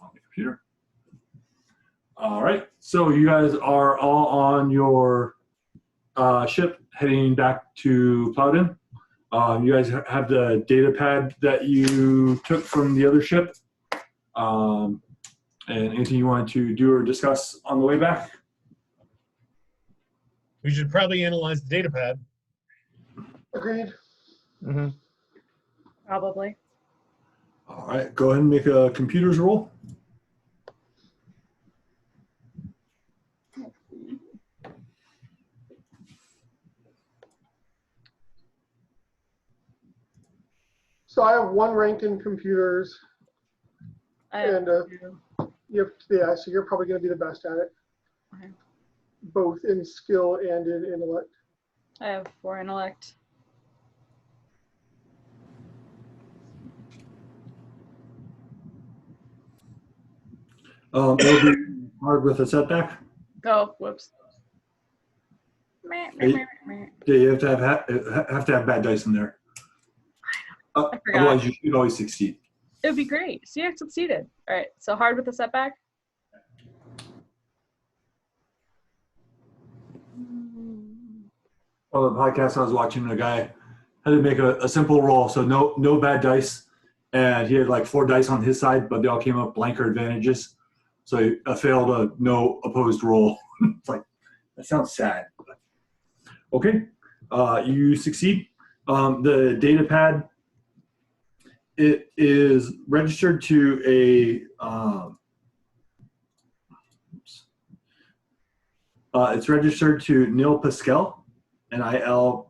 on the computer. All right, so you guys are all on your ship heading back to Plowdon. You guys have the data pad that you took from the other ship. And anything you wanted to do or discuss on the way back? We should probably analyze the data pad. Agreed. Mm-hmm. Probably. All right, go ahead and make a computers roll. So I have 1 rank in computers, and yeah, so you're probably going to be the best at it, Okay. both in skill and in intellect. I have 4 intellect. It'll be hard with a setback. Oh, whoops. Yeah, you have to have bad dice in there. I forgot. Otherwise, you should always succeed. It would be great. See, I succeeded. All right, so hard with a setback. On the podcast I was watching, a guy had to make a simple roll, so no bad dice, and he had like 4 dice on his side, but they all came up blank or advantages. So a failed, no opposed roll. It's like, that sounds sad. But okay, you succeed. The data pad, it is registered to a it's registered to Neil Pasquale, Nilpesquil.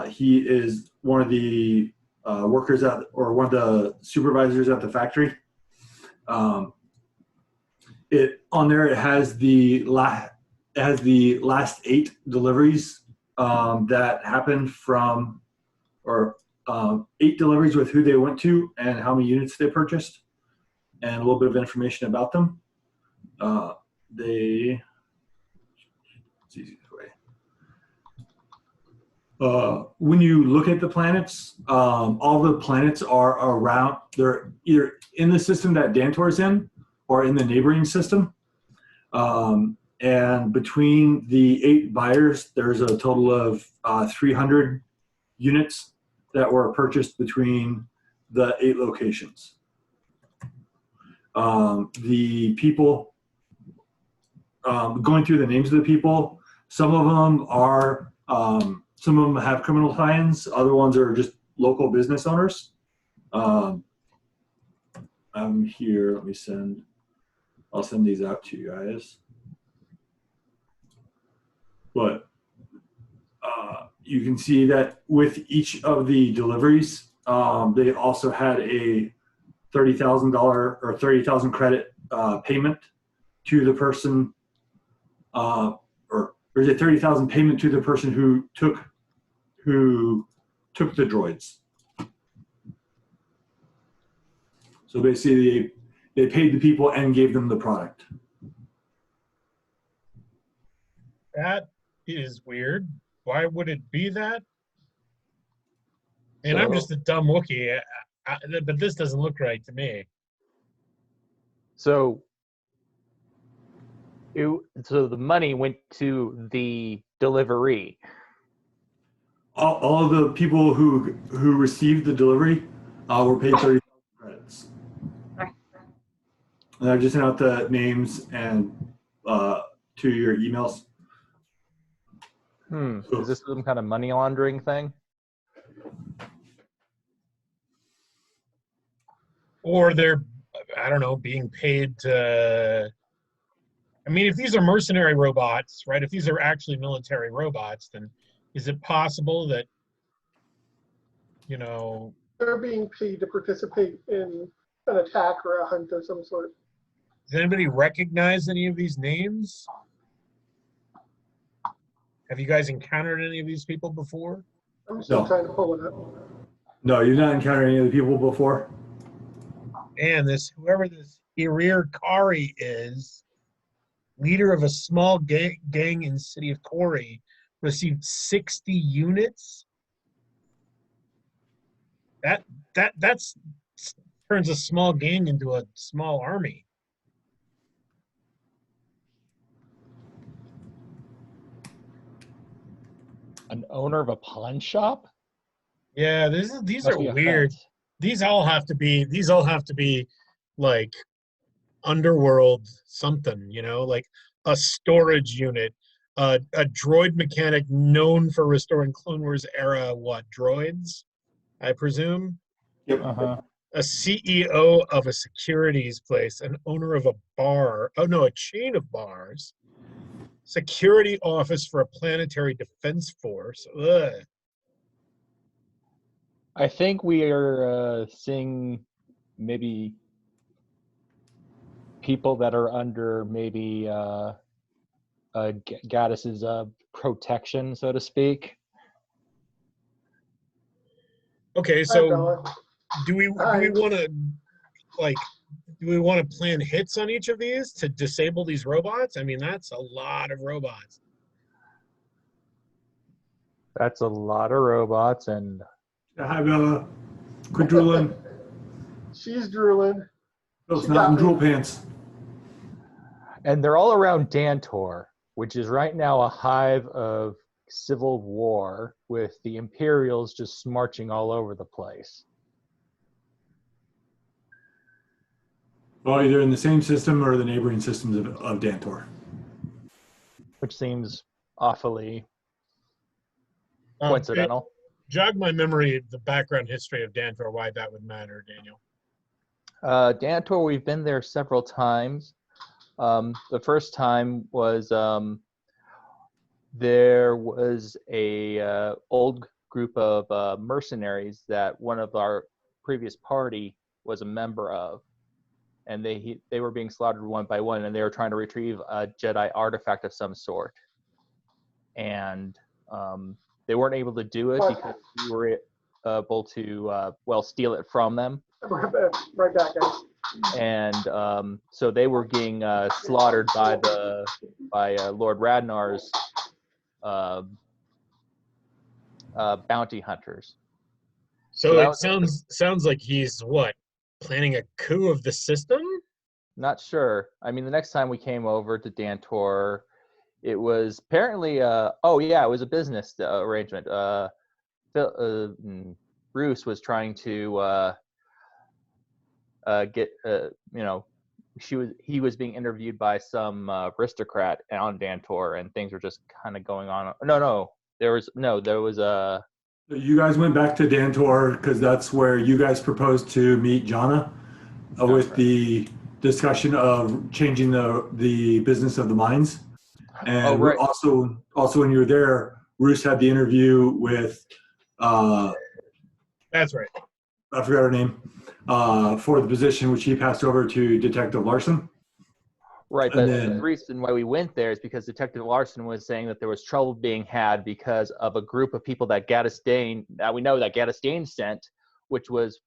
He is one of the workers at, or one of the supervisors at the factory. On there, it has the last 8 deliveries that happened from, or 8 deliveries with who they went to and how many units they purchased, and a little bit of information about them. It's easy this way. When you look at the planets, all the planets are around, they're either in the system that Dantor's in or in the neighboring system. And between the 8 buyers, there's a total of 300 units that were purchased between the 8 locations. The people, going through the names of the people, some of them are, some of them have criminal tie-ins, other ones are just local business owners. I'm here, I'll send these out to you guys. But you can see that with each of the deliveries, they also had a $30,000 or 30,000 credit payment to the person, or there's a 30,000 payment to the person who took the droids. So basically, they paid the people and gave them the product. That is weird. Why would it be that? And I'm just a dumb Wookiee, but this doesn't look right to me. So the money went to the delivery. All of the people who received the delivery were paid 30,000 credits. And I just sent out the names and to your emails. Is this some kind of money laundering thing? Or they're, I don't know, being paid to, I mean, if these are mercenary robots, right, if these are actually military robots, then is it possible that, you know, They're being paid to participate in an attack or a hunt of some sort. does anybody recognize any of these names? Have you guys encountered any of these people before? I'm still trying to pull it up. No, you've not encountered any of the people before? And whoever this Irir Kari is, leader of a small gang in the city of Kori, received 60 units. That's turns a small gang into a small army. An owner of a pawn shop? Yeah, these Must are be a weird. fence. These all have to be like underworld something, like a storage unit, a droid mechanic known for restoring Clone Wars era droids, I presume. Yep. Uh-huh. A CEO of a securities place, an owner of a bar. Oh no, a chain of bars. Security office for a planetary defense force. Ugh. I think we are seeing maybe people that are under maybe Gadis's protection, so to speak. Okay, Hi, so Bella. do we Hi. want to plan hits on each of these to disable these robots? I mean, that's a lot of robots. That's a lot of robots, and Hi, Bella. Quit drooling. She's drooling. No, it's She not got in me. drool pants. they're all around Dantor, which is right now a hive of civil war with the Imperials just marching all over the place. Well, either in the same system or the neighboring systems of Dantor. Which seems awfully coincidental. Jog my memory, the background history of Dantor, why that would matter, Daniel. Dantor, we've been there several times. The first time was there was a old group of mercenaries that one of our previous party was a member of, and they were being slaughtered one by one, and they were trying to retrieve a Jedi artifact of some sort, and they weren't able to do it because we were able to steal it from them. Right back, guys. And so they were being slaughtered by Lord Radnar's bounty hunters. So that it sounds like he's planning a coup of the system? Not sure. I mean, the next time we came over to Dantor, it was apparently it was a business arrangement. Bruce was trying to get he was being interviewed by some aristocrat on Dantor, and things were just kind of going on. There was You guys went back to Dantor because that's where you guys proposed to meet Jana with the discussion of changing the business of the mines. And right. also when you were there, Bruce had the interview with that's right. I forgot her name, for the position, which he passed over to Detective Larson. Right, but the reason why we went there is because Detective Larson was saying that there was trouble being had because of a group of people that Gadis Dane sent, which was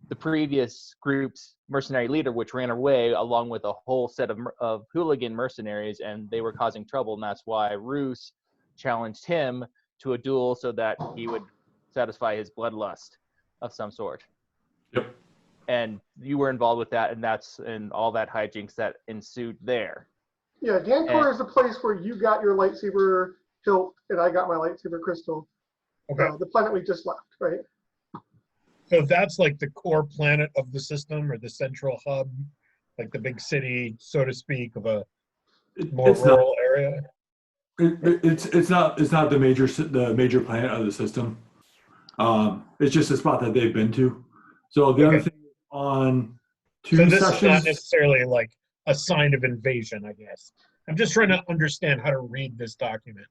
the previous group's mercenary leader, which ran away along with a whole set of hooligan mercenaries, and they were causing trouble, and that's why Roos challenged him to a duel so that he would satisfy his bloodlust of some sort. Yep. And you were involved with that, and all that hijinks that ensued there. Yeah, Dantor is the place where you got your lightsaber hilt and I got my lightsaber crystal. Okay. The planet we just left, right? So that's like the core planet of the system, or the central hub, like the big city, so to speak, of a more rural area. It's not the major planet of the system. It's just a spot that they've been to. So the other thing on two so this sessions, is not necessarily like a sign of invasion, I guess. I'm just trying to understand how to read this document.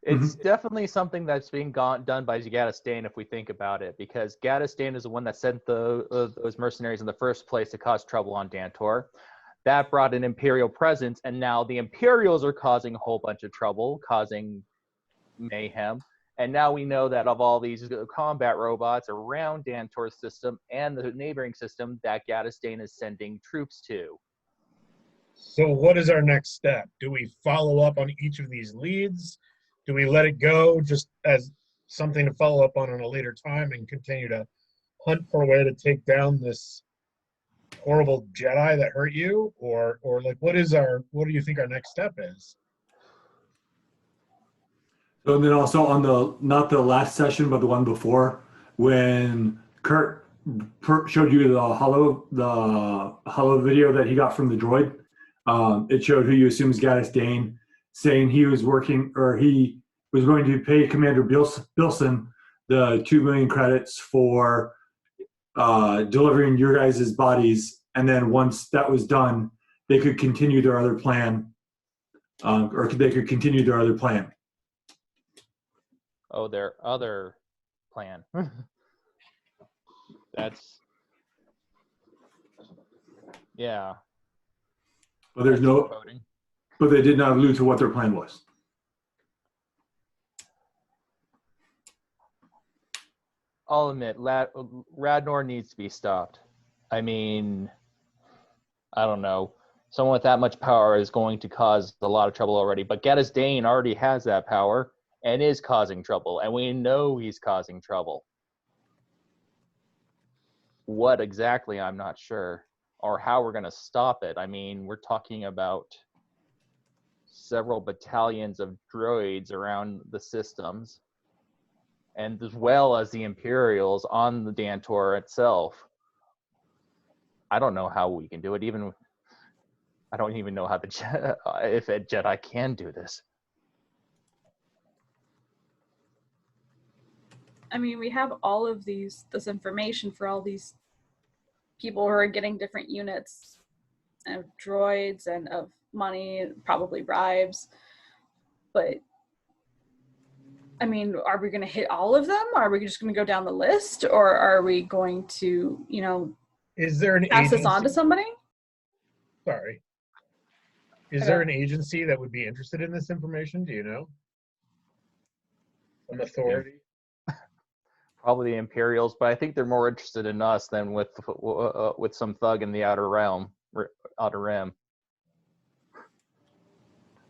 It's definitely something that's being done by Gadis Dane, if we think about it, because Gadis Dane is the one that sent those mercenaries in the first place to cause trouble on Dantor. That brought an Imperial presence, and now the Imperials are causing a whole bunch of trouble, causing mayhem. And now we know that of all these combat robots around Dantor's system and the neighboring system that Gadis Dane is sending troops to. So what is our next step? Do we follow up on each of these leads? Do we let it go just as something to follow up on a later time and continue to hunt for a way to take down this horrible Jedi that hurt you, or like what do you think our next step is? So and then also on not the last session, but the one before, when Kurt showed you the hollow video that he got from the droid, it showed who you assume is Gadis Dane, saying he was working, or he was going to pay Commander Bilson the 2 million credits for delivering your guys' bodies, and then once that was done, they could continue their other plan, or they could continue their other plan. Oh, their other plan. That's, yeah. But there's no, voting. but they did not allude to what their plan was. I'll admit, Radnor needs to be stopped. I mean, I don't know. Someone with that much power is going to cause a lot of trouble already. But Gadis Dane already has that power and is causing trouble. And we know he's causing trouble. What exactly, I'm not sure. Or how we're going to stop it. I mean, we're talking about several battalions of droids around the systems, and as well as the Imperials on the Dantor itself. I don't know how we can do it. I don't even know how if a Jedi can do this. I mean, we have all of this information for all these people who are getting different units of droids and of money, probably bribes. But I mean, are we going to hit all of them? Are we just going to go down the list, or are we going to, Is there an pass agency? this on to somebody? Sorry. Is there an agency that would be interested in this information? Do you know? An authority? Probably the Imperials, but I think they're more interested in us than with some thug in the outer rim.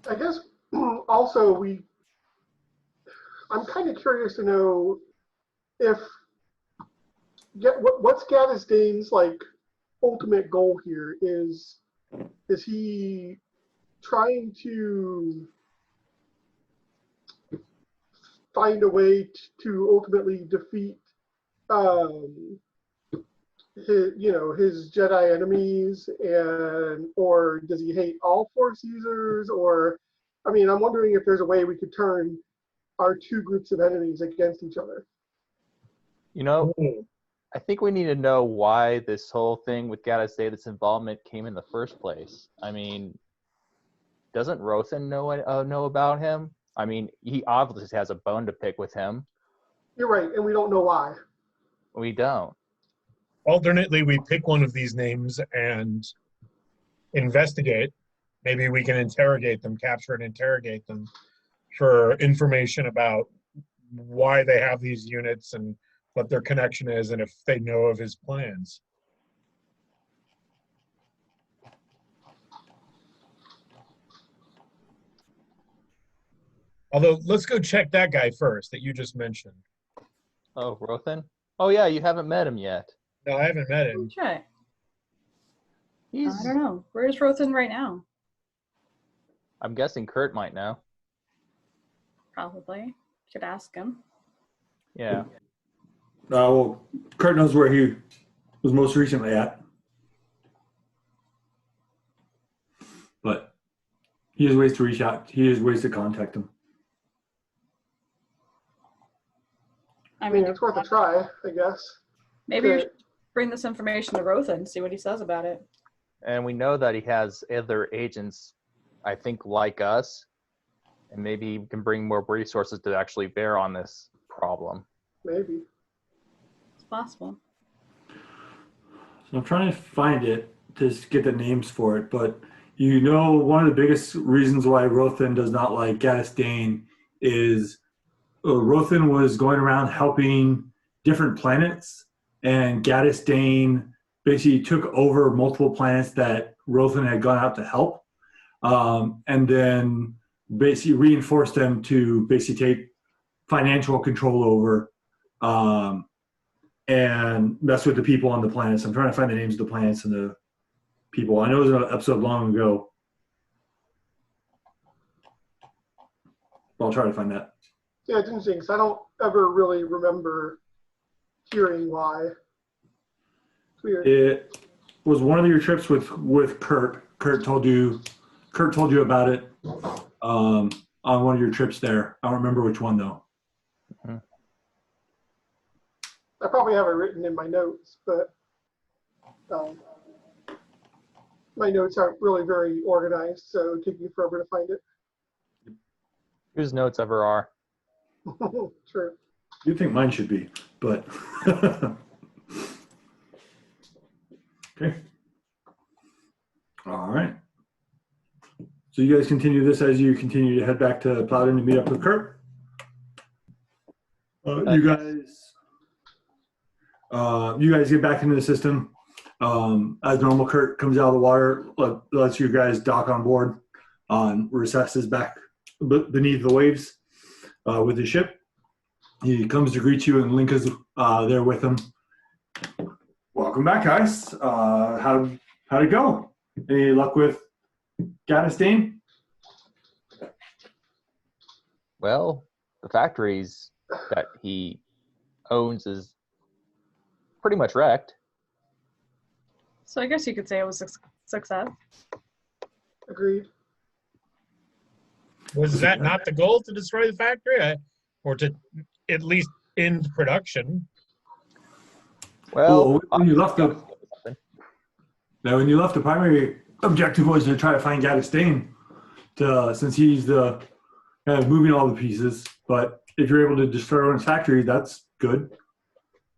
I guess also I'm kind of curious to know what's Gadis Dane's ultimate goal here? Is he trying to find a way to ultimately defeat his Jedi enemies, or does he hate all Force users? Or I'm wondering if there's a way we could turn our two groups of enemies against each other. I think we need to know why this whole thing with Gadis Dane's involvement came in the first place. I mean, doesn't Rothan know about him? I mean, he obviously has a bone to pick with him. You're right, and we don't know why. We don't. Alternately, we pick one of these names and investigate. Maybe we can interrogate them, capture and interrogate them for information about why they have these units and what their connection is, and if they know of his plans. Although, let's go check that guy first that you just mentioned. Oh, Rothan? Oh, yeah, you haven't met him yet. No, I haven't met him. Okay. I don't know. Where's Rothan right now? I'm guessing Kurt might know. Probably. Could ask him. Yeah. Well, Kurt knows where he was most recently at. But he has ways to reach out. He has ways to contact him. I mean, it's worth a try, I guess. Maybe we should bring this information to Rothan and see what he says about it. And we know that he has other agents, I think, like us. And maybe he can bring more resources to actually bear on this problem. Maybe. It's possible. So I'm trying to find it to get the names for it, but one of the biggest reasons why Rothan does not like Gadis Dane is Rothan was going around helping different planets, and Gadis Dane basically took over multiple planets that Rothan had gone out to help, and then basically reinforced them to basically take financial control over and mess with the people on the planets. I'm trying to find the names of the planets and people. I know it was an episode long ago. I'll try to find that. Yeah, it's interesting because I don't ever really remember hearing why. It's weird. It was one of your trips with Kurt. Kurt told you about it on one of your trips there. I don't remember which one though. I probably have it written in my notes, but my notes aren't really very organized, so it would take me forever to find it. Whose notes ever are? True. You'd think mine should be, but okay. All right. So you guys continue this as you continue to head back to Plowdon to meet up with Kurt. You guys get back into the system. As normal, Kurt comes out of the water, lets you guys dock on board on recesses back beneath the waves with the ship. He comes to greet you, and Link is there with him. Welcome back, guys. How'd it go? Any luck with Gadis Dane? Well, the factories that he owns is pretty much wrecked. So I guess you could say it was a success. Agreed. Was that not the goal, to destroy the factory, or to at least end production? Well, when you left the primary objective was to try to find Gadis Dane, since he's the kind of moving all the pieces. But if you're able to destroy one factory, that's good.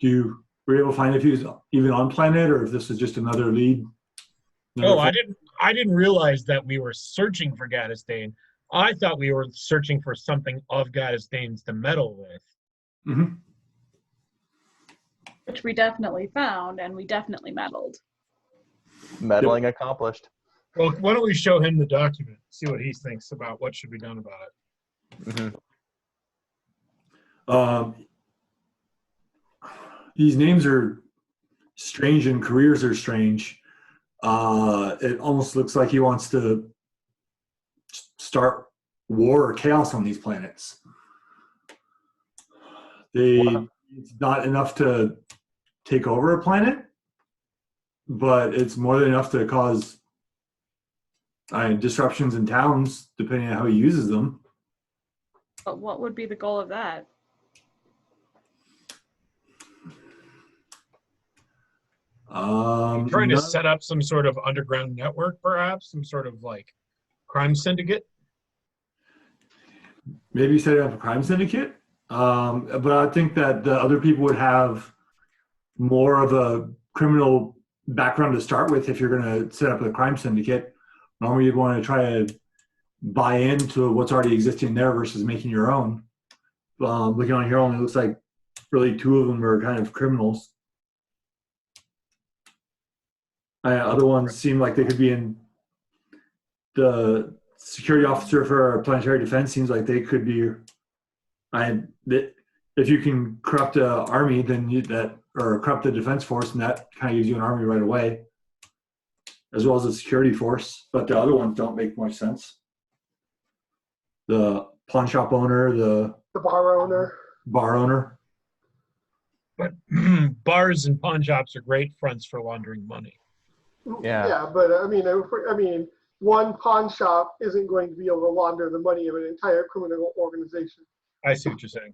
Were you able to find if he was even on planet, or if this is just another lead? I didn't realize that we were searching for Gadis Dane. I thought we were searching for something of Gadis Dane's to meddle with. Mm-hmm. Which we definitely found, and we definitely meddled. Meddling accomplished. Well, why don't we show him the document, see what he thinks about what should be done about it. Mm-hmm. These names are strange and careers are strange. It almost looks like he wants to start war or chaos on these planets. It's not enough to take over a planet, but it's more than enough to cause disruptions in towns, depending on how he uses them. But what would be the goal of that? Trying to set up some sort of underground network, perhaps? Some sort of, like, crime syndicate? Maybe setting up a crime syndicate. But I think that the other people would have more of a criminal background to start with if you're going to set up a crime syndicate. Normally you'd want to try to buy into what's already existing there versus making your own. Looking on here, only looks like really two of them are kind of criminals. Other ones seem like they could be in the security officer for planetary defense. Seems like they could be. If you can corrupt an army, then or corrupt the defense force, and that kind of gives you an army right away, as well as a security force. But the other ones don't make much sense. The pawn shop owner, the bar owner. But bars and pawn shops are great fronts for laundering money. Yeah, but I mean, one pawn shop isn't going to be able to launder the money of an entire criminal organization. I see what you're saying.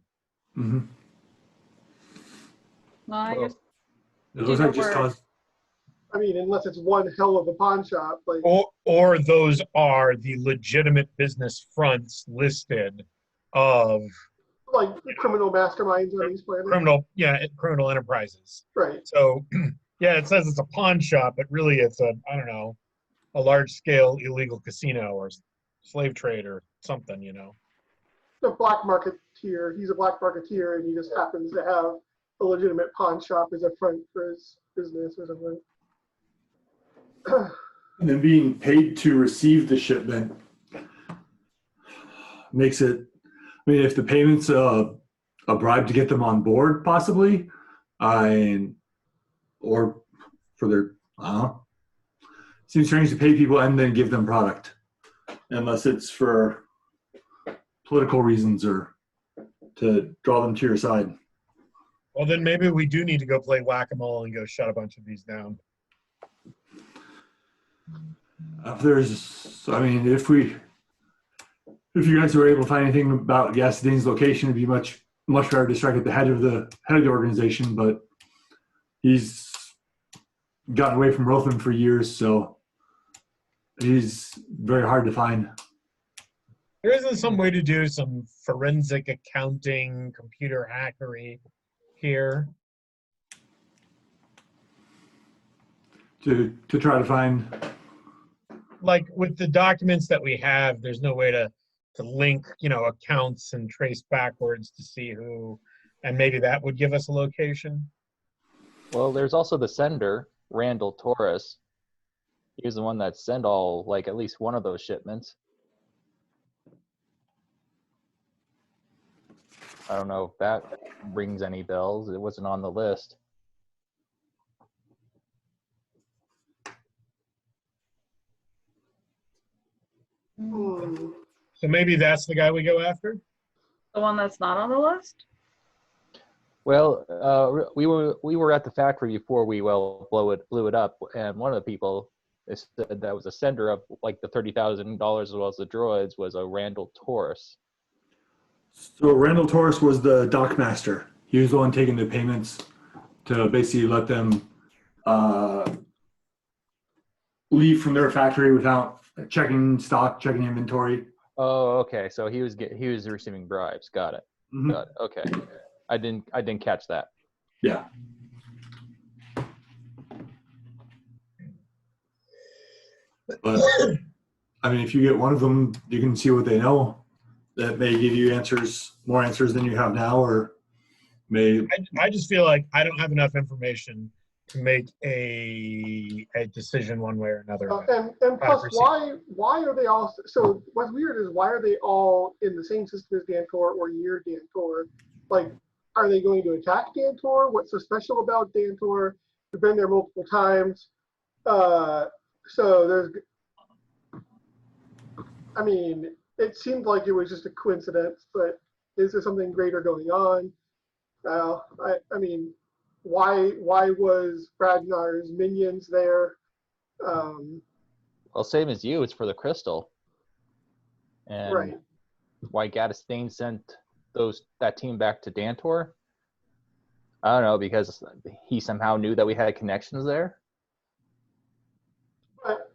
Mm-hmm. Well, I guess It looks like just cause. I mean, unless it's one hell of a pawn shop, like. Or those are the legitimate business fronts listed of. Like criminal masterminds on these planets. Criminal enterprises. Right. So, yeah, it says it's a pawn shop, but really it's a large-scale illegal casino or slave trade or something, The black marketeer. He's a black marketeer, and he just happens to have a legitimate pawn shop as a front for his business or something. And then being paid to receive the shipment makes it. I mean, if the payment's a bribe to get them on board, possibly, or for their, seems strange to pay people and then give them product, unless it's for political reasons or to draw them to your side. Well, then maybe we do need to go play whack-a-mole and go shut a bunch of these down. If you guys were able to find anything about Gadis Dane's location, it'd be much better to strike at the head of the organization. But he's gotten away from Rothan for years, so he's very hard to find. There isn't some way to do some forensic accounting, computer hackery here to try to find, like with the documents that we have, there's no way to link, accounts and trace backwards to see who, and maybe that would give us a location. Well, there's also the sender, Randall Torres. He was the one that sent at least one of those shipments. I don't know if that rings any bells. It wasn't on the list. So maybe that's the guy we go after? The one that's not on the list? Well, we were at the factory before we blew it up, and one of the people that was a sender of like the $30,000 as well as the droids was a Randall Torres. So Randall Torres was the dock master. He was the one taking the payments to basically let them leave from their factory without checking stock, checking inventory. Oh, okay. So he was receiving bribes. Got it. Mm-hmm. Got it. Okay. I didn't catch that. Yeah. But if you get one of them, you can see what they know. That may give you more answers than you have now, or may. I just feel like I don't have enough information to make a decision one way or another. And plus, why are they all? So what's weird is why are they all in the same system as Dantor or near Dantor? Like, are they going to attack Dantor? What's so special about Dantor? We've been there multiple times. So there's. It seemed like it was just a coincidence, but is there something greater going on? Why was Ragnar's minions there? Well, same as you, it's for the crystal. And right. Why Gadis Dane sent that team back to Dantor? I don't know, because he somehow knew that we had connections there.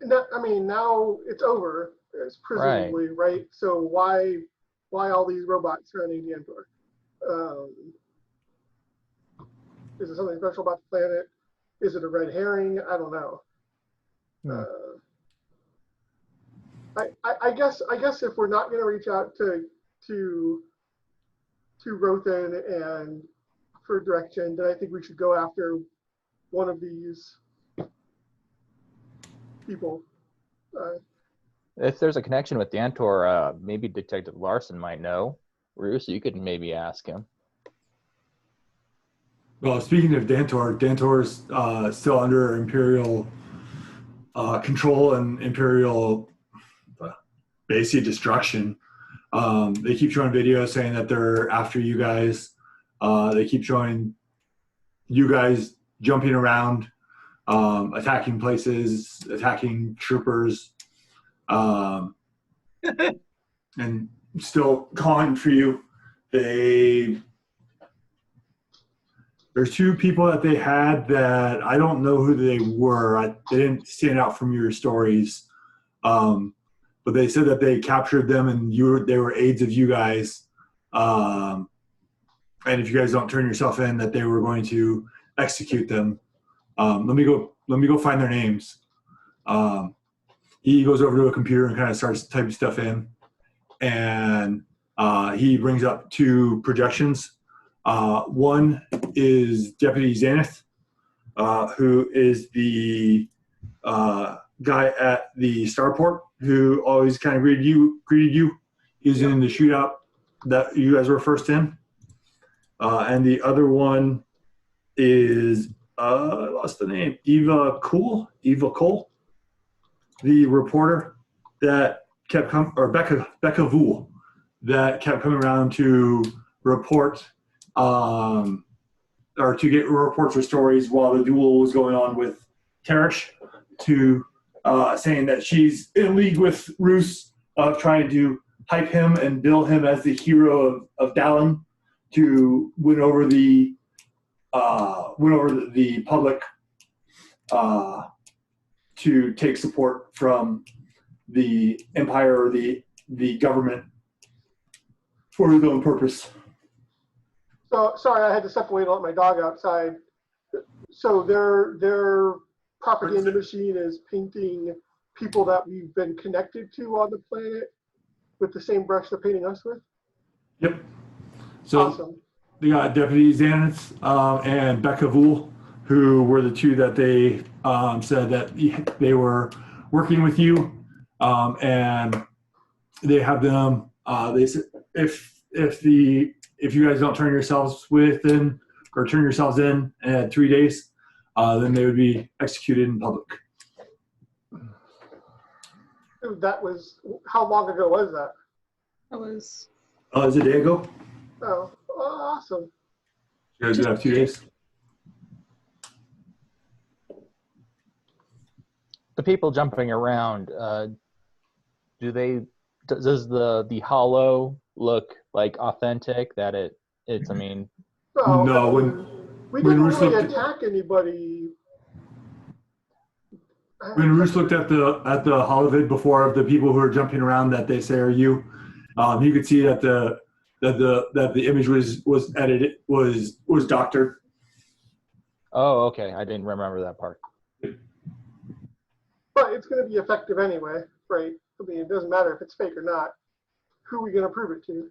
Now it's over. It's presumably right. So why all these robots surrounding Dantor? Is there something special about the planet? Is it a red herring? I don't know. I guess if we're not going to reach out to Rothan and for direction, then I think we should go after one of these people. If there's a connection with Dantor, maybe Detective Larson might know. Bruce, you could maybe ask him. Well, speaking of Dantor's still under Imperial control and Imperial basic destruction. They keep showing videos saying that they're after you guys. They keep showing you guys jumping around, attacking places, attacking troopers, and still calling for you. There's two people that they had that I don't know who they were. They didn't stand out from your stories. But they said that they captured them and they were aides of you guys. And if you guys don't turn yourself in, that they were going to execute them. Let me go find their names. He goes over to a computer and kind of starts typing stuff in. And he brings up two projections. One is Deputy Xanath, who is the guy at the starport who always kind of greeted you. He was in the shootout that you guys were first in. And the other one is I lost the name. Eva Cole. the reporter that kept coming, or Becca Vool, that kept coming around to report, or to get reports or stories while the duel was going on with Teresh, to saying that she's in league with Roos, trying to hype him and bill him as the hero of Dallin to win over the public, to take support from the Empire or the government for his own purpose. So sorry, I had to step away to let my dog outside. So their propaganda machine is painting people that we've been connected to on the planet with the same brush they're painting us with? Yep. So awesome. They got Deputy Zanitz and Becca Vool, who were the two that they said that they were working with you, and they have them. They said if you guys don't turn yourselves in at 3 days, then they would be executed in public. That was, how long ago was that? That was. Is it a day ago? Oh, awesome. You guys have 2 days. The people jumping around, does the hollow look like authentic? That it's I mean. Well, no, we didn't really attack anybody. When Roos looked at the holovid before of the people who are jumping around that they say are you, you could see that the image was edited, was doctored. Oh, okay. I didn't remember that part. But it's going to be effective anyway, right? I mean, it doesn't matter if it's fake or not. Who are we going to prove it to?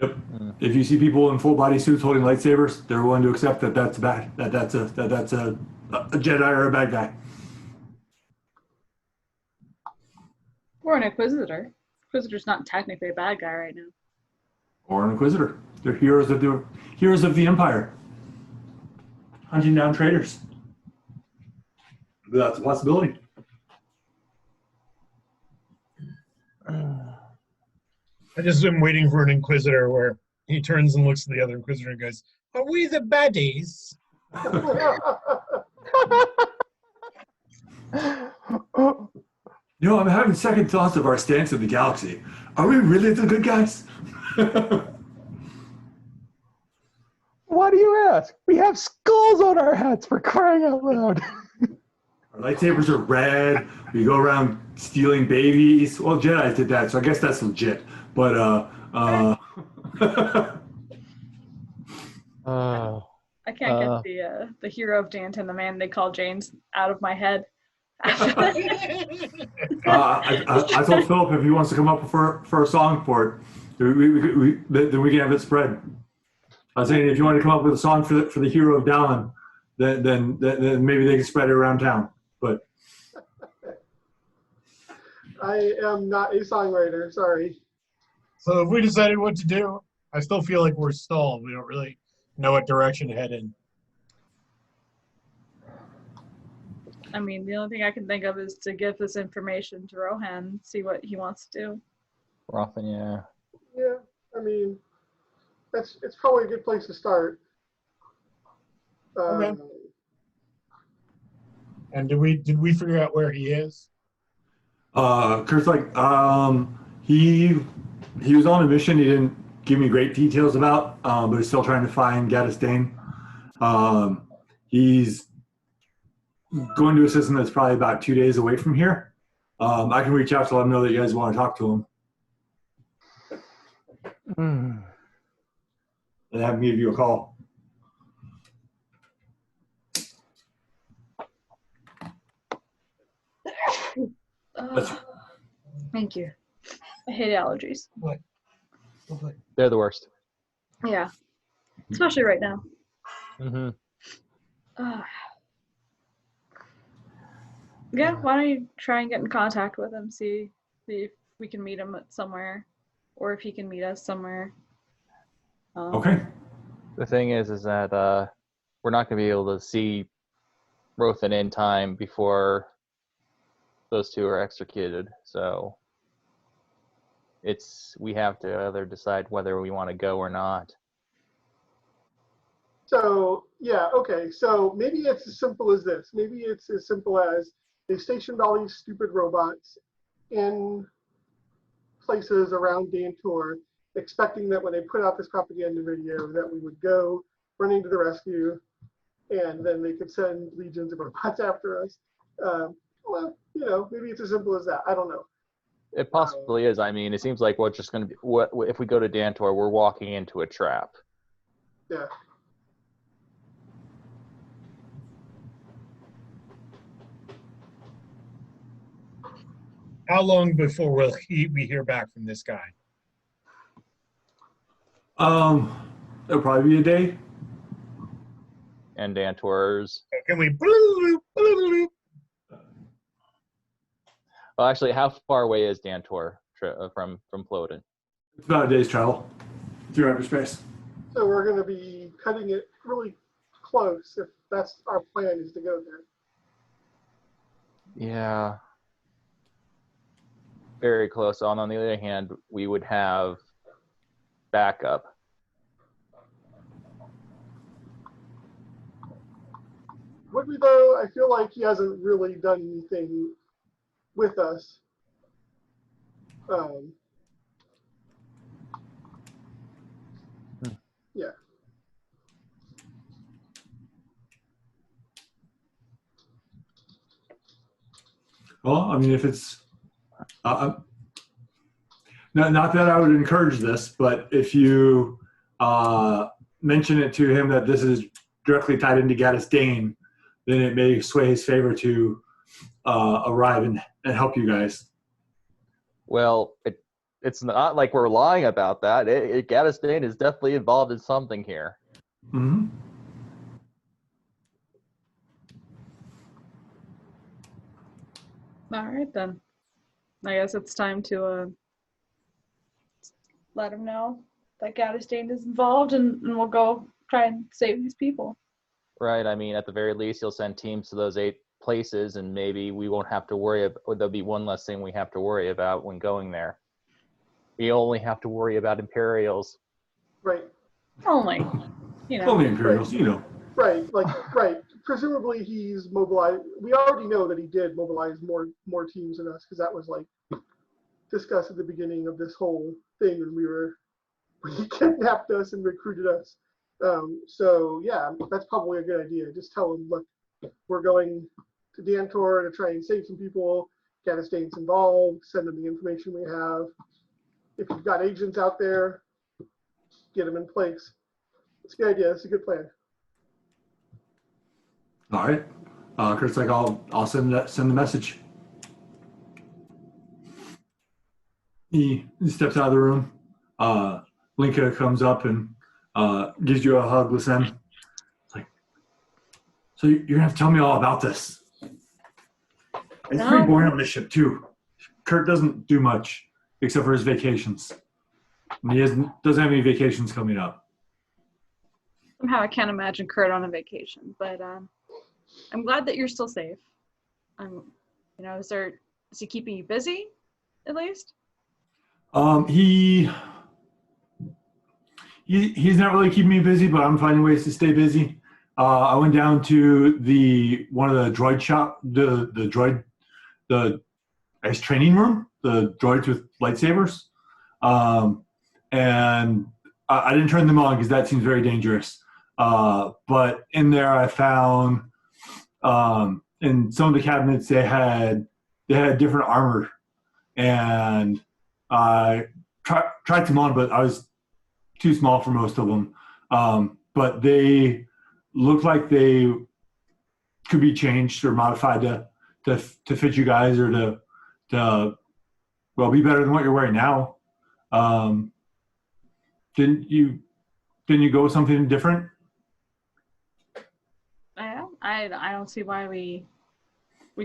Yep. If you see people in full body suits holding lightsabers, they're willing to accept that that's bad. That's a Jedi or a bad guy. Or an Inquisitor. Inquisitor's not technically a bad guy right now. Or an Inquisitor. They're heroes of the Empire. Hunting down traitors. That's a possibility. I just am waiting for an Inquisitor where he turns and looks at the other Inquisitor and goes, "Are we the baddies?" You know, I'm having second thoughts of our stance in the galaxy. Are we really the good guys? Why do you ask? We have skulls on our hats, for crying out loud. Our lightsabers are red. We go around stealing babies. Well, Jedi did that, so I guess that's legit. But I can't get the hero of Danton, the man they call James, out of my head. I told Philip if he wants to come up for a song for it, then we can have it spread. I was saying if you want to come up with a song for the hero of Dallin, then maybe they can spread it around town. But I am not a songwriter. Sorry. So if we decided what to do, I still feel like we're stalled. We don't really know what direction to head in. I mean, the only thing I can think of is to give this information to Rohan, see what he wants to do. Often, yeah. Yeah, I mean, it's probably a good place to start. Okay. And did we figure out where he is? Kurt's like, he was on a mission. He didn't give me great details about, but he's still trying to find Gadis Dane. He's going to a system that's probably about 2 days away from here. I can reach out to let him know that you guys want to talk to him. And have him give you a call. Thank you. I hate allergies. What? They're the worst. Yeah. Especially right now. Mm-hmm. Yeah, why don't you try and get in contact with him, see if we can meet him somewhere, or if he can meet us somewhere. Okay. The thing is that we're not going to be able to see Rothan in time before those two are extricated. So we have to either decide whether we want to go or not. So, yeah, okay. So maybe it's as simple as this. Maybe it's as simple as they stationed all these stupid robots in places around Dantor, expecting that when they put out this propaganda video that we would go running to the rescue, and then they could send legions of robots after us. Well, maybe it's as simple as that. I don't know. It possibly is. I mean, it seems like what's just going to be, if we go to Dantor, we're walking into a trap. Yeah. How long before we hear back from this guy? It'll probably be a day. And Dantor's. Can we? Well, actually, how far away is Dantor from Plowdon? It's about a day's travel through hyperspace. So we're going to be cutting it really close if that's our plan, is to go there. Yeah. Very close. On the other hand, we would have backup. Would we though? I feel like he hasn't really done anything with us. Yeah. Well, I mean, if it's not that I would encourage this, but if you mention it to him that this is directly tied into Gadis Dane, then it may sway his favor to arrive and help you guys. Well, it's not like we're lying about that. Gadis Dane is definitely involved in something here. Mm-hmm. All right, then. I guess it's time to let him know that Gadis Dane is involved, and we'll go try and save these people. Right. I mean, at the very least, he'll send teams to those 8 places, and maybe we won't have to worry about, or there'll be one less thing we have to worry about when going there. We only have to worry about Imperials. Right. Only, Only Imperials, Right. Right. Presumably he's mobilized. We already know that he did mobilize more teams than us, because that was discussed at the beginning of this whole thing when he kidnapped us and recruited us. So yeah, that's probably a good idea. Just tell him, look, we're going to Dantor to try and save some people. Gadis Dane's involved. Send them the information we have. If you've got agents out there, get them in place. It's a good idea. It's a good plan. All right. Kurt's like, I'll send the message. He steps out of the room. Linka comes up and gives you a hug, Listen. It's like, so you're gonna have to tell me all about this. It's pretty boring on this ship too. Kurt doesn't do much except for his vacations. And he doesn't have any vacations coming up. Somehow I can't imagine Kurt on a vacation, but I'm glad that you're still safe. Is he keeping you busy, at least? He's not really keeping me busy, but I'm finding ways to stay busy. I went down to one of the droid shop, the training room, the droids with lightsabers, and I didn't turn them on because that seems very dangerous. But in there, I found in some of the cabinets they had different armor, and I tried some on, but I was too small for most of them. But they look like they could be changed or modified to fit you guys, or to be better than what you're wearing now. Didn't you go with something different? Yeah, I don't see why we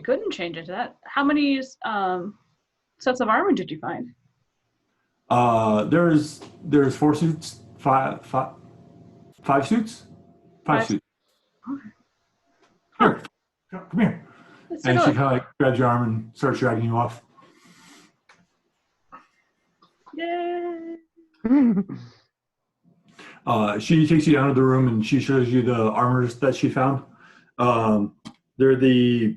couldn't change it to that. How many sets of armor did you find? There's 4 suits, five suits. 5 suits. Okay. Here, come here. Let's take And a she look. kind of like grabs your arm and starts dragging you off. Yay. She takes you down to the room and she shows you the armors that she found. They're the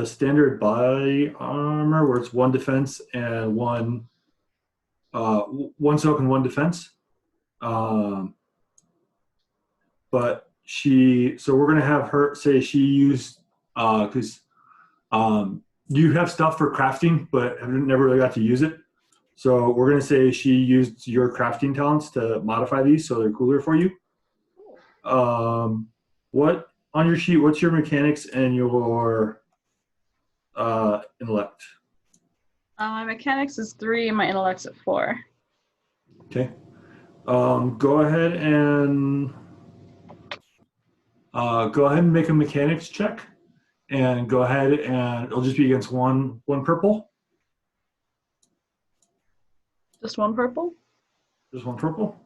standard body armor where it's 1 defense and 1 soak and 1 defense. But so we're gonna have her say she used because you have stuff for crafting, but have never really got to use it. So we're gonna say she used your crafting talents to modify these so they're cooler for you. What on your sheet? What's your mechanics and your intellect? My mechanics is 3 and my intellect's at 4. Okay. Go ahead and make a mechanics check, and go ahead and it'll just be against one purple. Just 1 purple? Just 1 purple.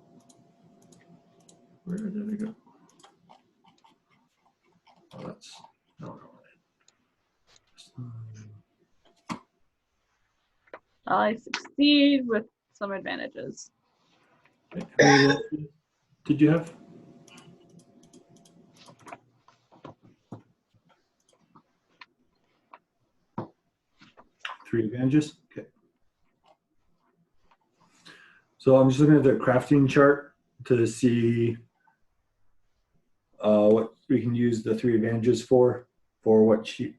Where did it go? Oh, that's no. I succeed with some advantages. How many did you have? Three advantages. Okay. So I'm just looking at the crafting chart to see what we can use the 3 advantages for what she.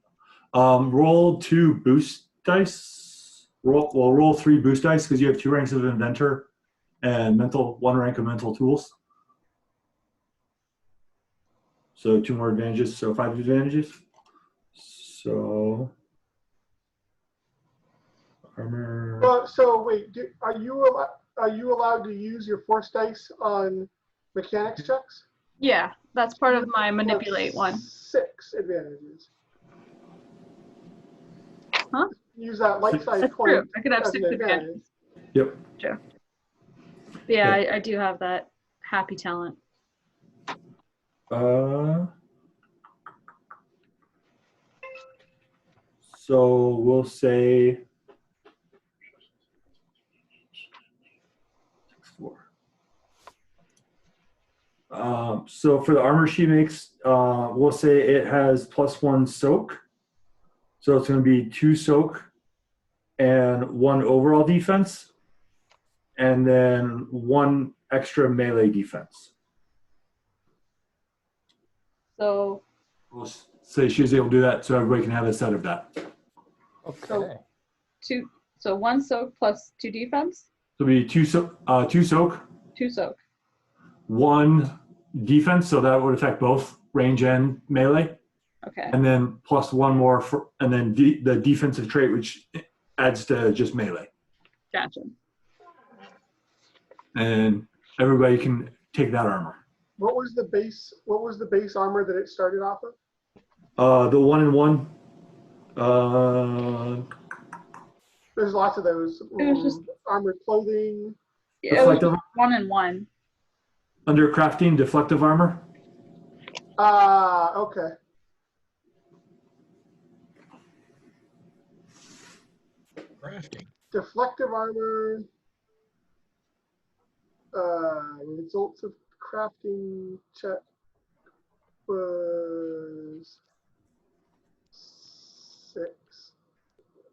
Roll 2 boost dice. Roll 3 boost dice because you have 2 ranks of inventor and 1 rank of mental tools. So 2 more advantages, so 5 advantages. So armor. So wait, are you allowed to use your force dice on mechanics checks? Yeah, that's part of my manipulate one. 6 advantages. Huh? Use that light side That's point. true. I could have as 6 an advantages. Yep. True. Yeah, Okay. I do have that happy talent. So we'll say 4. So for the armor she makes, we'll say it has +1 soak. So it's going to be 2 soak and 1 overall defense, and then 1 extra melee defense. So We'll say she was able to do that, so everybody can have a set of that. Okay. so 1 soak plus 2 defense? So it'll be 2 soak, 2 soak. 1 defense, so that would affect both range and melee. Okay. And then +1 more and then the defensive trait, which adds to just melee. Gotcha. And everybody can take that armor. What was the base armor that it started off of? The 1-in-1. There's lots of those. It was just Armored clothing. yeah, it was Deflective. 1-in-1. Under crafting, deflective armor. Okay. Crafting. Deflective armor. Results of crafting check was 6.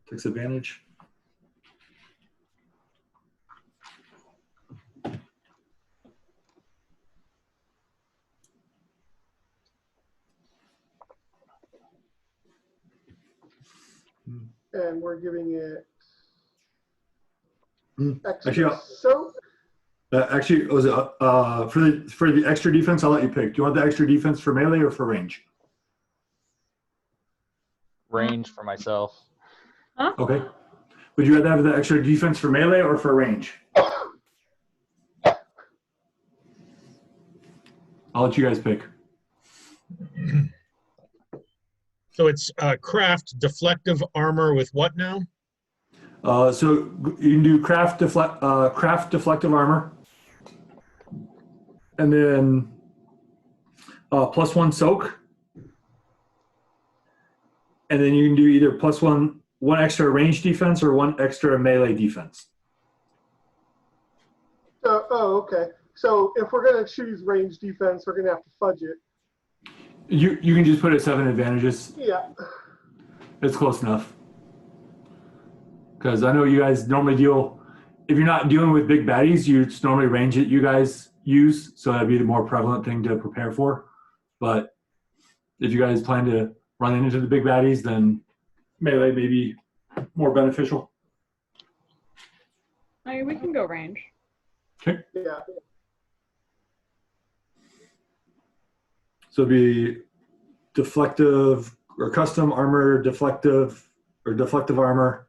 Takes advantage. And we're giving it extra Actually, soak. Actually, was it for the extra defense? I'll let you pick. Do you want the extra defense for melee or for range? Range for myself. Huh? Okay. Would you rather have the extra defense for melee or for range? I'll let you guys pick. So it's craft deflective armor with what now? So you can do craft deflective armor, and then +1 soak. And then you can do either +1 extra range defense or 1 extra melee defense. Oh, okay. So if we're going to choose range defense, we're going to have to fudge it. You can just put it 7 advantages. Yeah. It's close enough. Because I know you guys normally deal, if you're not dealing with big baddies, you just normally range it you guys use. So that'd be the more prevalent thing to prepare for. But if you guys plan to run into the big baddies, then melee may be more beneficial. I mean, we can go range. Okay. Yeah. So it'd be deflective or custom armor, deflective armor,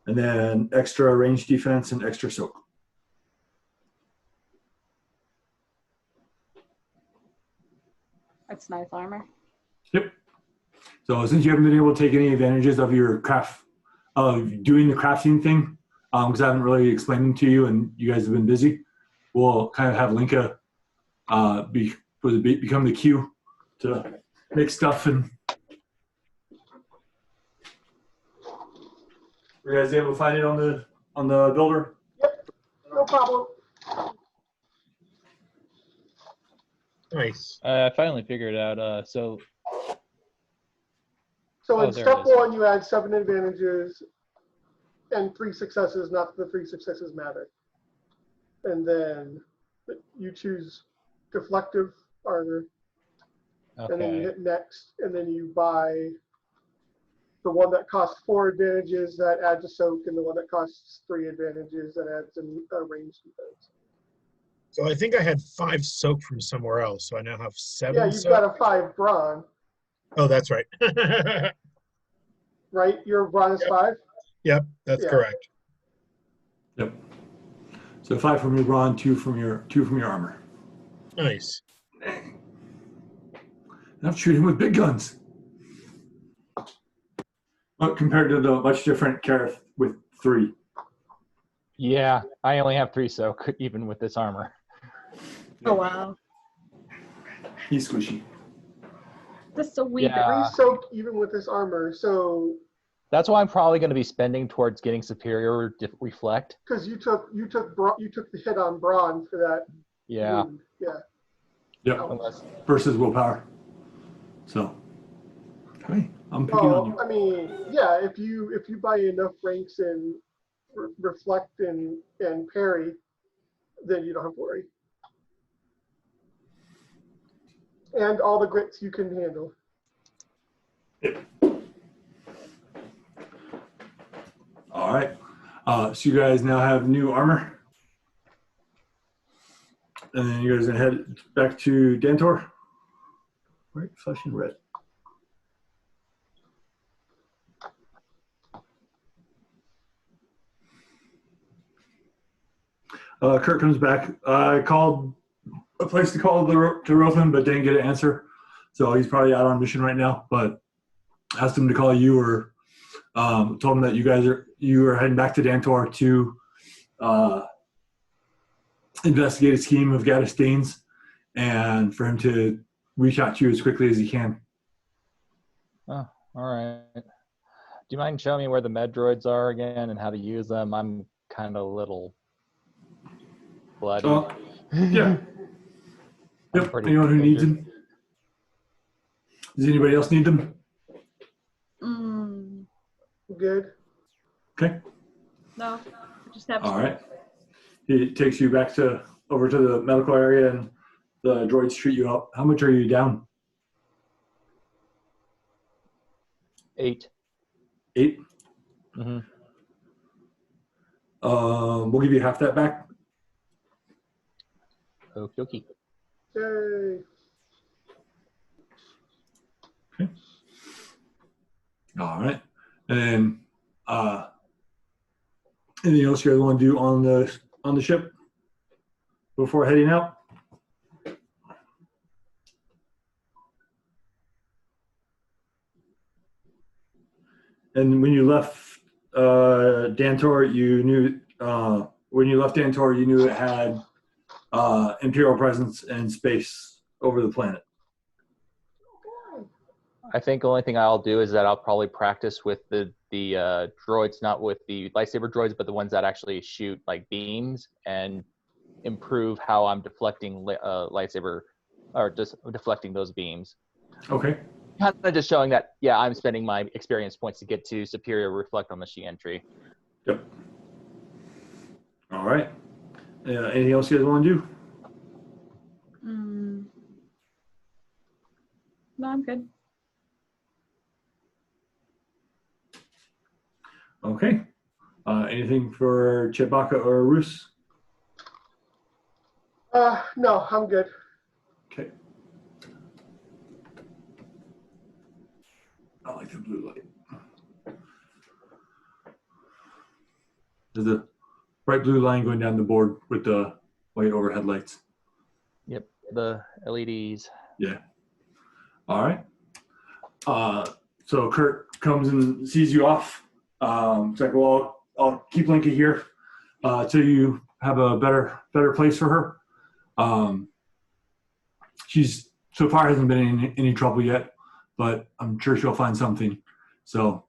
and then extra range defense and extra soak. That's nice armor. Yep. So since you haven't been able to take any advantages of your craft, of doing the crafting thing, because I haven't really explained them to you and you guys have been busy, we'll kind of have Linka become the queue to make stuff. And were you guys able to find it on the builder? Yep. No problem. Nice. I finally figured it out. So in there step it is. 1, you add 7 advantages and 3 successes, not that the 3 successes matter. And then you choose deflective armor, and then you Okay. hit next, and then you buy the one that costs 4 advantages that adds a soak, and the one that costs 3 advantages that adds a range defense. So I think I had 5 soak from somewhere else, so I now have 7 Yeah, you've soak. got a 5 brawn, Oh, that's right. right? Your brawn is Yep. 5? Yep, that's Yeah. correct. Yep. So 5 from your brawn, 2 from your armor. Nice. I'm shooting with big guns. Well, compared to the much different Kareth with 3. Yeah, I only have 3 soak, even with this armor. Oh, wow. He's squishy. Just a wee Yeah. 3 soak even with this armor, so That's why I'm probably going to be spending towards getting superior reflect. because you took the hit on brawn for that Yeah. wound. Yeah. Yep. Unless Versus willpower. So, hey, I'm picking on you. I mean, yeah, if you buy enough ranks in reflect and parry, then you don't have to worry. And all the grits you can handle. All right. So you guys now have new armor. And then you guys are going to head back to Dantor. Right, flashing red. Kurt comes back. I called a place to call to Rothan, but didn't get an answer. So he's probably out on mission right now. But asked him to call you, or told him that you are heading back to Dantor to investigate a scheme of Gadis Dane's, and for him to reach out to you as quickly as he can. Oh, all right. Do you mind showing me where the med droids are again and how to use them? I'm kind of a little bloody. Yeah. Yep. Anyone who needs them? Does anybody else need them? Good. Okay. No, I just have. All right. He takes you back over to the medical area, and the droids treat you up. How much are you down? 8. 8? Mm-hmm. We'll give you half that back. Okie dokie. Yay. Okay. All right. And then anything else you guys want to do on the ship before heading out? And when you left Dantor, you knew it had Imperial presence in space over the planet. I think the only thing I'll do is that I'll probably practice with the droids, not with the lightsaber droids, but the ones that actually shoot like beams, and improve how I'm deflecting lightsaber or just deflecting those beams. Okay. Kind of just showing that, yeah, I'm spending my experience points to get to superior reflect on the Shi'en tree. Yep. All right. Anything else you guys want to do? No, I'm good. Okay. Anything for Chewbacca or Roos? No, I'm good. Okay. I like the blue light. There's a bright blue line going down the board with the white overhead lights. Yep, the LEDs. Yeah. All right. So Kurt comes and sees you off. It's like, well, I'll keep Linka here till you have a better place for her. She's so far hasn't been in any trouble yet, but I'm sure she'll find something. So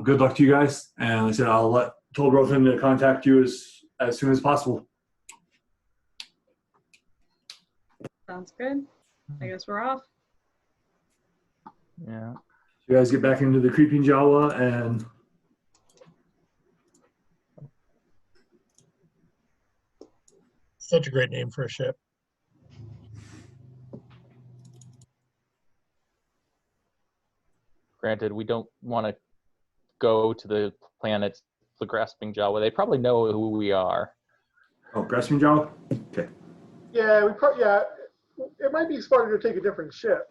good luck to you guys. And like I said, told Rothan to contact you as soon as possible. Sounds good. I guess we're off. Yeah. You guys get back into the creeping Jawa and Such a great name for a ship. Granted, we don't want to go to the planets, the grasping Jawa. They probably know who we are. oh, grasping Jawa. Okay. Yeah, it might be smarter to take a different ship.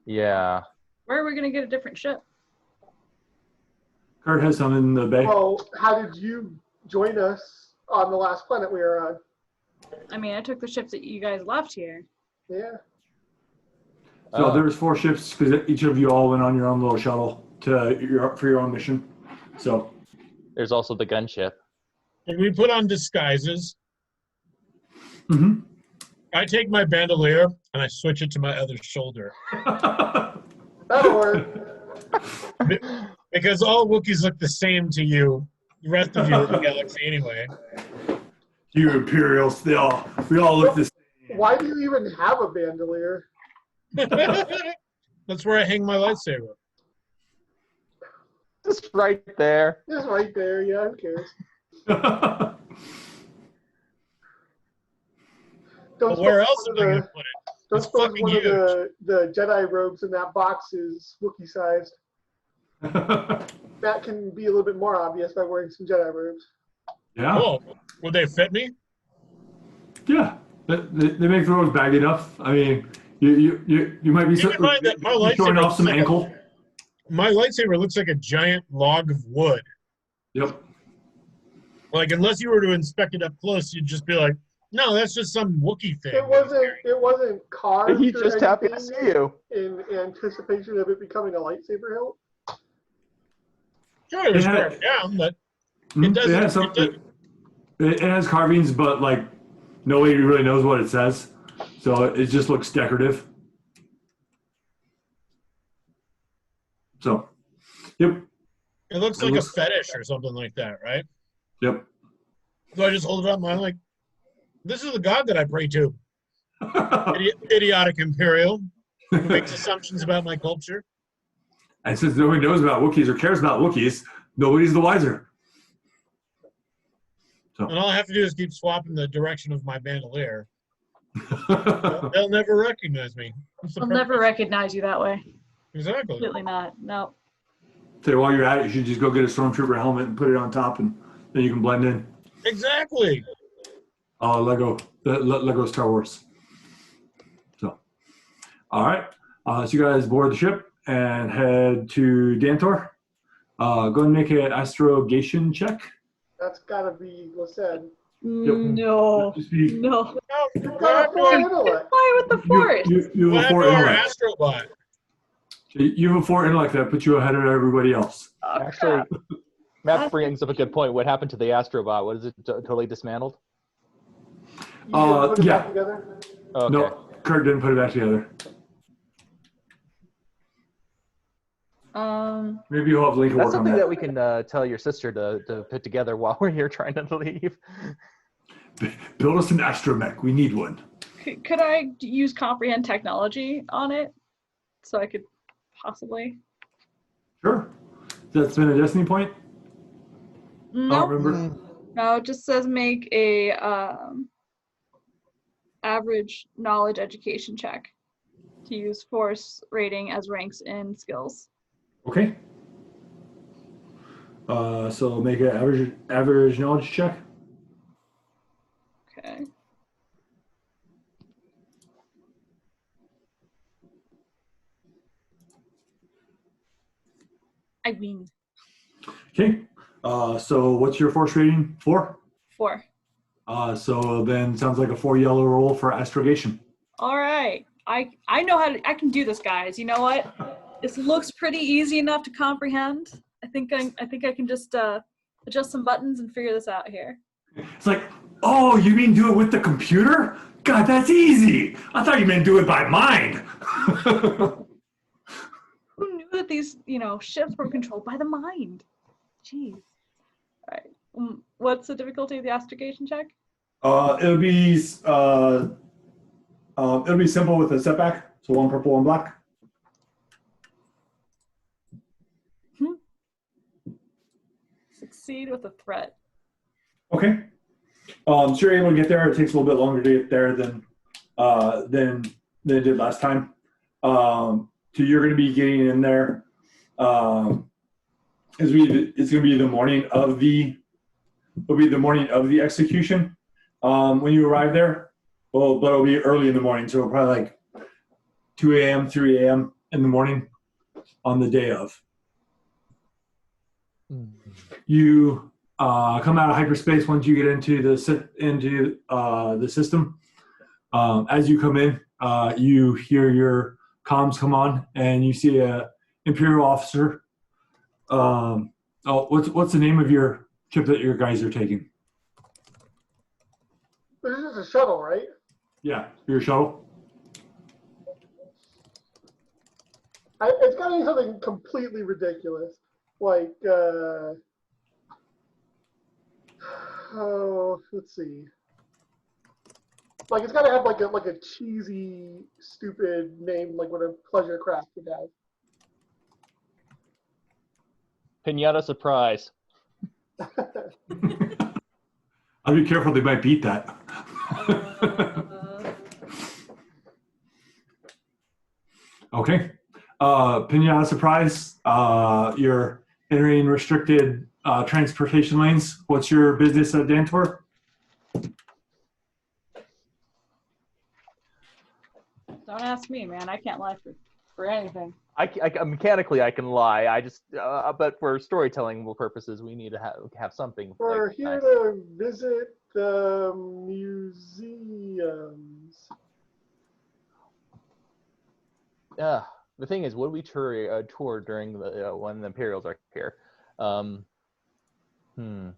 Yeah. Where are we gonna get a different ship? Kurt has some in the bay. Well, how did you join us on the last planet we were on? I mean, I took the ships that you guys left here. Yeah. So there's 4 ships because each of you all went on your own little shuttle for your own mission. So There's also the gunship. And we put on disguises. mm-hmm. I take my bandolier and I switch it to my other shoulder. That'll work. Because all Wookiees look the same to you. The rest of you in the galaxy anyway. You Imperials, we all look the same. Why do you even have a bandolier? That's where I hang my lightsaber. Just right there. Just right there. Yeah, who cares? But where else am I going to put it? Don't It's suppose fucking one huge. of the Jedi robes in that box is Wookiee sized. That can be a little bit more obvious by wearing some Jedi robes. Yeah. Oh, would they fit me? Yeah. They make the robes baggy enough. I mean, you might be Keep in mind that my showing lightsaber off some looks like ankle. My lightsaber looks like a giant log of wood. Yep. Like, unless you were to inspect it up close, you'd just be like, no, that's just some Wookiee thing. It wasn't carved. He's or just happy to anything see you. in anticipation of it becoming a lightsaber hilt. Sure, it was Yeah. carved down, but Mhm. doesn't- It has carvings, but like nobody really knows what it says, so it just looks decorative. So, yep, it looks like a fetish or something like that, right? yep. So I just hold it up and I'm like, this is the god that I pray to. Idiotic Imperial who makes assumptions about my culture. And since nobody knows about Wookiees or cares about Wookiees, nobody's the wiser. So. And all I have to do is keep swapping the direction of my bandolier. They'll never recognize me. I'll never recognize you that way. Exactly. Absolutely not. No. So while you're at it, you should just go get a Stormtrooper helmet and put it on top, and then you can blend in. Exactly. Lego Star Wars. So, all right. So you guys board the ship and head to Dantor. Go and make an astrogation check. That's gotta be Lised. No. Just be, No. Got a full You intellect. fly with the force. you What have a happened 4 to our intellect. astrobot? You have a 4 intellect that puts you ahead of everybody else. Oh, Actually, crap. Matt brings up a good point. What happened to the astrobot? Was it totally dismantled? You didn't put it yeah. back together? Okay. No, Kurt didn't put it back together. Maybe you'll have Lincoln That's work on something that. that we can tell your sister to put together while we're here trying to leave. Build us an astromech. We need one. Could I use comprehend technology on it so I could possibly? Sure. That's been a destiny point? I No, don't remember. no, it just says make a average knowledge education check to use force rating as ranks in skills. Okay. So make an average knowledge check. Okay. I win. Okay. So what's your force rating? 4? 4. So then sounds like a 4 yellow roll for astrogation. All right. I know I can do this, guys. You know what? This looks pretty easy enough to comprehend. I think I can just adjust some buttons and figure this out here. It's like, oh, you mean do it with the computer? God, that's easy. I thought you meant do it by mind. Who knew that these, ships were controlled by the mind? Jeez. All right. What's the difficulty of the astrogation check? It'll be simple with a setback. So 1 purple, 1 black. Succeed with a threat. Okay. So you're able to get there. It takes a little bit longer to get there than it did last time. So you're going to be getting in there. It's going to be the morning of the execution. When you arrive there, well, but it'll be early in the morning, so probably like 2 a.m., 3 a.m. in the morning on the day of. You come out of hyperspace once you get into the system. As you come in, you hear your comms come on, and you see a Imperial officer. What's the name of your ship that your guys are taking? This is a shuttle, right? Yeah, your shuttle. It's got to be something completely ridiculous, like let's see. Like it's got to have like a cheesy, stupid name, like what a pleasure craft would have. Pinata surprise. I'll be careful; they might beat that. Okay. Pinata surprise. You're entering restricted transportation lanes. What's your business at Dantor? Don't ask me, man. I can't lie for anything. I mechanically I can lie. I just but for storytelling purposes, we need to have something. We're like, here nice. to visit the museums. The thing is, would we tour during the when the Imperials are here? Well, if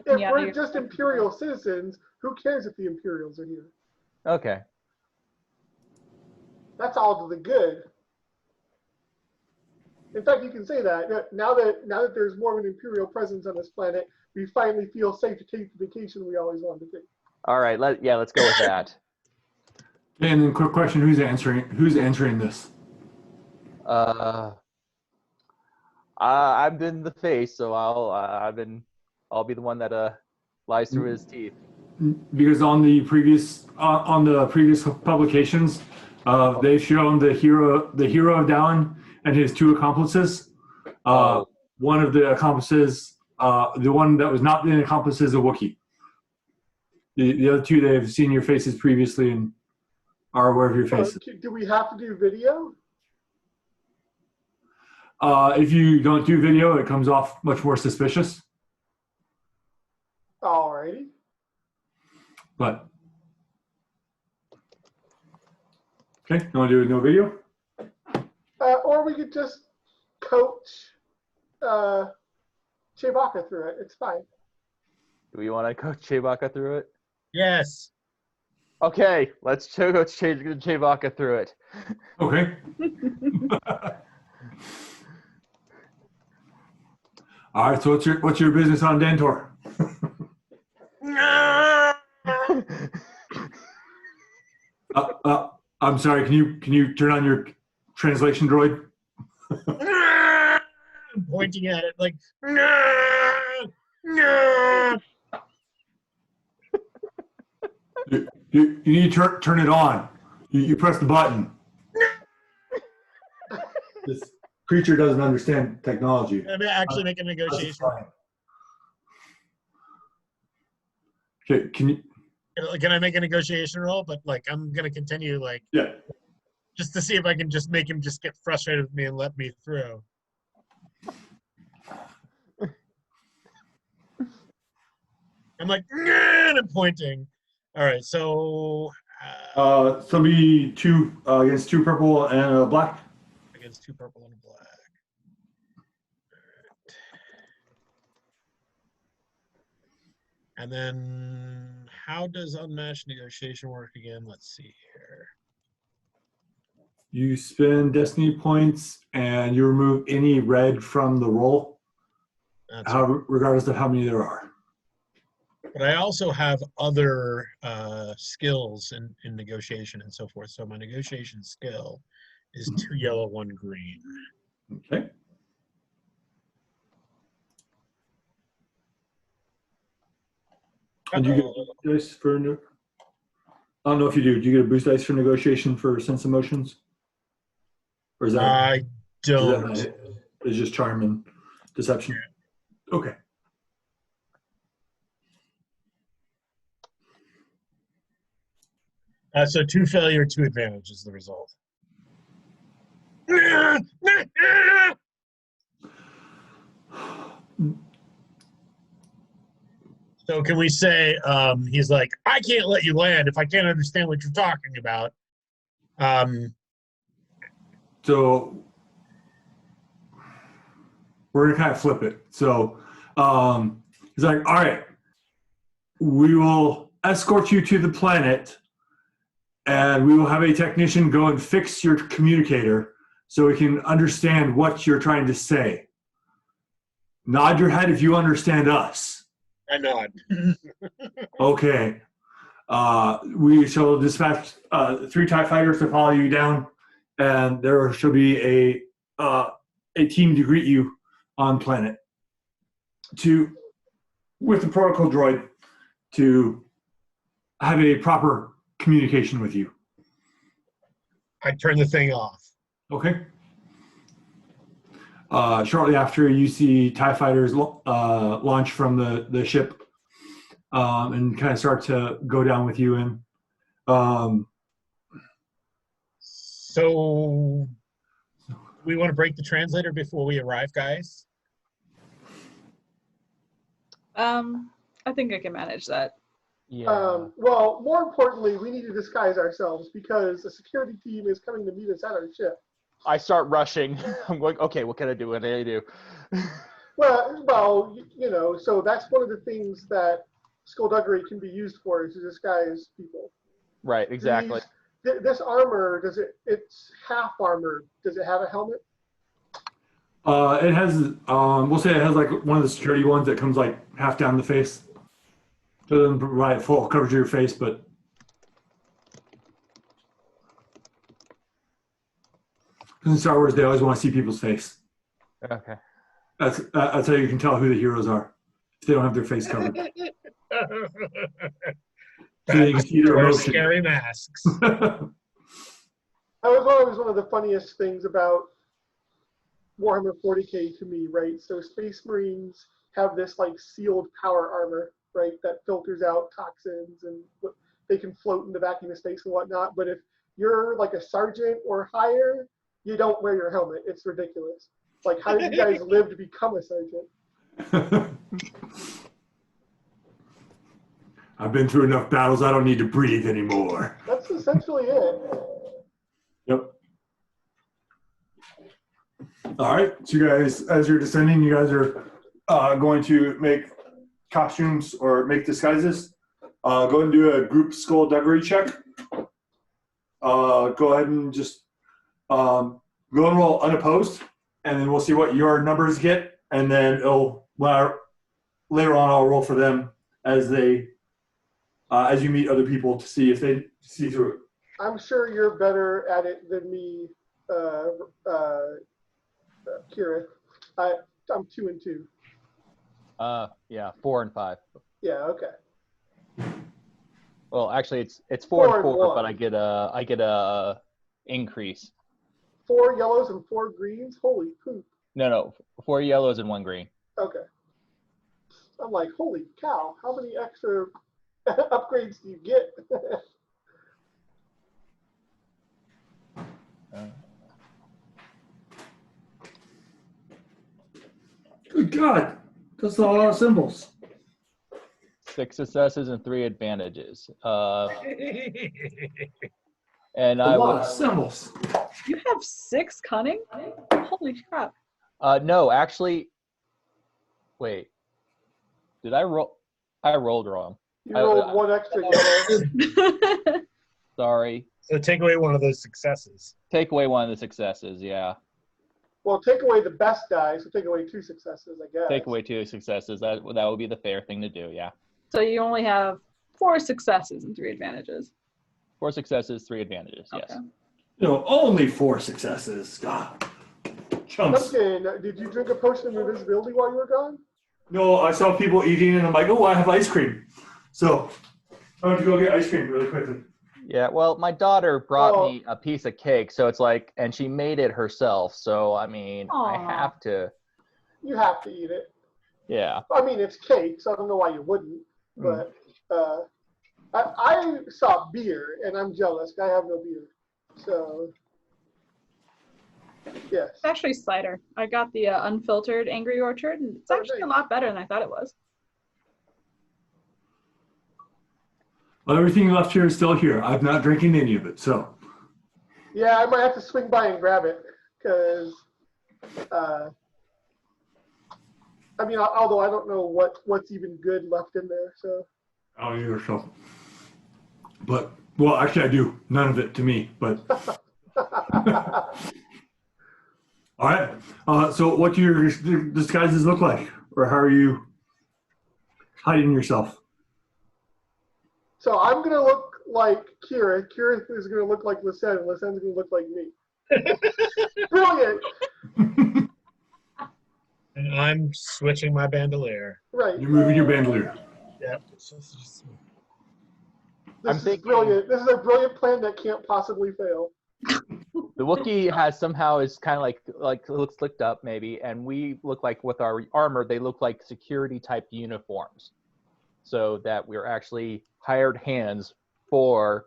we're just Imperial citizens, who cares if the Imperials are here? Okay. That's all to the good. In fact, you can say that now that there's more of an Imperial presence on this planet, we finally feel safe to take the vacation we always wanted to take. All right. Let's go with that. And then, quick question: Who's answering this? I'm in the face, so I'll be the one that lies through his teeth. Because on the previous publications, they've shown the hero of Dallin and his 2 accomplices. One of the accomplices, the one that was not an accomplice, is a Wookiee. The other 2, they've seen your faces previously and are aware of your faces. Do we have to do video? If you don't do video, it comes off much more suspicious. Alrighty. But okay, you want to do no video? Or we could just coach Chewbacca through it. It's fine. Do we want to coach Chewbacca through it? Yes. Okay, let's change Chewbacca through it. Okay. All right. So what's your business on Dentor? I'm sorry. Can you turn on your translation droid? I'm pointing at it like, no. You need to turn it on. You press the button. This creature doesn't understand technology. I'm actually making a negotiation. Okay, Can I make a negotiation roll? But like, I'm gonna continue yeah. just to see if I can just make him just get frustrated with me and let me through. I'm like, and I'm pointing. All right, so Somebody two against two purple and a black. against two purple and a black. And then how does unmatched negotiation work again? Let's see here. You spend destiny points and you remove any red from the roll, regardless of how many there are. But I also have other skills in negotiation and so forth. So my negotiation skill is 2 yellow, 1 green. Okay. And you get a boost dice for I don't know if you do. Do you get a boost dice for negotiation for sense emotions? Or is that I don't. It's just charm and deception. Okay. So 2 failure, 2 advantage is the result. So can we say he's like, I can't let you land if I can't understand what you're talking about. So we're gonna kind of flip it. So he's like, all right, we will escort you to the planet and we will have a technician go and fix your communicator so we can understand what you're trying to say. Nod your head if you understand us. I nod. Okay. We shall dispatch 3 TIE fighters to follow you down, and there shall be a team to greet you on planet with the protocol droid to have a proper communication with you. I turn the thing off. Okay. Shortly after, you see TIE fighters launch from the ship and kind of start to go down with you. And so we want to break the translator before we arrive, guys? I think I can manage that. Yeah. Well, more importantly, we need to disguise ourselves because a security team is coming to meet us at our ship. I start rushing. I'm going, okay, what can I do? What can I do? Well, you know, so that's one of the things that skullduggery can be used for, is to disguise people. Right, exactly. This armor, it's half armor. Does it have a helmet? It has, we'll say it has like one of the security ones that comes like half down the face. So it doesn't provide full coverage of your face, but in Star Wars, they always want to see people's face. Okay. That's how you can tell who the heroes are, if they don't have their face covered. So you can see their Wear emotion. scary masks. That was always one of the funniest things about Warhammer 40K to me, right? So Space Marines have this like sealed power armor, right, that filters out toxins and they can float in the vacuum of space and whatnot. But if you're like a sergeant or higher, you don't wear your helmet. It's ridiculous. Like, how did you guys live to become a sergeant? I've been through enough battles. I don't need to breathe anymore. That's essentially it. Yep. All right. So you guys, as you're descending, you guys are going to make costumes or make disguises. Go ahead and do a group skullduggery check. Go ahead and just go and roll unopposed, and then we'll see what your numbers get, and then later on I'll roll for them as they as you meet other people to see if they see through it. I'm sure you're better at it than me, Kira. I'm 2 and 2. Yeah, 4 and 5. Yeah, okay. Well, actually, it's 4 and 4, 1. but I get a increase. 4 yellows and 4 greens. Holy poop. No, 4 yellows and 1 green. Okay. I'm like, holy cow! How many extra upgrades do you get? Good God, that's a lot of symbols. 6 successes and 3 advantages. And A I lot was of symbols. You have 6 cunning? Holy crap. no, actually, wait. Did I roll? I rolled wrong. You rolled 1 extra yellow. Sorry. So take away one of those successes. Take away one of the successes, yeah. Well, take away the best die, so take away 2 successes, I guess. Take away 2 successes. That would be the fair thing to do, yeah. So you only have 4 successes and 3 advantages. 4 successes, 3 advantages, yes. Okay. No, only 4 successes. God. Chunks. Duncan, did you drink a potion of invisibility while you were gone? No, I saw people eating, and I'm like, oh, I have ice cream. So I went to go get ice cream really quickly. Yeah, well, my daughter brought me a piece of cake, so it's like, and she made it herself, so, I mean, I have to. You have to eat it. Yeah. I mean, it's cake, so I don't know why you wouldn't. But I saw beer, and I'm jealous. I have no beer. So, yes. It's actually cider. I got the unfiltered Angry Orchard, and it's actually a lot better than I thought it was. Well, everything left here is still here. I'm not drinking any of it, so. Yeah, I might have to swing by and grab it, because, I mean, although I don't know what's even good left in there, so. I don't either, so. But, well, actually I do. None of it to me, but. All right. So what do your disguises look like? Or how are you hiding yourself? So I'm going to look like Kira. Kira is going to look like Lysanne, and Lysanne's going to look like me. Brilliant. And I'm switching my bandolier. Right. You're moving your bandolier. Yep. This is brilliant. This is a brilliant plan that can't possibly fail. The Wookiee has somehow is kind of like looks slicked up maybe, and we look like with our armor, they look like security type uniforms. So that we're actually hired hands for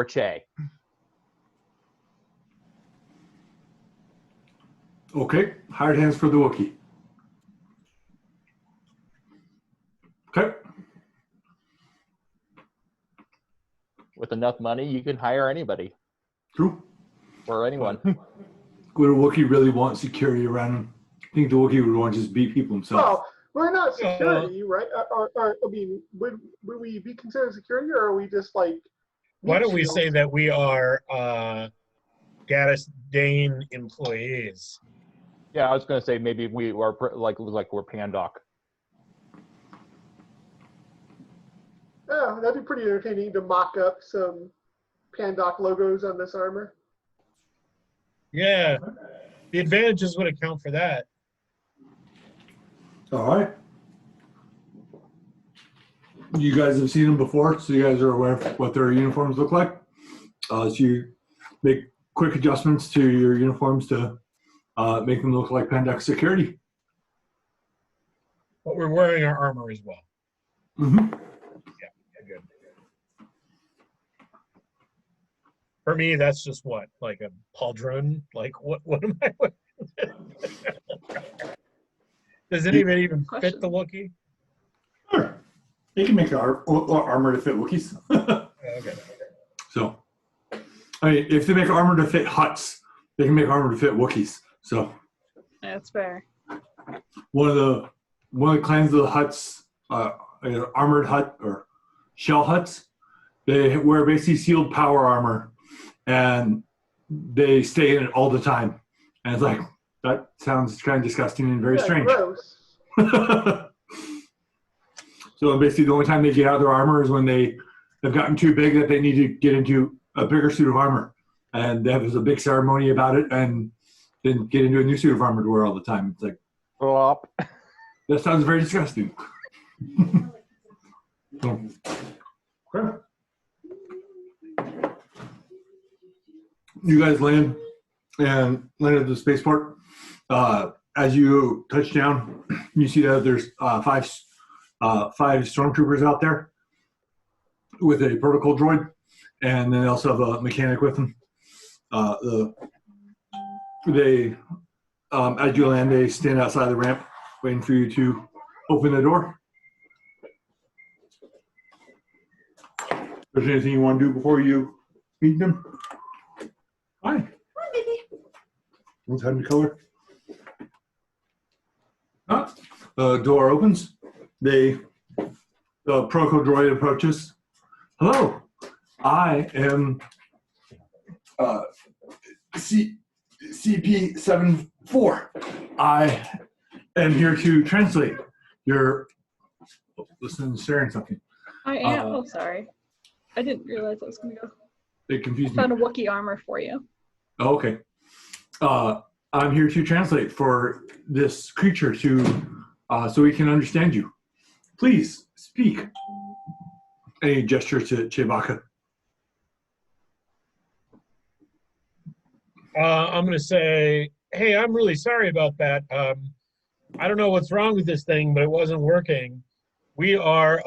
Che. Okay, hired hands for the Wookiee. Okay. With enough money, you can hire anybody. True. Or anyone. Would a Wookiee really want security around him? I think the Wookiee would want to just beat people himself. Well, we're not security, right? I mean, would we be considered security, or are we just like? Why don't we say that we are Gadis Dane employees? Yeah, I was going to say maybe we are like we're Pandoc. Yeah, that'd be pretty entertaining to mock up some Pandoc logos on this armor. Yeah, the advantages would account for that. All right. You guys have seen them before, so you guys are aware of what their uniforms look like. So you make quick adjustments to your uniforms to make them look like Pandoc security. But we're wearing our armor as well. Mm-hmm. Yeah, good. For me, that's just what, like a pauldron? Like, what am I wearing? Does it even fit the Wookiee? Sure. They can make our armor to fit Wookiees. Okay. So, I mean, if they make armor to fit Hutts, they can make armor to fit Wookiees. So, That's fair. one of the clans of the Hutts, armored Hutt or shell huts. They wear basically sealed power armor, and they stay in it all the time. And it's like, that sounds kind of disgusting and very strange. Gross. So basically the only time they get out of their armor is when they've gotten too big that they need to get into a bigger suit of armor. And there's a big ceremony about it, and then get into a new suit of armor to wear all the time. It's like, Flop. that sounds very disgusting. So, okay. You guys landed at the spaceport. As you touch down, you see that there's five stormtroopers out there with a protocol droid, and then they also have a mechanic with them. As you land, they stand outside the ramp, waiting for you to open the door. If there's anything you want to do before you meet them? Hi. Hi, baby. What's happening to color? The door opens. The protocol droid approaches. Hello, I am CP74. I am here to translate your. Listen, sharing something. I am. Sorry. I didn't realize I was going to go. It confused me. Found a Wookiee armor for you. Oh, okay. I'm here to translate for this creature so we can understand you. Please speak. And he gestures to Chewbacca. I'm going to say, hey, I'm really sorry about that. I don't know what's wrong with this thing, but it wasn't working. We are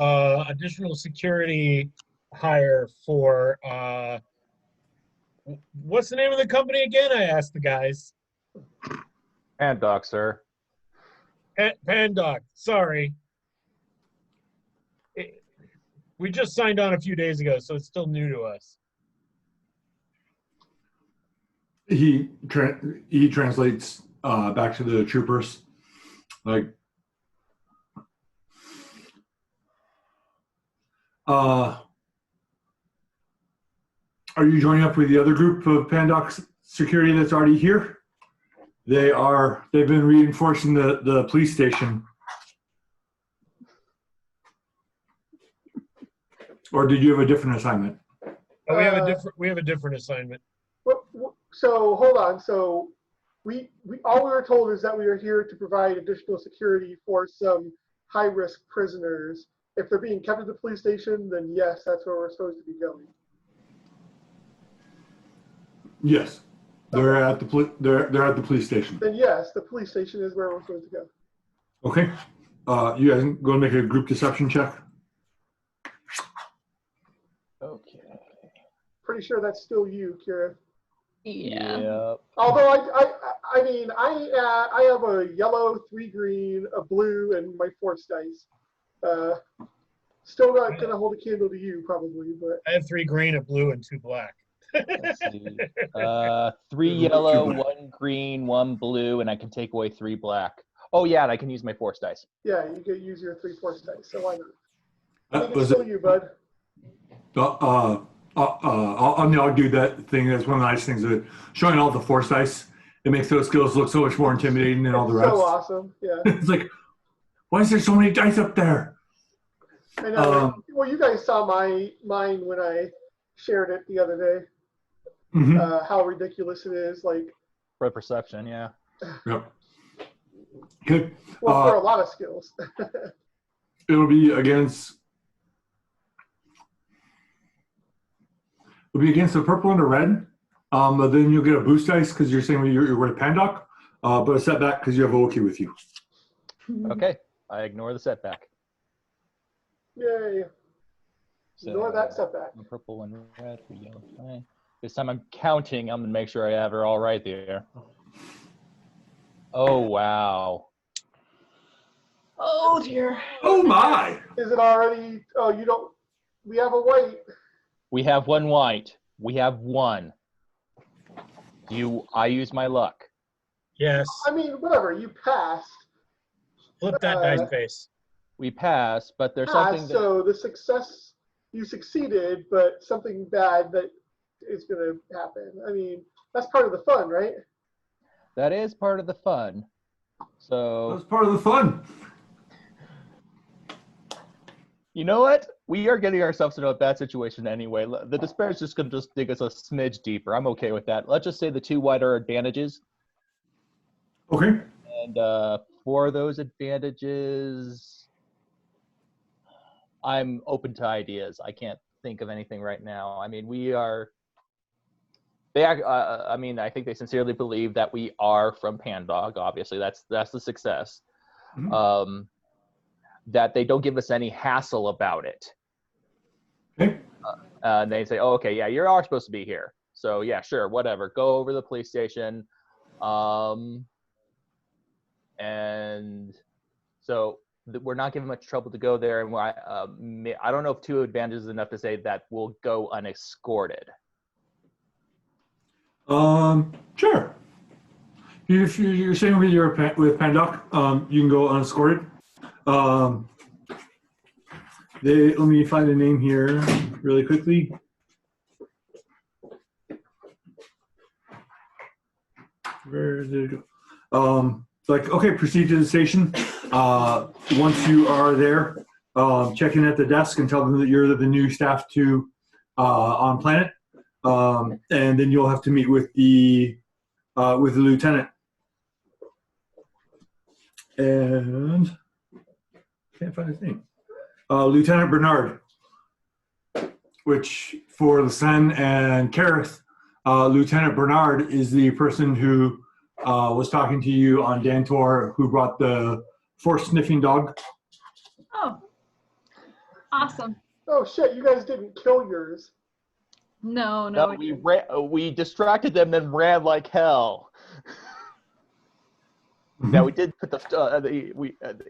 additional security hire for, what's the name of the company again? I asked the guys. Pandoc, sir. Pandoc, sorry. We just signed on a few days ago, so it's still new to us. He translates back to the troopers, like, are you joining up with the other group of Pandoc security that's already here? They've been reinforcing the police station. Or did you have a different assignment? Oh, we have a different assignment. So hold on. So we all we were told is that we are here to provide additional security for some high-risk prisoners. If they're being kept at the police station, then yes, that's where we're supposed to be going. Yes, they're at the police station. Then yes, the police station is where we're supposed to go. Okay, you guys go and make a group deception check. Okay. Pretty sure that's still you, Kira. Yeah. Yep. Although I mean I have a yellow, 3 green, a blue, and my force dice. Still not gonna hold a candle to you probably, but I have 3 green, a blue, and 2 black. Let's see. 3 yellow, 1 green, 1 blue, and I can take away 3 black. Oh yeah, and I can use my force dice. yeah, you can use your 3 force dice. So why not? I think it's still you, bud. I'll do that thing. That's one of the nice things of showing all the force dice. It makes those skills look so much more intimidating than all the rest. So awesome, yeah. It's like, why is there so many dice up there? I know. Well, you guys saw mine when I shared it the other day. Mm-hmm. How ridiculous it is, like. For perception, yeah. Yep. Good. Well, for a lot of skills. It'll be against the purple and the red. But then you'll get a boost dice because you're saying you're with Pandoc, but a setback because you have Wookiee with you. Okay, I ignore the setback. Yay. So, Ignore that setback. Purple and red for yellow. Okay. This time I'm counting. I'm gonna make sure I have her all right there. Oh wow. Oh dear. Oh my! Is it already? Oh, you don't. We have a white. We have 1 white. We have 1. I use my luck. Yes. I mean, whatever. You passed. Flip that dice face. We pass, but there's something that So the success you succeeded, but something bad that is going to happen. I mean, that's part of the fun, right? That is part of the fun. So That's part of the fun. you know what? We are getting ourselves into a bad situation anyway. The despair is just going to just dig us a smidge deeper. I'm okay with that. Let's just say the 2 white are advantages. Okay. And for those advantages, I'm open to ideas. I can't think of anything right now. I mean, we are. I mean, I think they sincerely believe that we are from Pandog. Obviously, that's the success. Mm-hmm. That they don't give us any hassle about it. Okay. And they say, "Oh, okay, yeah, you are supposed to be here. So yeah, sure, whatever. Go over to the police station." And so we're not giving much trouble to go there. And I don't know if 2 advantages is enough to say that we'll go unescorted. Sure. If you're saying with Pandoc, you can go unescorted. Let me find a name here really quickly. Where did it go? Okay, proceed to the station. Once you are there, check in at the desk and tell them that you're the new staff on planet. And then you'll have to meet with the lieutenant. And can't find his name. Lieutenant Bernard, which for Sen and Kareth, Lieutenant Bernard is the person who was talking to you on Dantor, who brought the force sniffing dog. Oh, awesome. Oh shit! You guys didn't kill yours. No, we distracted them, then ran like hell. Mm-hmm. Now we did put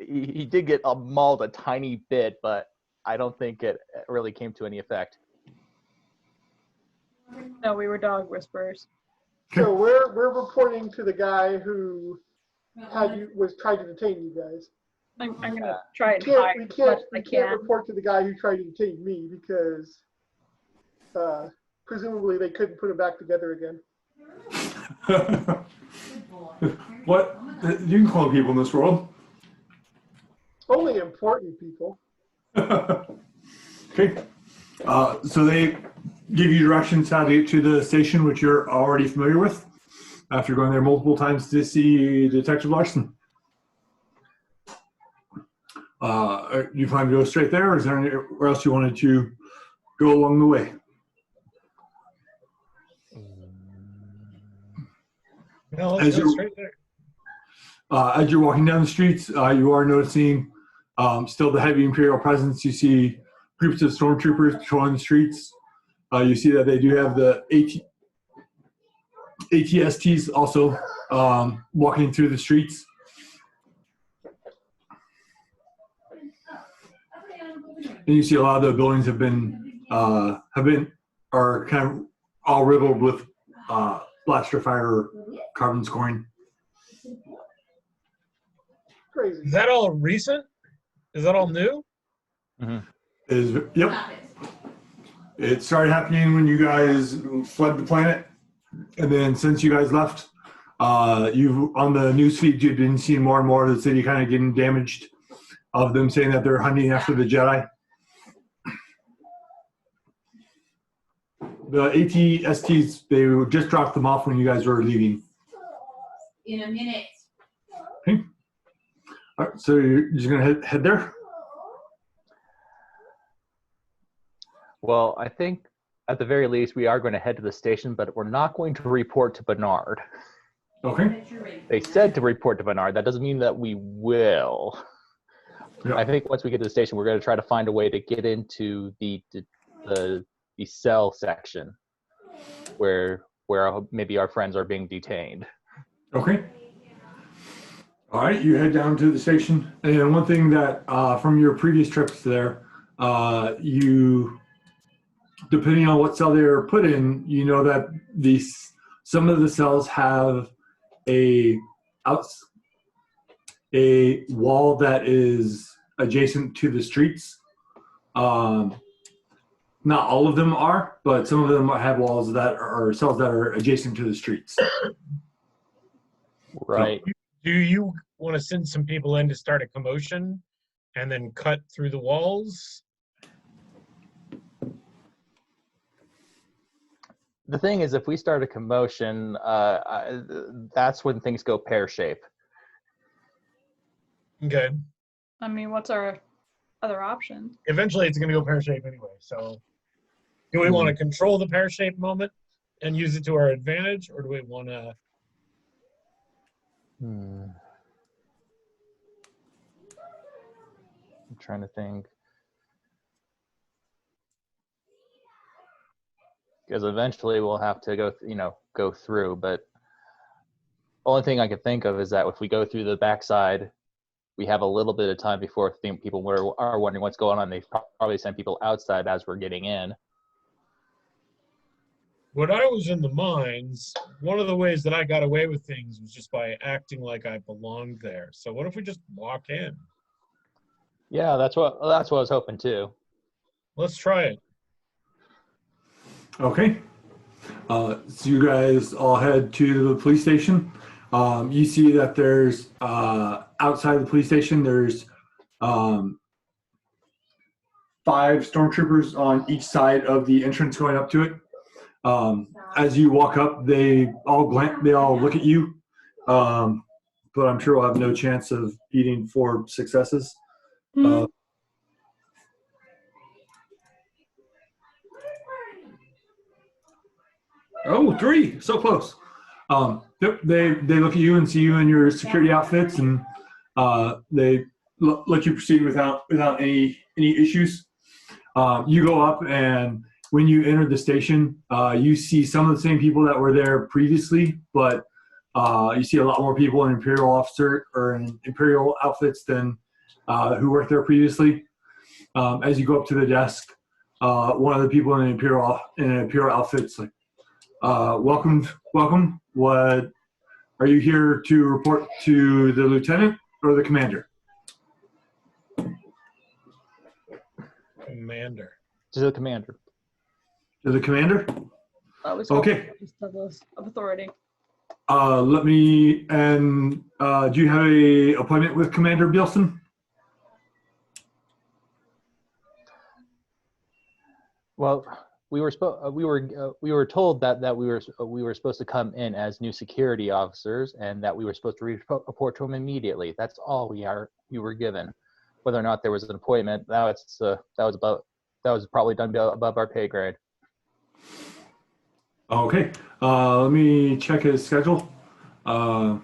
he did get mauled a tiny bit, but I don't think it really came to any effect. No, we were dog whisperers. So we're reporting to the guy who was trying to detain you guys. I'm gonna try and hide as much as I We can't can. report to the guy who tried to detain me because presumably they couldn't put him back together again. What? You can call people in this world. Only important people. Okay. So they give you directions how to get to the station, which you're already familiar with after going there multiple times to see Detective Larson. You plan to go straight there, or is there anywhere else you wanted to go along the way? No, let's go straight there. As you're walking down the streets, you are noticing still the heavy Imperial presence. You see groups of stormtroopers patrolling the streets. You see that they do have the ATSTs also walking through the streets. And you see a lot of the buildings are kind of all riddled with blaster fire, carbon scoring. Crazy. Is that all recent? Is that all new? Mm-hmm. Yep. It started happening when you guys fled the planet, and then since you guys left, you've on the newsfeed you've been seeing more and more of the city kind of getting damaged, of them saying that they're hunting after the Jedi. The ATSTs, they just dropped them off when you guys were leaving. In a minute. Okay. All right, so you're just gonna head there. Well, I think at the very least we are going to head to the station, but we're not going to report to Bernard. Okay. They said to report to Bernard. That doesn't mean that we will. Yeah. I think once we get to the station, we're going to try to find a way to get into the cell section where maybe our friends are being detained. Okay. All right, you head down to the station. And one thing that from your previous trips there, depending on what cell they are put in, you know that some of the cells have a wall that is adjacent to the streets. not all of them are, but some of them have walls that are cells that are adjacent to the streets. Right. Do you want to send some people in to start a commotion and then cut through the walls? The thing is, if we start a commotion, that's when things go pear-shaped. Okay. I mean, what's our other option? Eventually, it's going to go pear-shaped anyway. So, do we want to control the pear-shaped moment and use it to our advantage, or do we want to? I'm trying to think. Because eventually we'll have to go through. But only thing I could think of is that if we go through the backside, we have a little bit of time before people are wondering what's going on. They probably send people outside as we're getting in. When I was in the mines, one of the ways that I got away with things was just by acting like I belonged there. So what if we just walk in? Yeah, that's what I was hoping too. Let's try it. Okay. So you guys all head to the police station. You see that there's outside the police station, there's 5 stormtroopers on each side of the entrance going up to it. As you walk up, they all look at you, but I'm sure we'll have no chance of beating 4 successes. Oh, 3, so close. Yep, they look at you and see you in your security outfits, and they let you proceed without any issues. You go up, and when you enter the station, you see some of the same people that were there previously, but you see a lot more people in Imperial officer or in Imperial outfits than who worked there previously. As you go up to the desk, one of the people in an Imperial outfit's like, welcome. What are you here to report to the lieutenant or the commander? Commander. To the commander. To the commander? Okay. Of authority. Let me, and do you have a appointment with Commander Bielson? Well, we were told that we were supposed to come in as new security officers, and that we were supposed to report to him immediately. That's all we were given. Whether or not there was an appointment, that was probably done above our pay grade. Okay. Let me check his schedule. Go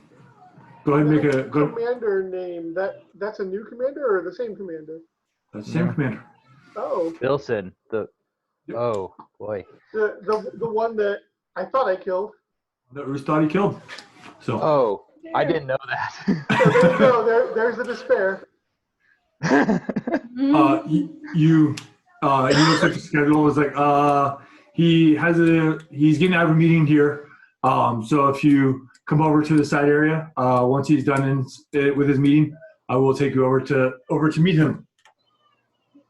ahead and make a commander name. That's a new commander or the same commander? That's the same commander. Oh. Bilson. Oh boy. The one that I thought I killed. That Roos thought he killed. So. Oh, Yeah. I didn't know that. So there you go. There's the despair. You looked at the schedule and was like, he's getting out of a meeting here. So if you come over to the side area, once he's done with his meeting, I will take you over to meet him.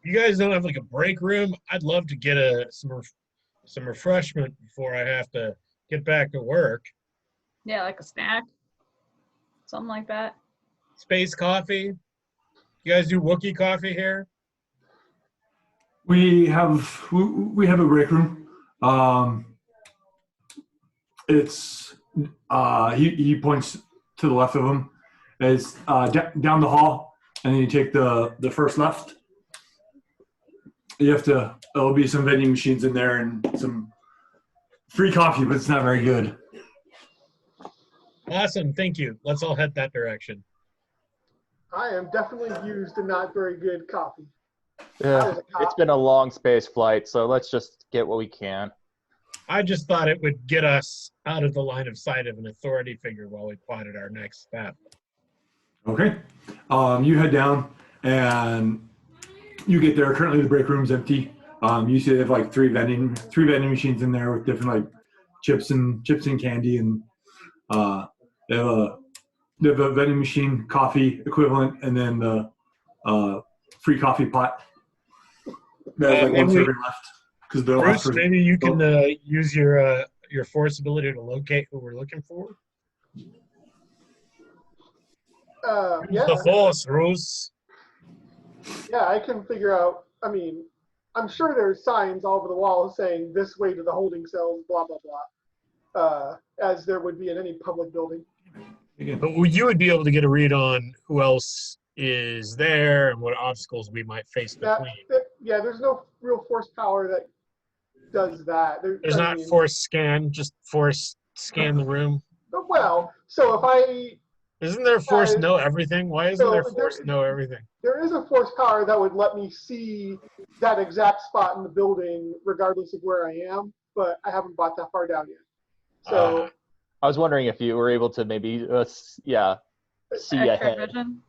You guys don't have like a break room? I'd love to get some refreshment before I have to get back to work. Yeah, like a snack. Something like that. Space coffee? You guys do Wookiee coffee here? We have a break room. It's he points to the left of him. It's down the hall, and then you take the first left. There'll be some vending machines in there and some free coffee, but it's not very good. Awesome, thank you. Let's all head that direction. I am definitely used to not very good coffee. Yeah, it's been a long space flight, so let's just get what we can. I just thought it would get us out of the line of sight of an authority figure while we plotted our next step. Okay. You head down, and you get there. Currently, the break room's empty. You see they have like three vending machines in there with different like chips and candy, and they have a vending machine, coffee equivalent, and then the free coffee pot. There's like one serving left. because the last Bruce, person. maybe you can use your force ability to locate who we're looking for. Yeah. The force, Bruce. Yeah, I can figure out. I mean, I'm sure there's signs all over the wall saying this way to the holding cells, blah blah blah, as there would be in any public building. But you would be able to get a read on who else is there and what obstacles we might face between. Yeah, there's no real force power that does that. There's not force scan, just force scan the room. Well, so if I Isn't there force know everything? Why isn't there force know everything? There is a force power that would let me see that exact spot in the building regardless of where I am, but I haven't bought that far down yet. So I was wondering if you were able to maybe see ahead. Vision.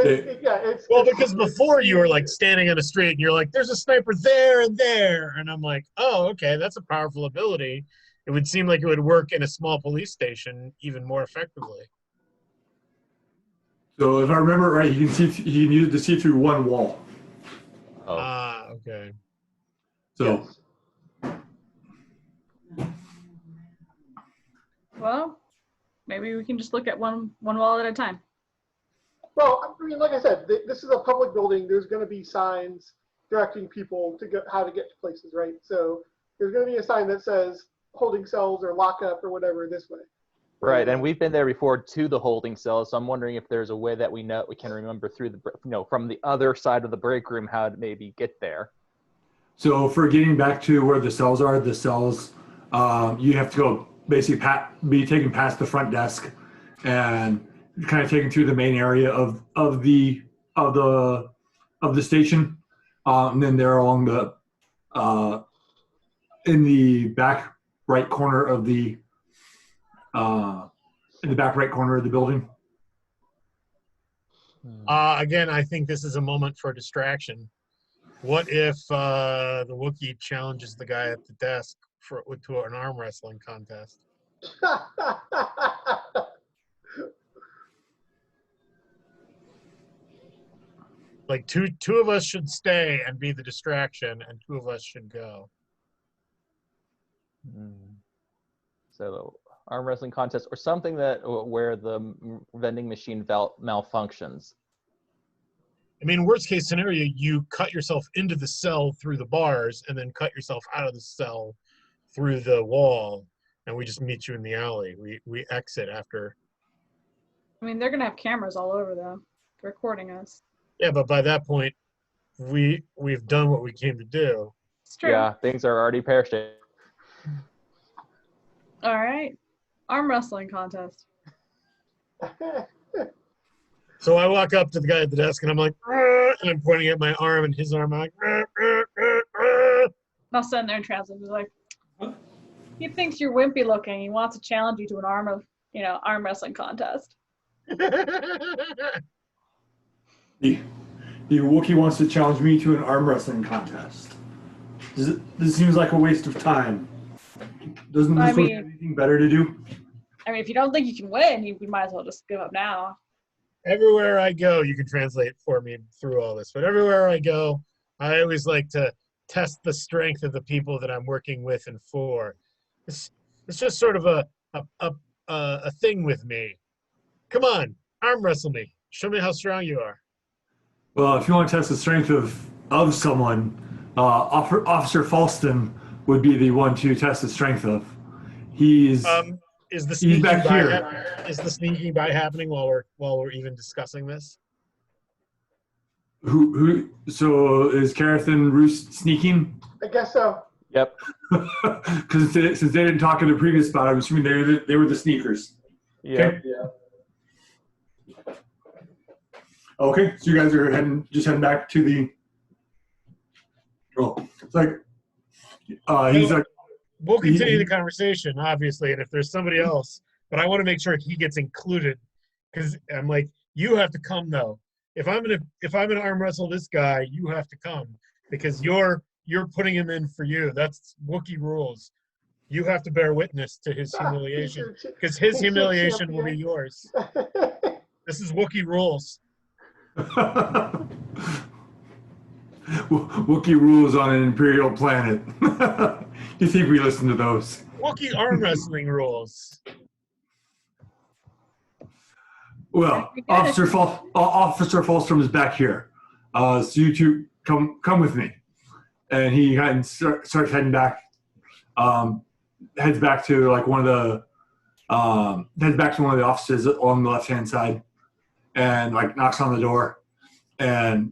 Because before you were like standing on a street and you're like, there's a sniper there and there. And I'm like, oh, okay, that's a powerful ability. It would seem like it would work in a small police station even more effectively. So if I remember right, you can use it to see through one wall. Okay. So. Yes. Well, maybe we can just look at one wall at a time. Well, I mean, like I said, this is a public building. There's going to be signs directing people to how to get to places, right? So there's going to be a sign that says holding cells or lockup or whatever this way. Right, and we've been there before to the holding cells, so I'm wondering if there's a way that we can remember through from the other side of the break room how to maybe get there. So for getting back to where the cells, you have to go basically be taken past the front desk and kind of taken through the main area of the station, and then they're along the in the back right corner of the building. Again, I think this is a moment for distraction. What if the Wookiee challenges the guy at the desk to an arm wrestling contest? Like two of us should stay and be the distraction, and two of us should go. So arm wrestling contest or something where the vending machine malfunctions. I mean, worst case scenario, you cut yourself into the cell through the bars and then cut yourself out of the cell through the wall, and we just meet you in the alley. We exit after. I mean, they're going to have cameras all over them recording us. Yeah, but by that point, we've done what we came to do. It's true. Yeah, things are already pear-shaped. All right. Arm wrestling contest. So I walk up to the guy at the desk and I'm like, "Arr!" and I'm pointing at my arm and his arm. I'm like, "Arr, arr, arr, arr." I'll stand there and translate. He's like, he thinks you're wimpy looking. He wants to challenge you to an arm wrestling contest. The Wookiee wants to challenge me to an arm wrestling contest. This seems like a waste of time. Doesn't this have anything better to do? I mean, if you don't think you can win, we might as well just give up now. Everywhere I go, you can translate for me through all this, but everywhere I go, I always like to test the strength of the people that I'm working with and for. It's just sort of a thing with me. Come on, arm wrestle me. Show me how strong you are. Well, if you want to test the strength of someone, Officer Falston would be the one to test the strength of. He's back here. Is the sneaking by happening while we're even discussing this? So is Kareth and Roos sneaking? I guess so. Yep. Because since they didn't talk in the previous spot, I'm assuming they were the sneakers. Yep. Okay. Yeah. Okay, so you guys are heading back to the. Oh, it's like he's like. We'll continue the conversation, obviously, and if there's somebody else, but I want to make sure he gets included, because I'm like, you have to come though. If I'm gonna arm wrestle this guy, you have to come because you're putting him in for you. That's Wookiee rules. You have to bear witness to his humiliation because his humiliation will be yours. This is Wookiee rules. Wookiee rules on an Imperial planet. You think we listen to those? Wookiee arm wrestling rules. Well, Officer Falstrom is back here. So you two come with me. And he kind of starts heading back. Heads back to like one of the offices along the left-hand side, and like knocks on the door, and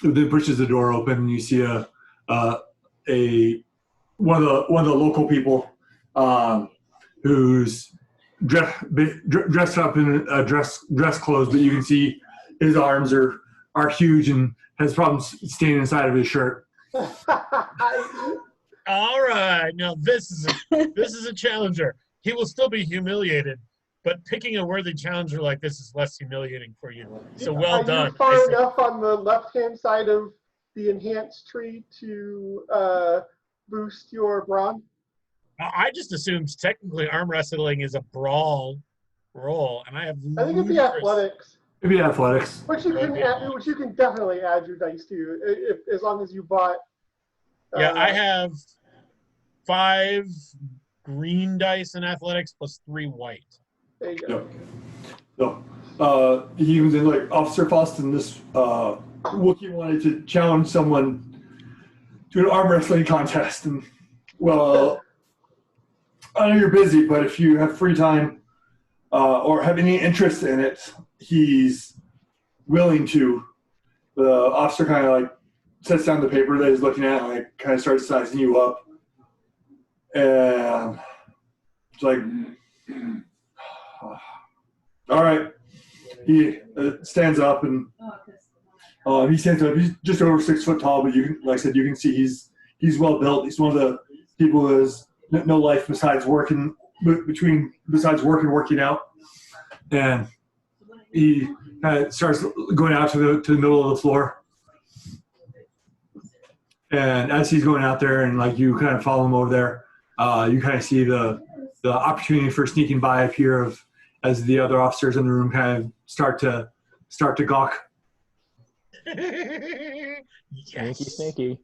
then pushes the door open, and you see one of the local people who's dressed up in dress clothes, but you can see his arms are huge and has problems staying inside of his shirt. All right, now this is a challenger. He will still be humiliated, but picking a worthy challenger like this is less humiliating for you. So well done. Are you far enough on the left-hand side of the enhanced tree to boost your brawn? I just assumed technically arm wrestling is a brawl roll, and I think it'd be athletics. Maybe athletics. Which you can definitely add your dice to, as long as you bought. Yeah, I have 5 green dice in athletics plus 3 white. There you go. So, he was in like Officer Faustin. This Wookiee wanted to challenge someone to an arm wrestling contest, and well, I know you're busy, but if you have free time or have any interest in it, he's willing to. The officer kind of like sets down the paper that he's looking at and like kind of starts sizing you up. And it's like, all right. He stands up and he stands up. He's just over 6 foot tall, but you can, like I said, you can see he's well built. He's one of the people who has no life besides work and working out. And he kind of starts going out to the middle of the floor. And as he's going out there and like you kind of follow him over there, you kind of see the opportunity for sneaking by appear as the other officers in the room kind of start to gawk. Yes. Sneaky.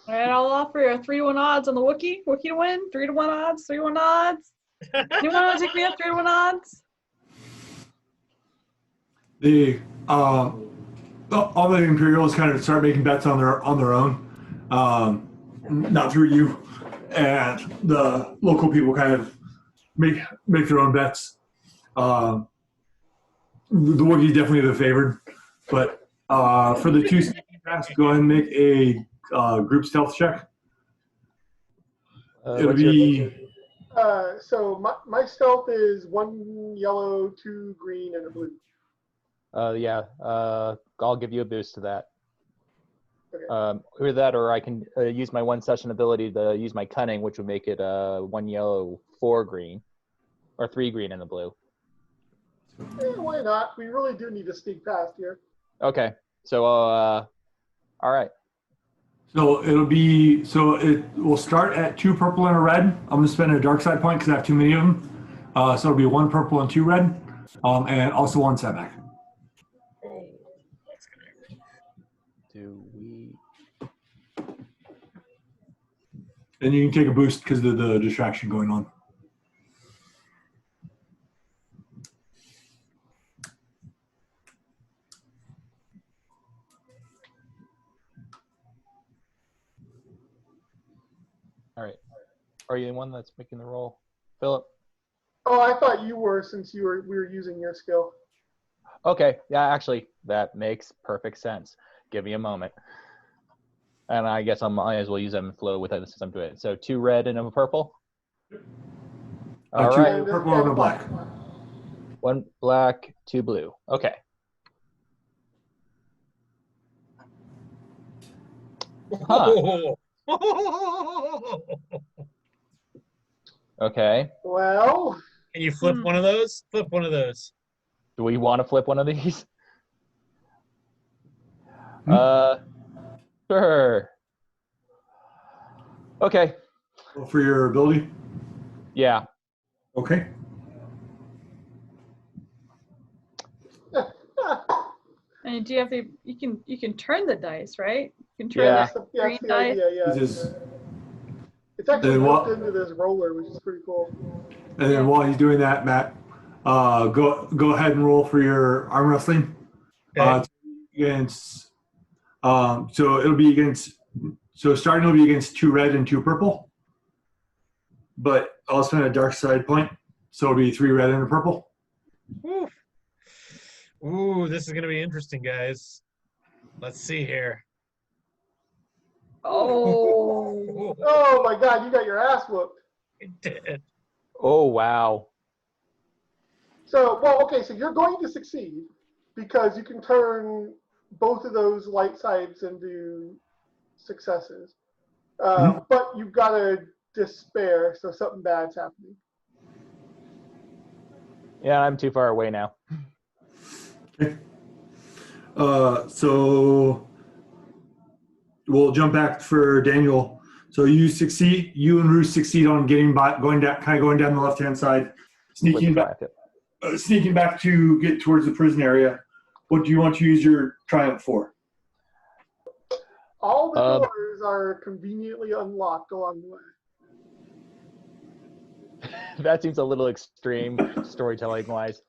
All right, I'll offer you a 3-to-1 odds on the Wookiee. Wookiee to win. 3-to-1 odds. 3-to-1 odds. Anyone want to take me up 3-to-1 odds? All the Imperials kind of start making bets on their own, not through you, and the local people kind of make their own bets. The Wookiee's definitely the favored, but for the two sneaky past, go ahead and make a group stealth check. It'll be. So my stealth is 1 yellow, 2 green, and a blue. Yeah. I'll give you a boost to that. Okay. Either that, or I can use my 1 session ability to use my cunning, which would make it 1 yellow, 4 green, or 3 green and a blue. Why not? We really do need to sneak past here. Okay. So, all right. So it will start at 2 purple and a red. I'm going to spend a dark side point because I have too many of them. So it'll be 1 purple and 2 red, and also 1 setback. Do we? And you can take a boost because of the distraction going on. All right. Are you the one that's making the roll, Philip? Oh, I thought you were, since we were using your skill. Okay. Yeah, actually, that makes perfect sense. Give me a moment. And I guess I might as well use them and flow with it since I'm doing it. So 2 red and a purple? All 2 right. purple and a black. 1 black, 2 blue. Okay. Huh. Okay. Well. Can you flip one of those? Flip one of those. Do we want to flip one of these? Sure. Okay. For your ability? Yeah. Okay. And do you have you can turn the dice, right? You can turn Yeah. that Yeah, green that's the dice. idea, yeah. He just, It's actually Then built what- into this roller, which is pretty cool. and then while he's doing that, Matt, go ahead and roll for your arm wrestling. Okay. Against, so it'll be against. So starting will be against 2 red and 2 purple, but I'll spend a dark side point, so it'll be 3 red and a purple. Ooh. Ooh, this is gonna be interesting, guys. Let's see here. Oh. Oh my god, you got your ass whooped. It did. Oh, wow. So, well, okay, so you're going to succeed because you can turn both of those light sides into successes. But you've got to despair, so something bad's happening. Yeah, I'm too far away now. Okay. So we'll jump back for Daniel. So you succeed. You and Ruth succeed on getting by, going down the left-hand side, sneaking back to get towards the prison area. What do you want to use your triumph for? All the doors are conveniently unlocked along the way. That seems a little extreme storytelling-wise.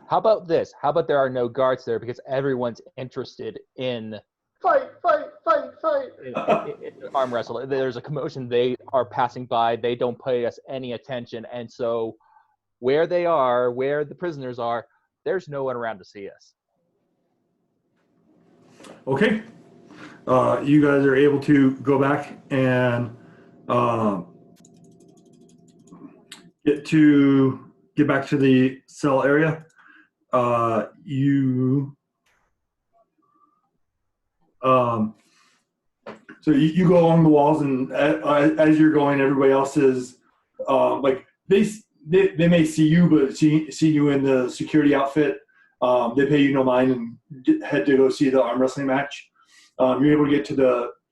How about this? How about there are no guards there because everyone's interested in Fight! in arm wrestle. There's a commotion. They are passing by. They don't pay us any attention. And so where they are, where the prisoners are, there's no one around to see us. Okay. You guys are able to go back and get back to the cell area. So you go along the walls, and as you're going, everybody else is like they may see you, but see you in the security outfit. They pay you no mind and head to go see the arm wrestling match. You're able to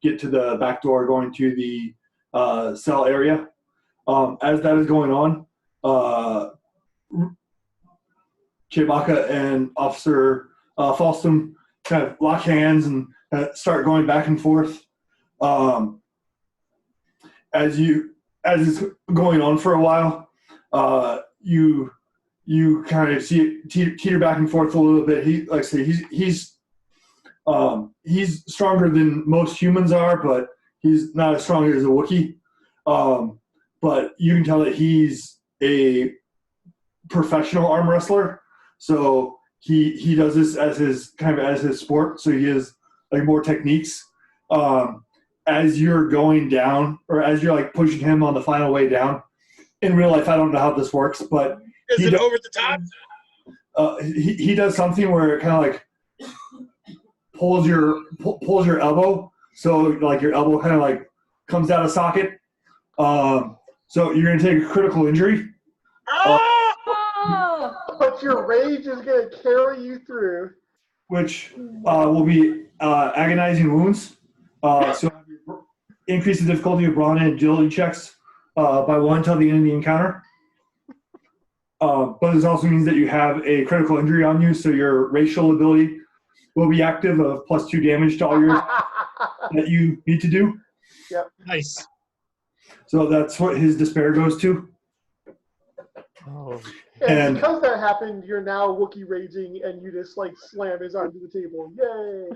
get to the back door going to the cell area. As that is going on, Chewbacca and Officer Falston kind of lock hands and start going back and forth. As it's going on for a while, you kind of see it teeter back and forth a little bit. He's stronger than most humans are, but he's not as strong as a Wookiee. But you can tell that he's a professional arm wrestler. So he does this as his sport. So he has like more techniques. As you're going down, or as you're like pushing him on the final way down, in real life, I don't know how this works, but Is it over the top? he does something where it kind of like pulls your elbow, so like your elbow kind of like comes out of socket. So you're gonna take a critical injury. But your rage is going to carry you through. Which will be agonizing wounds. So increase the difficulty of brawn and agility checks by 1 until the end of the encounter. But this also means that you have a critical injury on you, so your racial ability will be active of +2 damage to all your that you need to do. Yep. Nice. So that's what his despair goes to. Oh. And because that happened, you're now Wookiee raging, and you just like slam his arm to the table. Yay!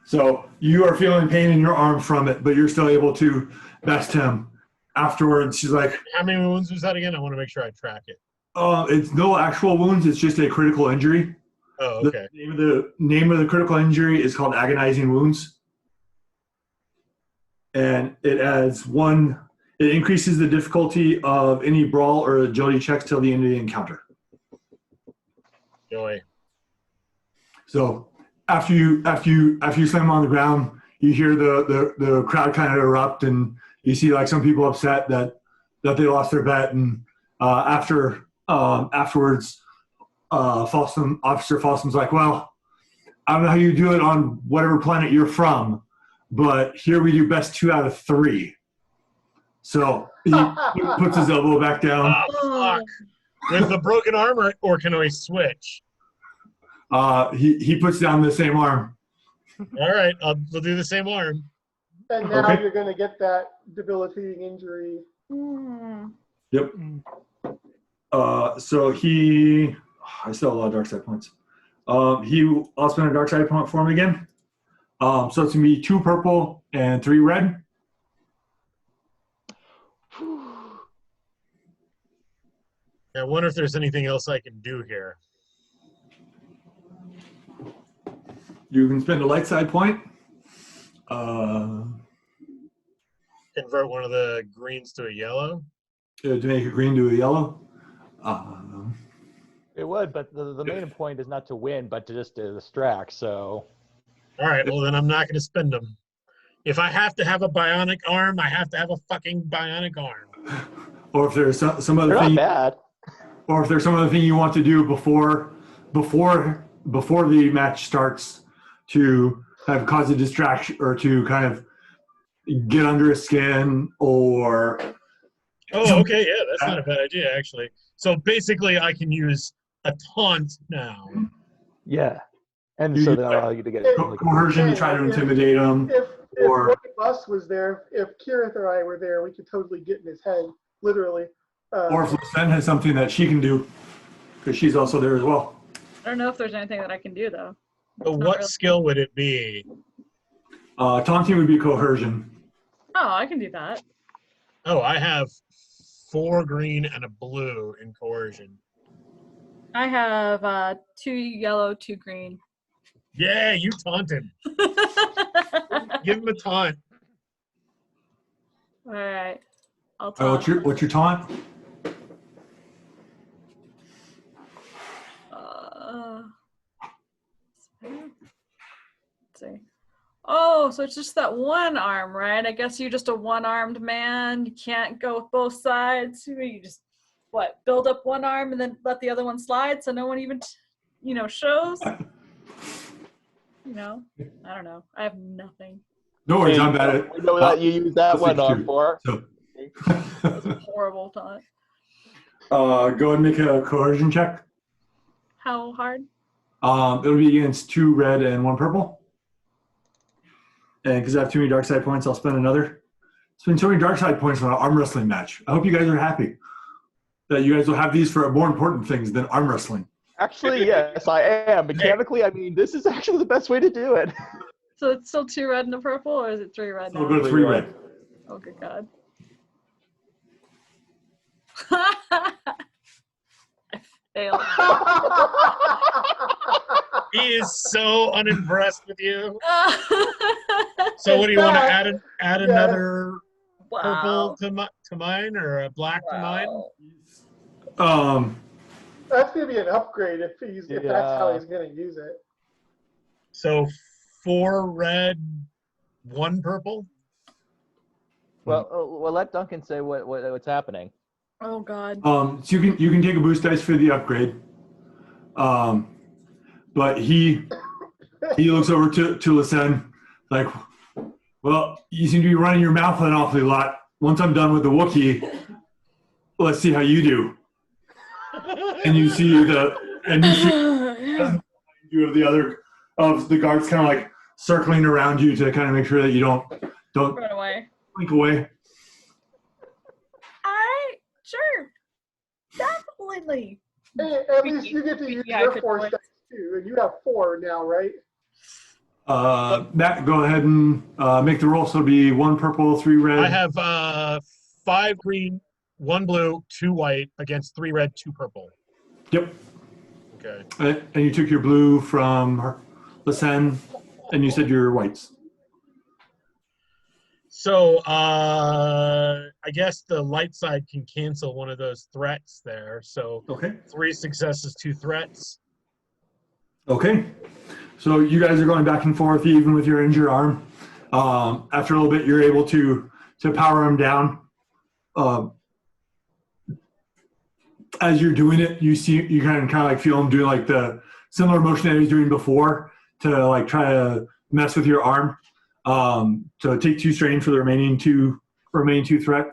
So you are feeling pain in your arm from it, but you're still able to best him. Afterwards, she's like, How many wounds was that again? I want to make sure I track it. It's no actual wounds. It's just a critical injury. Oh, okay. The name of the critical injury is called agonizing wounds. And it adds 1. It increases the difficulty of any brawl or agility checks till the end of the encounter. Joy. So after you slam him on the ground, you hear the crowd kind of erupt, and you see like some people upset that they lost their bet. And afterwards, Officer Falston's like, well, I don't know how you do it on whatever planet you're from, but here we do best 2 out of 3. So he puts his elbow back down. Oh, fuck. With the broken arm, or can I switch? He puts down the same arm. All right, we'll do the same arm. And now Okay. you're going to get that debilitating injury. Yep. So I still have a lot of dark side points. I'll spend a dark side point for him again. So it's going to be 2 purple and 3 red. I wonder if there's anything else I can do here. You can spend a light side point. Convert one of the greens to a yellow. To make a green to a yellow. It would, but the main point is not to win, but to just to distract. So. All right, well then I'm not going to spend them. If I have to have a bionic arm, I have to have a fucking bionic arm. Or if there's some other They're thing. not bad. Or if there's some other thing you want to do before the match starts to have cause a distraction or to kind of get under his skin or. Oh, okay, yeah, that's not a bad idea actually. So basically, I can use a taunt now. Yeah. And You so use, that'll allow you to get coercion to try to intimidate him. If Or- one of us was there, if Kirith or I were there, we could totally get in his head, literally. Or if Lucen has something that she can do, because she's also there as well. I don't know if there's anything that I can do though. But Not what really. skill would it be? Taunting would be coercion. Oh, I can do that. Oh, I have 4 green and a blue in coercion. I have 2 yellow, 2 green. Yeah, you taunt him. Give him a taunt. All right. I'll All right, taunt. what's your taunt? Let's see. Oh, so it's just that one arm, right? I guess you're just a one-armed man. You can't go with both sides. You just, build up one arm and then let the other one slide so no one even, shows? I don't know. I have nothing. No worries, I'm bad at it. We know that you use that one arm for. So. That's a horrible taunt. Go ahead and make a coercion check. How hard? It'll be against 2 red and 1 purple. And because I have too many dark side points, I'll spend another. Spend so many dark side points on an arm wrestling match. I hope you guys are happy that you guys will have these for more important things than arm wrestling. Actually, yes, I am. Mechanically, this is actually the best way to do it. So it's still 2 red and a purple, or is it 3 red now? We'll go to 3 red. Oh, good God. I failed. He is so unimpressed with you. So what do you want to add another purple to mine or a black to mine? That's going to be an upgrade if that's how he's going to use it. So 4 red, 1 purple? Well, let Duncan say what's happening. Oh God. So you can take a boost dice for the upgrade. But he looks over to Lucen like, well, you seem to be running your mouth an awfully lot. Once I'm done with the Wookiee, let's see how you do. And you see you of the guards kind of like circling around you to kind of make sure that you don't Run away. blink away. All right, sure, definitely. Hey, at least you get to use your force dice too, and you have 4 now, right? Matt, go ahead and make the roll. So it'll be 1 purple, 3 red. I have 5 green, 1 blue, 2 white against 3 red, 2 purple. Yep. Okay. And you took your blue from Lucen, and you said your whites. So I guess the light side can cancel one of those threats there. So Okay. 3 successes, 2 threats. Okay. So you guys are going back and forth even with your injured arm. After a little bit, you're able to power him down. As you're doing it, you kind of like feel him doing like the similar motion that he was doing before to like try to mess with your arm. To take 2 strain for the remaining two threat.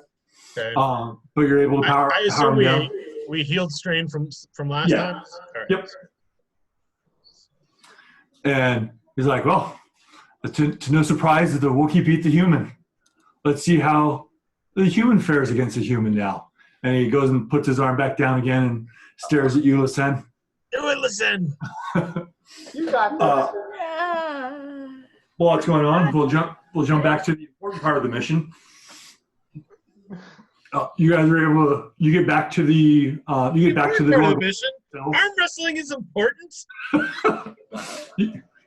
Okay. But you're able to power I assume him down. we healed strain from last time? All right. Yep. And he's like, well, To no surprise that the Wookiee beat the human. Let's see how the human fares against the human now. And he goes and puts his arm back down again and stares at you, Listen. Do it, listen. You got this. While what's going on? We'll jump back to the important part of the mission. You guys are able to. You get back to the. You get back to the door. Mission. Arm wrestling is important.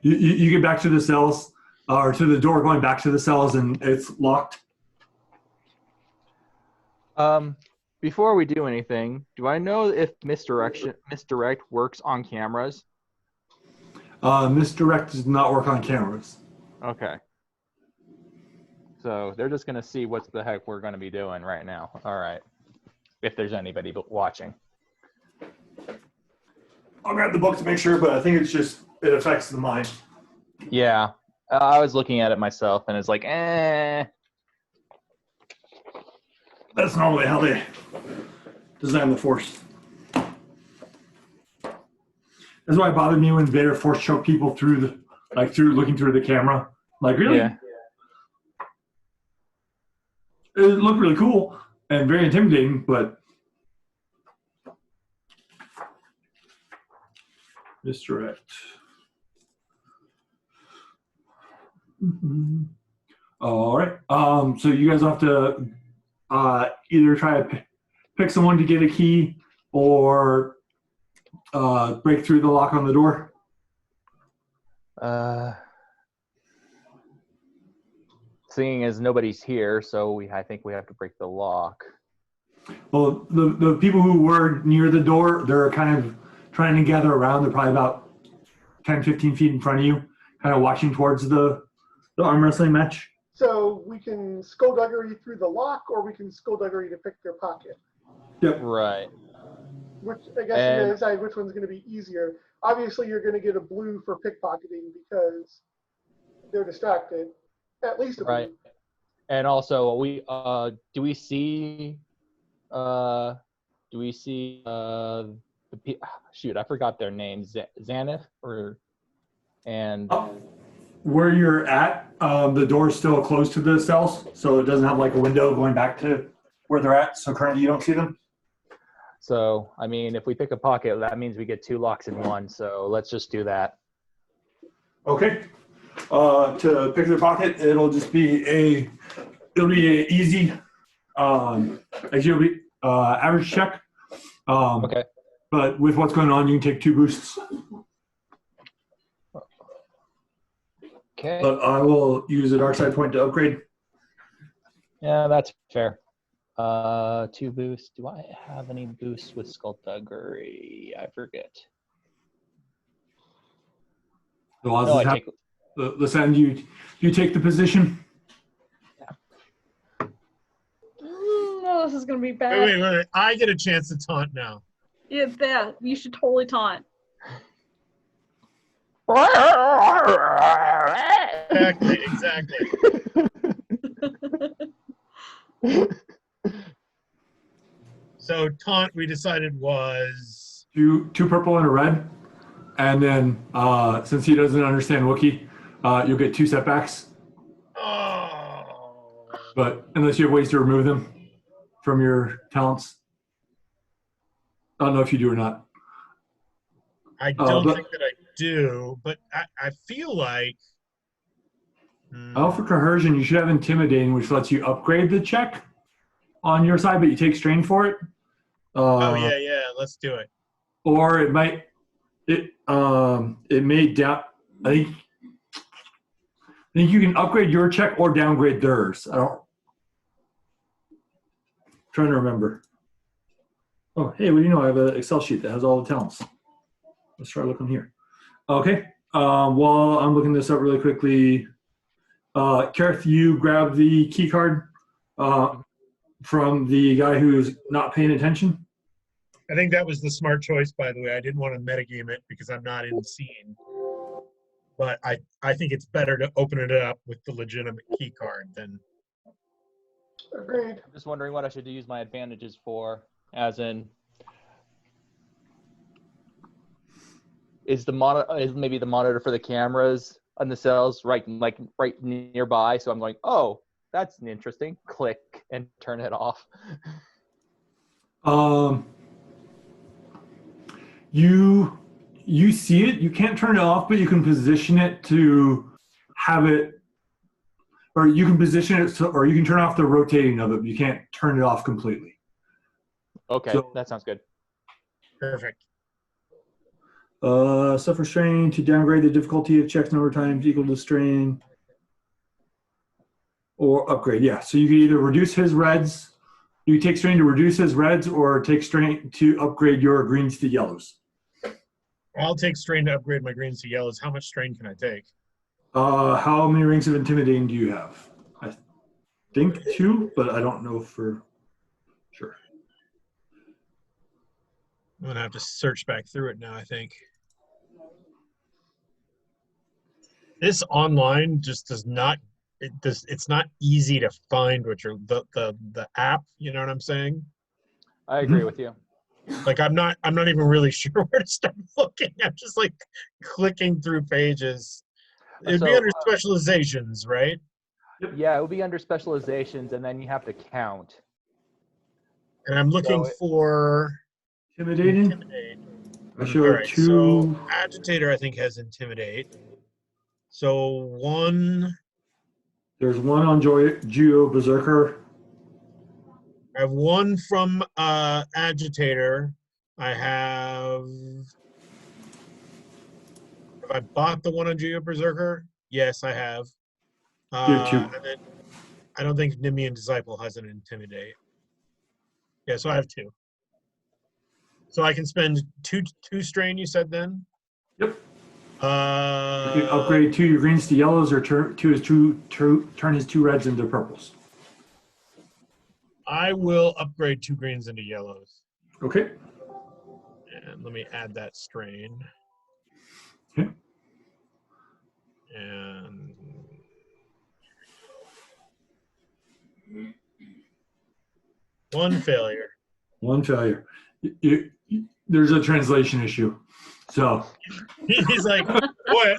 You get back to the cells, or to the door going back to the cells, and it's locked. Before we do anything, do I know if misdirect works on cameras? Misdirect does not work on cameras. Okay. So they're just gonna see what the heck we're gonna be doing right now. All right. If there's anybody watching. I'll grab the book to make sure, but I think it affects the mind. Yeah. I was looking at it myself, and it's like, eh. That's normally how they design the Force. That's why it bothered me when Vader Force choked people through looking through the camera. Like, really? Yeah. It looked really cool and very intimidating, but misdirect. Mm-hmm. All right. So you guys have to either try to pick someone to get a key or break through the lock on the door. Seeing as nobody's here, so I think we have to break the lock. Well, the people who were near the door, they're kind of trying to gather around. They're probably about 10, 15 feet in front of you, kind of watching towards the arm wrestling match. So we can skullduggery through the lock, or we can skullduggery to pick their pocket. Yep. Right. Which I guess you gotta decide which one's going to be easier. Obviously, you're going to get a blue for pickpocketing because they're distracted. At least a blue. Right. And also, do we see shoot, I forgot their names. Xanath Where you're at, the door's still closed to the cells, so it doesn't have like a window going back to where they're at. So currently you don't see them. So, I mean, if we pick a pocket, that means we get 2 locks in one. So let's just do that. Okay. To pick their pocket, it'll just be a easy, average check. Okay. But with what's going on, you can take 2 boosts. Okay. But I will use a dark side point to upgrade. Yeah, that's fair. 2 boosts. Do I have any boosts with skullduggery? I forget. Listen, you take the position. No, this is gonna be bad. Wait. I get a chance to taunt now. Yeah, you should totally taunt. Exactly. So taunt, we decided, was 2 purple and a red, and then since he doesn't understand Wookiee, you'll get 2 setbacks. Oh. But unless you have ways to remove them from your talents, I don't know if you do or not. I don't think that I do, but I feel like. For coercion, you should have intimidating, which lets you upgrade the check on your side, but you take strain for it. Yeah, let's do it. Or it may down. I think you can upgrade your check or downgrade theirs. Trying to remember. Oh, hey, what do you know? I have an Excel sheet that has all the talents. Let's try looking here. Okay. While I'm looking this up really quickly, Kareth, you grab the key card from the guy who's not paying attention. I think that was the smart choice, by the way. I didn't want to metagame it because I'm not in the scene. But I think it's better to open it up with the legitimate key card than. Agreed. I'm just wondering what I should use my advantages for, as in, is maybe the monitor for the cameras on the cells right nearby. So I'm going, oh, that's interesting. Click and turn it off. You see it. You can't turn it off, but you can position it to have it, or you can position it so, or you can turn off the rotating of it. But you can't turn it off completely. Okay, So, that sounds good. Perfect. Suffer strain to downgrade the difficulty of checks number of times equal to strain, or upgrade. Yeah, so you can either reduce his reds. You take strain to reduce his reds, or take strain to upgrade your greens to yellows. I'll take strain to upgrade my greens to yellows. How much strain can I take? How many rings of intimidating do you have? I think 2, but I don't know for sure. I'm gonna have to search back through it now, I think. This online just does not, it's not easy to find what you're, the app, you know what I'm saying? I agree with you. Like I'm not even really sure where to start looking. I'm just like clicking through pages. It'd be under specializations, right? Yeah, it would be under specializations, and then you have to count. And I'm looking for Intimidating? I showed all right, 2. so agitator, I think, has intimidate. So 1. There's 1 on Geo Berserker. I have 1 from agitator. Have I bought the 1 on Geo Berserker? Yes, I have. You have 2. And then I don't think Nimian Disciple has an intimidate. Yeah, so I have 2. So I can spend 2 strain, you said then? Yep. You can upgrade 2 your greens to yellows, or turn his 2 reds into purples. I will upgrade 2 greens into yellows. Okay. And let me add that strain. Okay. And one failure. 1 failure. There's a translation issue. So He's like, boy,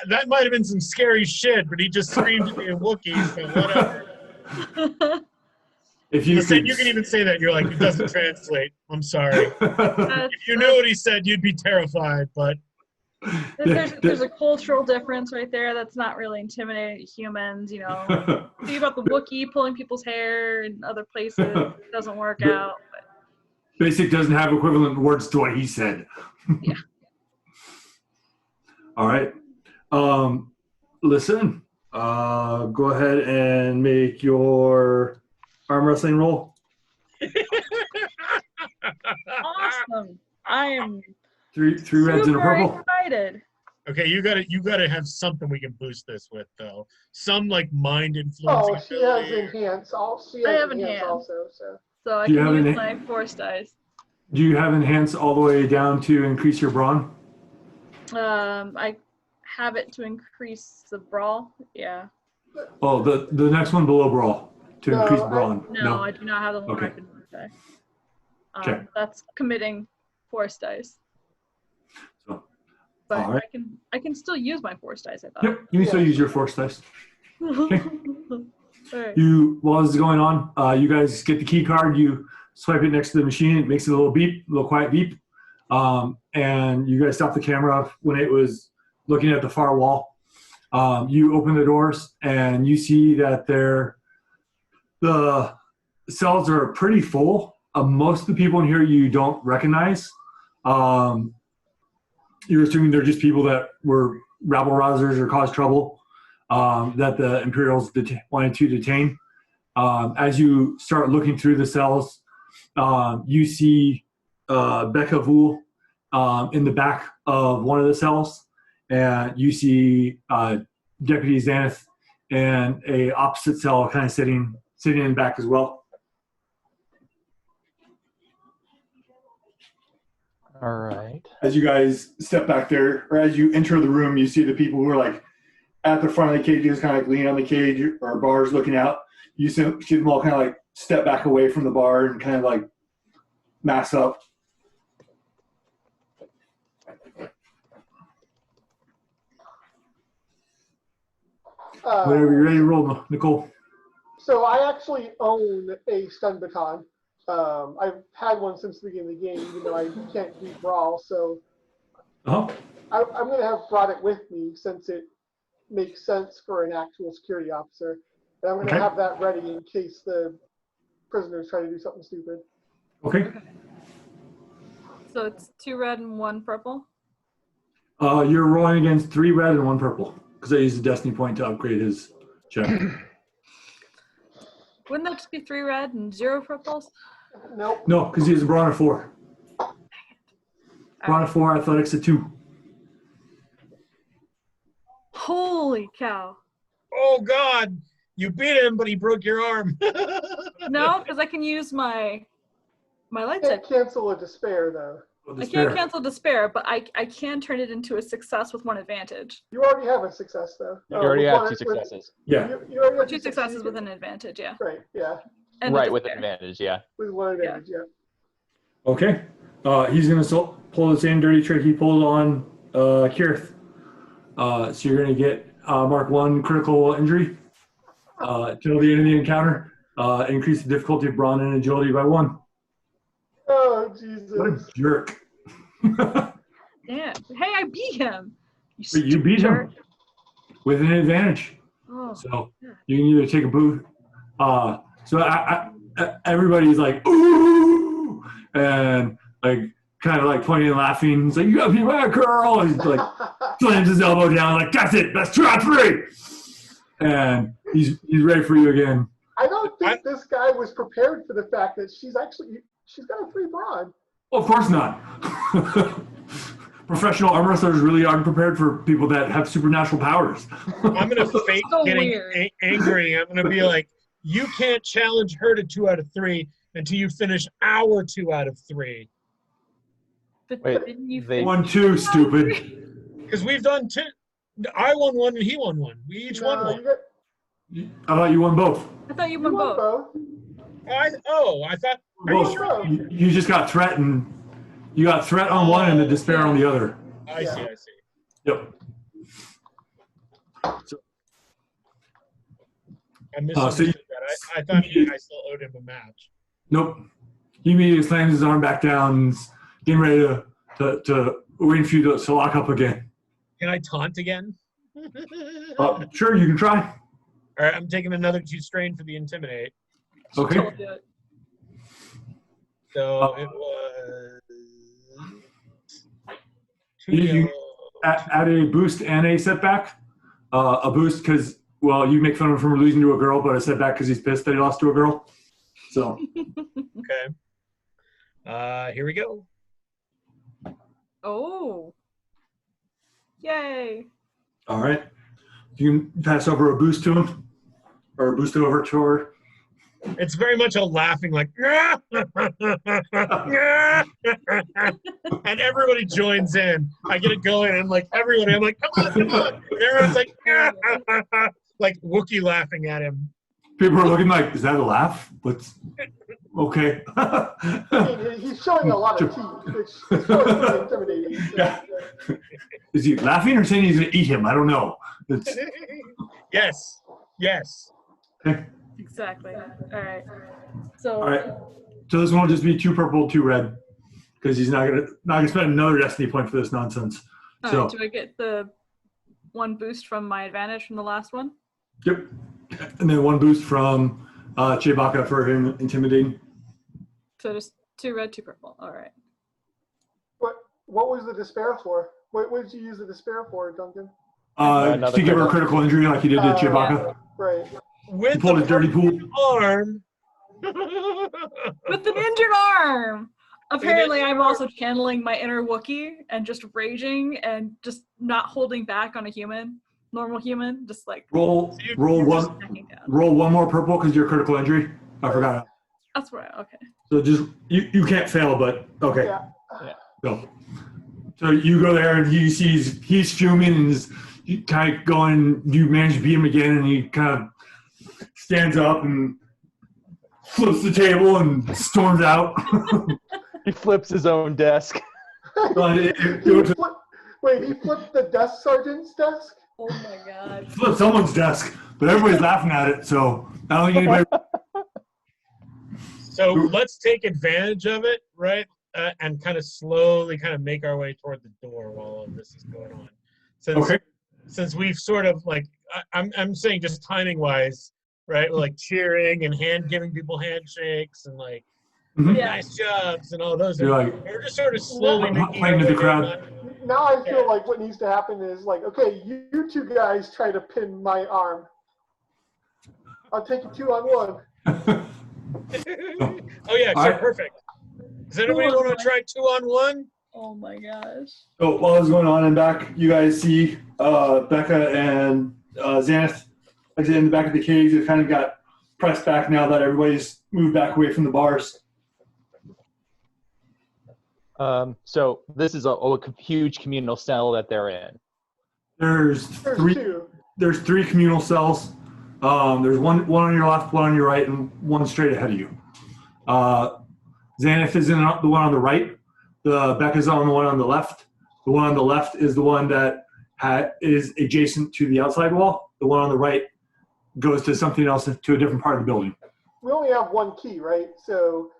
that might have been some scary shit, but he just screamed at me in Wookiee, so whatever. if you said you can even say that. You're like, it doesn't translate. I'm sorry. If you knew what he said, you'd be terrified, but there's a cultural difference right there that's not really intimidating to humans, you know. Think about the Wookiee pulling people's hair in other places. It doesn't work out. But. Basic doesn't have equivalent words to what he said. Yeah. All right. Listen, go ahead and make your arm wrestling roll. Awesome. I am 3 reds and a purple. excited. okay, you gotta have something we can boost this with though. Some like mind influencing. Oh, she has enhance. She I has have enhance enhance. also. So I Do you can have use my force dice. Do you have enhance all the way down to increase your brawn? I have it to increase the brawl. Yeah. Oh, the next one below brawl to increase brawn. No, I do not have the one Okay. I can say. Okay. That's committing force dice. So, But all right. I can still use my force dice, I thought. Yep, you can still use your force dice. Okay. Right. While this is going on, you guys get the key card, you swipe it next to the machine, it makes a little beep, a little quiet beep. And you guys stop the camera when it was looking at the far wall. You open the doors and you see that the cells are pretty full. Most of the people in here you don't recognize. You're assuming they're just people that were rabble-rousers or caused trouble that the Imperials wanted to detain. As you start looking through the cells, you see Becca Vool in the back of one of the cells, and you see Deputy Xanath in a opposite cell kind of sitting in the back as well. All right. As you guys step back there, or as you enter the room, you see the people who are like at the front of the cages, kind of like leaning on the cage or bars looking out. You see them all kind of like step back away from the bar and kind of like mass up. Whenever you're ready to roll, Nicole. So I actually own a stun baton. I've had one since the beginning of the game, even though I can't do brawl. So Uh-huh. I'm going to have brought it with me since it makes sense for an actual security officer. And I'm going to have that ready in case the prisoners try to do something stupid. Okay. So it's 2 red and 1 purple. You're rolling against 3 red and 1 purple because I used the destiny point to upgrade his check. Wouldn't that just be 3 red and 0 purples? Nope. No, because he has a brawn of 4. Brawn of 4, athletics of 2. Holy cow. Oh God, you beat him, but he broke your arm. No, because I can use my light Can't type. cancel a despair, though. I can't cancel despair, but I can turn it into a success with 1 advantage. You already have a success, though. You already have 2 with- successes. Yeah. You already have 2 successes with an advantage, yeah. Right, yeah. And Right, a with despair. advantage, yeah. With 1 advantage, yeah. Okay. He's going to pull the same dirty trick he pulled on Kirith. So you're going to get mark 1 critical injury till the end of the encounter. Increase the difficulty of brawn and agility by 1. Oh, What a Jesus. jerk. Yeah. Hey, I beat him. But you beat him with an advantage. Oh. So you can either take a boot. So everybody's like, ooh, and like kind of like pointing and laughing. He's like, you gotta be my girl. And he's like, slams his elbow down, like, that's it, that's 2 out of 3. And he's ready for you again. I don't think this guy was prepared for the fact that she's got a 3 brawn. Well, of course not. Professional arm wrestlers really aren't prepared for people that have supernatural powers. I'm gonna fake So getting weird. angry. I'm gonna be like, you can't challenge her to 2 out of 3 until you finish our 2 out of 3. But Wait, didn't you they- 1, 2, stupid. Because we've done 2. I won 1 and he won 1. We each won No, 1. I thought you won both. I thought you you won won both. both. I thought. Are you Both. sure? You just got threatened. You got threat on one and the despair on the other. I see. Yep. I misunderstood that. I thought I still owed him a match. Nope. He immediately slams his arm back down, getting ready to wait for you to lock up again. Can I taunt again? Sure, you can try. All right, I'm taking another 2 strain for the intimidate. Okay. Totally do it. So it was 2 You yellow. add a boost and a setback. A boost because, well, you make fun of him for losing to a girl, but a setback because he's pissed that he lost to a girl. So, Okay. Here we go. Oh. Yay. all right. You can pass over a boost to him or a boost over to her. It's very much a laughing, like, and everybody joins in. I get it going, and like everybody, I'm like, come on. And everyone's like Wookiee laughing at him. People are looking like, is that a laugh? What's okay? I mean, he's showing a lot of teeth, which is really intimidating. So, Yeah. Is he laughing or saying he's going to eat him? I don't know. It's, Yes. okay. Exactly. All right. So. All right. So this one will just be 2 purple, 2 red, because he's not gonna spend another destiny point for this nonsense. All So right, do I get the 1 boost from my advantage from the last one? yep, and then 1 boost from Chewbacca for him intimidating. So just 2 red, 2 purple. All right. what was the despair for? What did you use the despair for, Duncan? Another To give her a critical. critical injury like he did to Chewbacca. Right. He With pulled the a dirty pool. arm. With an injured arm! Apparently, I'm also channeling my inner Wookiee and just raging and just not holding back on a human, normal human, just like Roll just one. backing down. Roll 1 more purple because your critical injury. I forgot. That's right. Okay. So just you can't fail, but okay. Yeah. So you go there and he's fuming and is kind of going. You manage to beat him again, and he kind of stands up and flips the table and storms out. He flips his own desk. But Wait, he flipped the desk sergeant's desk? Oh my god. Flip someone's desk, but everybody's laughing at it, so I don't think anybody. So let's take advantage of it, right? And kind of slowly kind of make our way toward the door while all of this is going on. Since we've sort of like, I'm saying just timing wise, right? Like cheering and giving people handshakes and like nice jobs and all those. We're just sort of slowly making our way the crowd. Now I feel like what needs to happen is like, okay, you two guys try to pin my arm. I'll take it 2-on-1. Oh yeah, sure, perfect. Does anybody want to try 2-on-1? Oh my gosh. So while it's going on in back, you guys see Becca and Xanath like in the back of the cage. They kind of got pressed back now that everybody's moved back away from the bars. So this is a huge communal cell that they're in. There's three communal cells. There's one on your left, one on your right, and one straight ahead of you. Xanath is in the one on the right. Becca's on the one on the left. The one on the left is the one that is adjacent to the outside wall. The one on the right goes to something else, to a different part of the building. We only have one key, right? So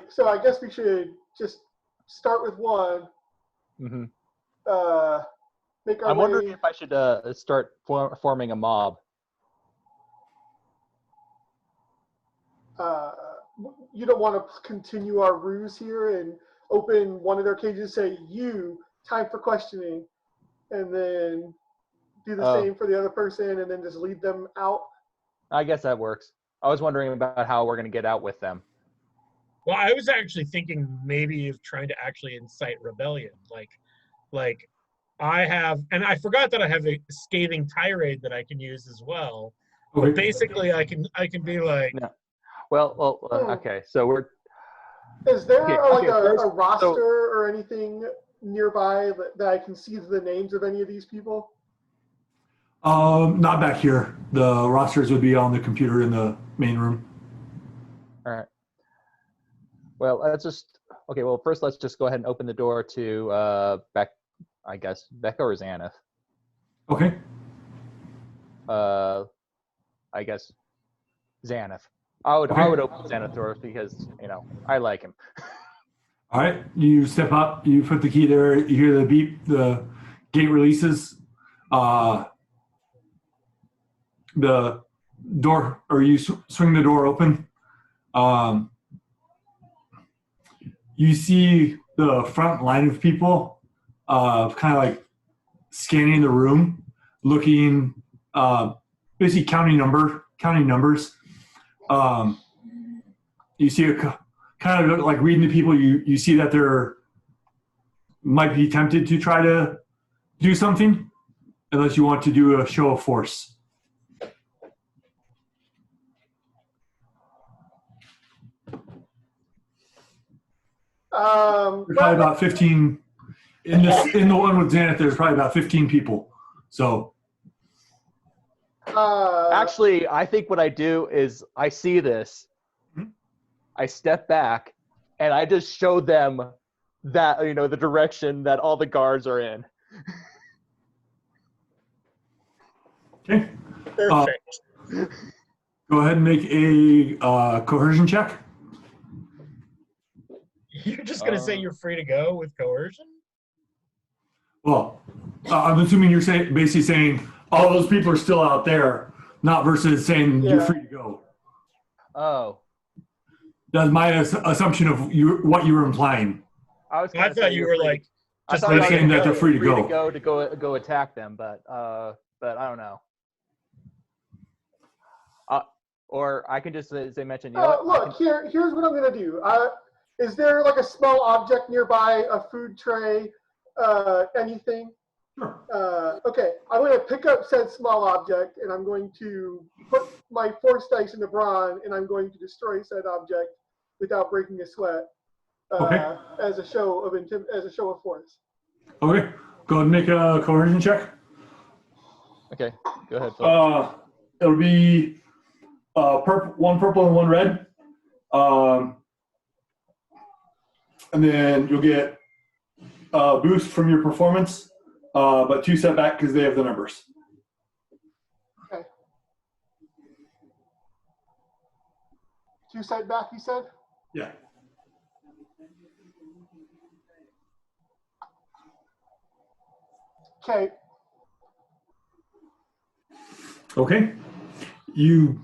so I guess we should just start with one. Mm-hmm. I'm wondering if I should start forming a mob. You don't want to continue our ruse here and open one of their cages, say, time for questioning, and then do the same for the other person, and then just lead them out? I guess that works. I was wondering about how we're going to get out with them. Well, I was actually thinking maybe of trying to actually incite rebellion. Like I have, and I forgot that I have a scathing tirade that I can use as well. But basically, I can be like... No. Well, okay, so we're... Is there a roster or anything nearby that I can see the names of any of these people? Not back here. The rosters would be on the computer in the main room. All right. Well, first let's just go ahead and open the door to Becca or Xanath. Okay. I guess Xanath. I would open Xanath doors because, I like him. All right. You step up, you put the key there, you hear the beep, the gate releases. The door, or you swing the door open. You see the front line of people kind of like scanning the room, looking, basically counting numbers. You see kind of like reading the people. You see that they're might be tempted to try to do something, unless you want to do a show of force. There's probably about 15 in the one with Xanath. There's probably about 15 people. So actually, I think what I do is I see this, I step back, and I just show them that the direction that all the guards are in. Okay. Perfect. Go ahead and make a coercion check. You're just going to say you're free to go with coercion? Well, I'm assuming you're basically saying all those people are still out there, not versus saying you're free to go. Oh. That's my assumption of what you were implying. I thought you were like just saying that they're free to go. To go attack them, but I don't know. Or I can just, as I mentioned, look, here's what I'm going to do. Is there like a small object nearby, a food tray, anything? Sure. Okay, I'm going to pick up said small object, and I'm going to put my force dice in the brawn, and I'm going to destroy said object without breaking a sweat, as a show of force. Okay, go ahead and make a coercion check. Okay, go ahead, Phil. It'll be one purple and one red. And then you'll get a boost from your performance but 2 set back because they have the numbers. Okay. 2 set back, you said? Yeah. Okay. Okay. You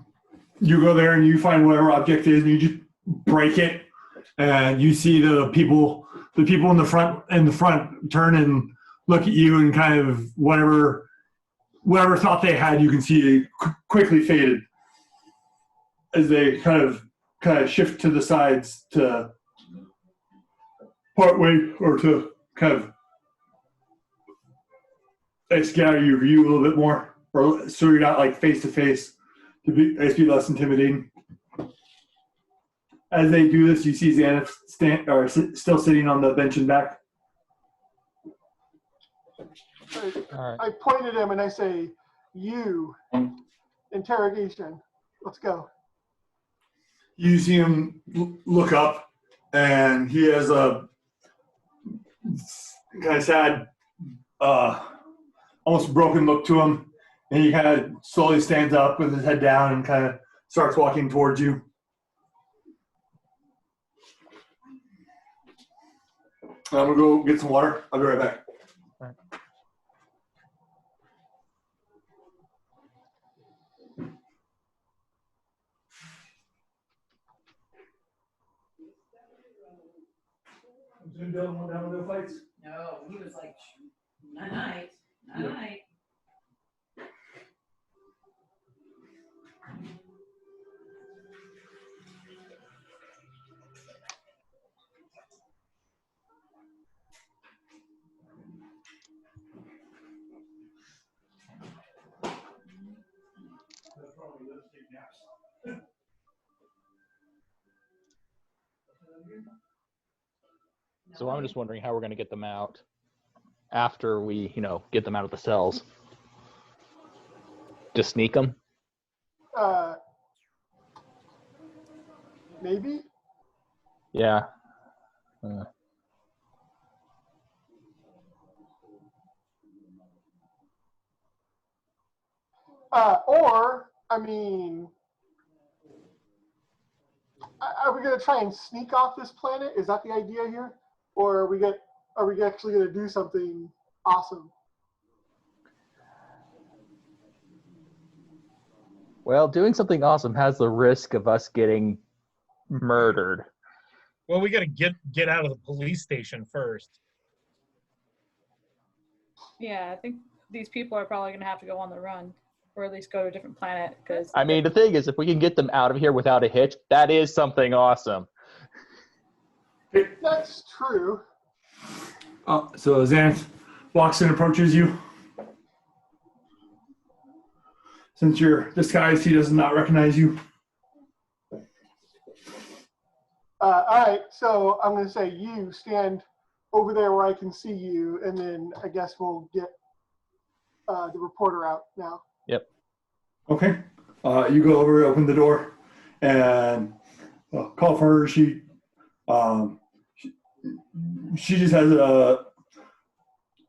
go there and you find whatever object it is and you just break it, and you see the people in the front turn and look at you, and kind of whatever thought they had, you can see quickly faded as they kind of shift to the sides to part way, or to kind of scatter your view a little bit more, or so you're not like face to face, to be less intimidating. As they do this, you see Xanath still sitting on the bench in back. I point at him and I say, "You, interrogation. Let's go." You see him look up, and he has a kind of sad, almost broken look to him, and he kind of slowly stands up with his head down and kind of starts walking towards you. I'm gonna go get some water. I'll be right back. All right. Fights? No, he was like, night, night. So I'm just wondering how we're going to get them out after we, get them out of the cells. Just sneak them? Maybe? Yeah. Or, I mean, are we going to try and sneak off this planet? Is that the idea here? Or are we actually going to do something awesome? Well, doing something awesome has the risk of us getting murdered. Well, we got to get out of the police station first. Yeah, I think these people are probably going to have to go on the run, or at least go to a different planet. Because I mean, the thing is, if we can get them out of here without a hitch, that is something awesome. That's true. So Xanath walks in and approaches you. Since you're disguised, he does not recognize you. All right, so I'm going to say you stand over there where I can see you, and then I guess we'll get the reporter out now. Yep. Okay. You go over, open the door, and call for her. She just has a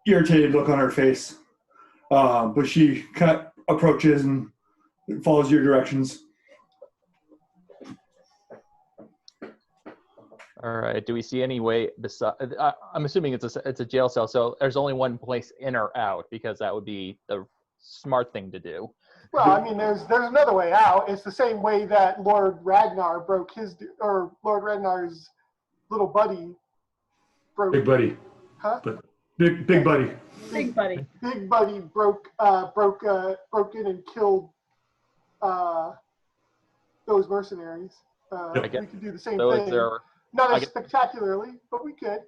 irritated look on her face, but she kind of approaches and follows your directions. All right. Do we see any way besides? I'm assuming it's a jail cell, so there's only one place in or out, because that would be the smart thing to do. Well, I mean, there's another way out. It's the same way that Lord Ragnar broke Lord Ragnar's little buddy broke. Big buddy. Huh? But big buddy. Big buddy. Big buddy broke in and killed those mercenaries. We could do the same thing. Not as spectacularly, but we could.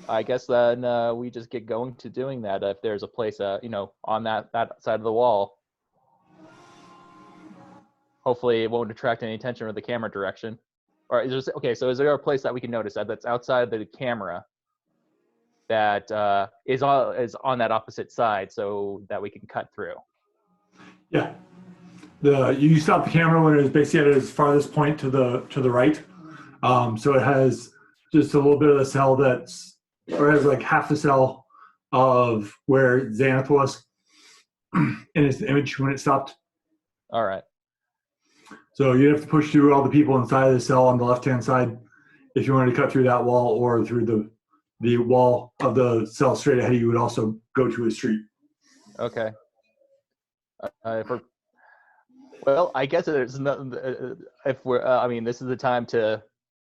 I guess then we just get going to doing that if there's a place, on that side of the wall. Hopefully it won't attract any attention with the camera direction. Or is there a place that we can notice that's outside the camera that is on that opposite side, so that we can cut through? Yeah. You stop the camera when it is basically at its farthest point to the right. So it has just a little bit of the cell has like half the cell of where Xanath was in his image when it stopped. All right. So you'd have to push through all the people inside of the cell on the left-hand side if you wanted to cut through that wall, or through the wall of the cell straight ahead. You would also go to a street. Okay. Well, I guess there's nothing. If we're, I mean, this is the time to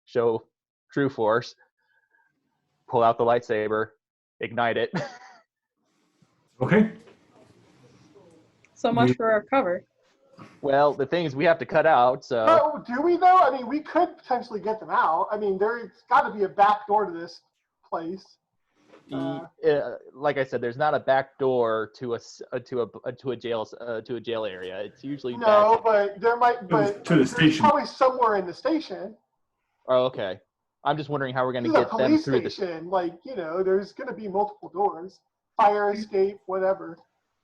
show true force. Pull out the lightsaber, ignite it. Okay. So much for our cover. Well, the thing is, we have to cut out. So. Oh, do we though? I mean, we could potentially get them out. I mean, there's got to be a back door to this place. Like I said, there's not a back door to a jail area. It's usually no, but there might. But to the station. Probably somewhere in the station. Oh, okay. I'm just wondering how we're going to This is get a them police through station. Like, you know, there's going to be multiple doors, fire escape, whatever.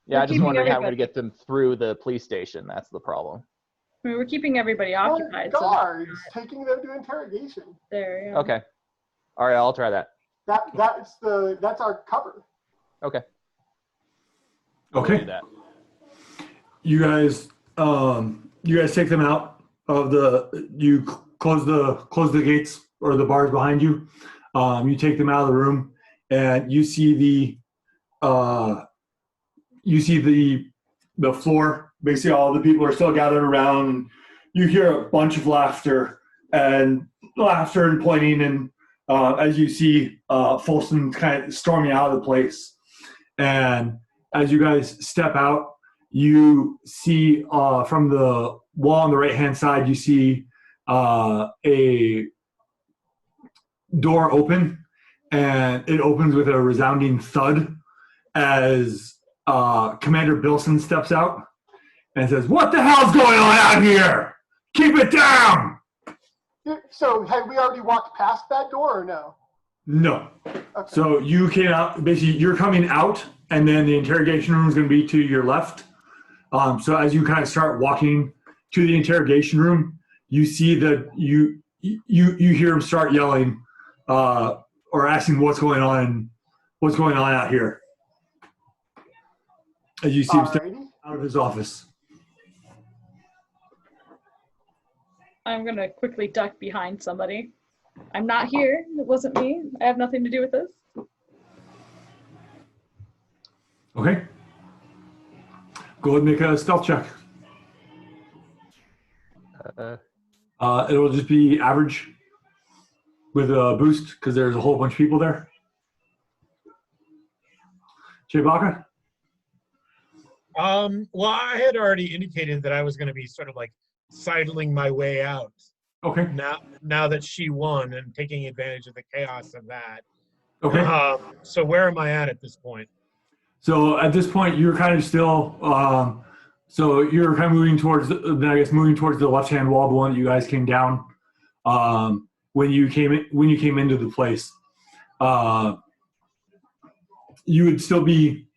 Yeah, We're I'm just keeping wondering how we're going everybody- to get them through the police station. That's the problem. I mean, we're keeping everybody Or occupied. So guards taking them to interrogation. there, yeah. Okay. All right, I'll try that. That's our cover. Okay. Okay. We'll do that. You guys take them out of you close the gates or the bars behind you. You take them out of the room, and you see the floor. Basically, all the people are still gathered around. You hear a bunch of laughter and pointing, and as you see Folsom kind of storming out of the place. And as you guys step out, you see from the wall on the right-hand side, you see a door open, and it opens with a resounding thud as Commander Bilson steps out and says, "What the hell's going on out here? Keep it down!" So, had we already walked past that door or no? No. Okay. So you came out, basically you're coming out, and then the interrogation room is going to be to your left. So as you kind of start walking to the interrogation room, you see that you hear him start yelling or asking what's going on out here. As you see him step Alrighty. out of his office. I'm going to quickly duck behind somebody. I'm not here. It wasn't me. I have nothing to do with this. Okay. Go ahead and make a stealth check. It'll just be average with a boost because there's a whole bunch of people there. Chewbacca? Well, I had already indicated that I was going to be sort of like sidling my way out. Okay. Now that she won and taking advantage of the chaos of that. Okay. So where am I at this point? So at this point, you're kind of still. So you're kind of moving towards the left-hand wall, the one that you guys came down. When you came into the place, you would still be.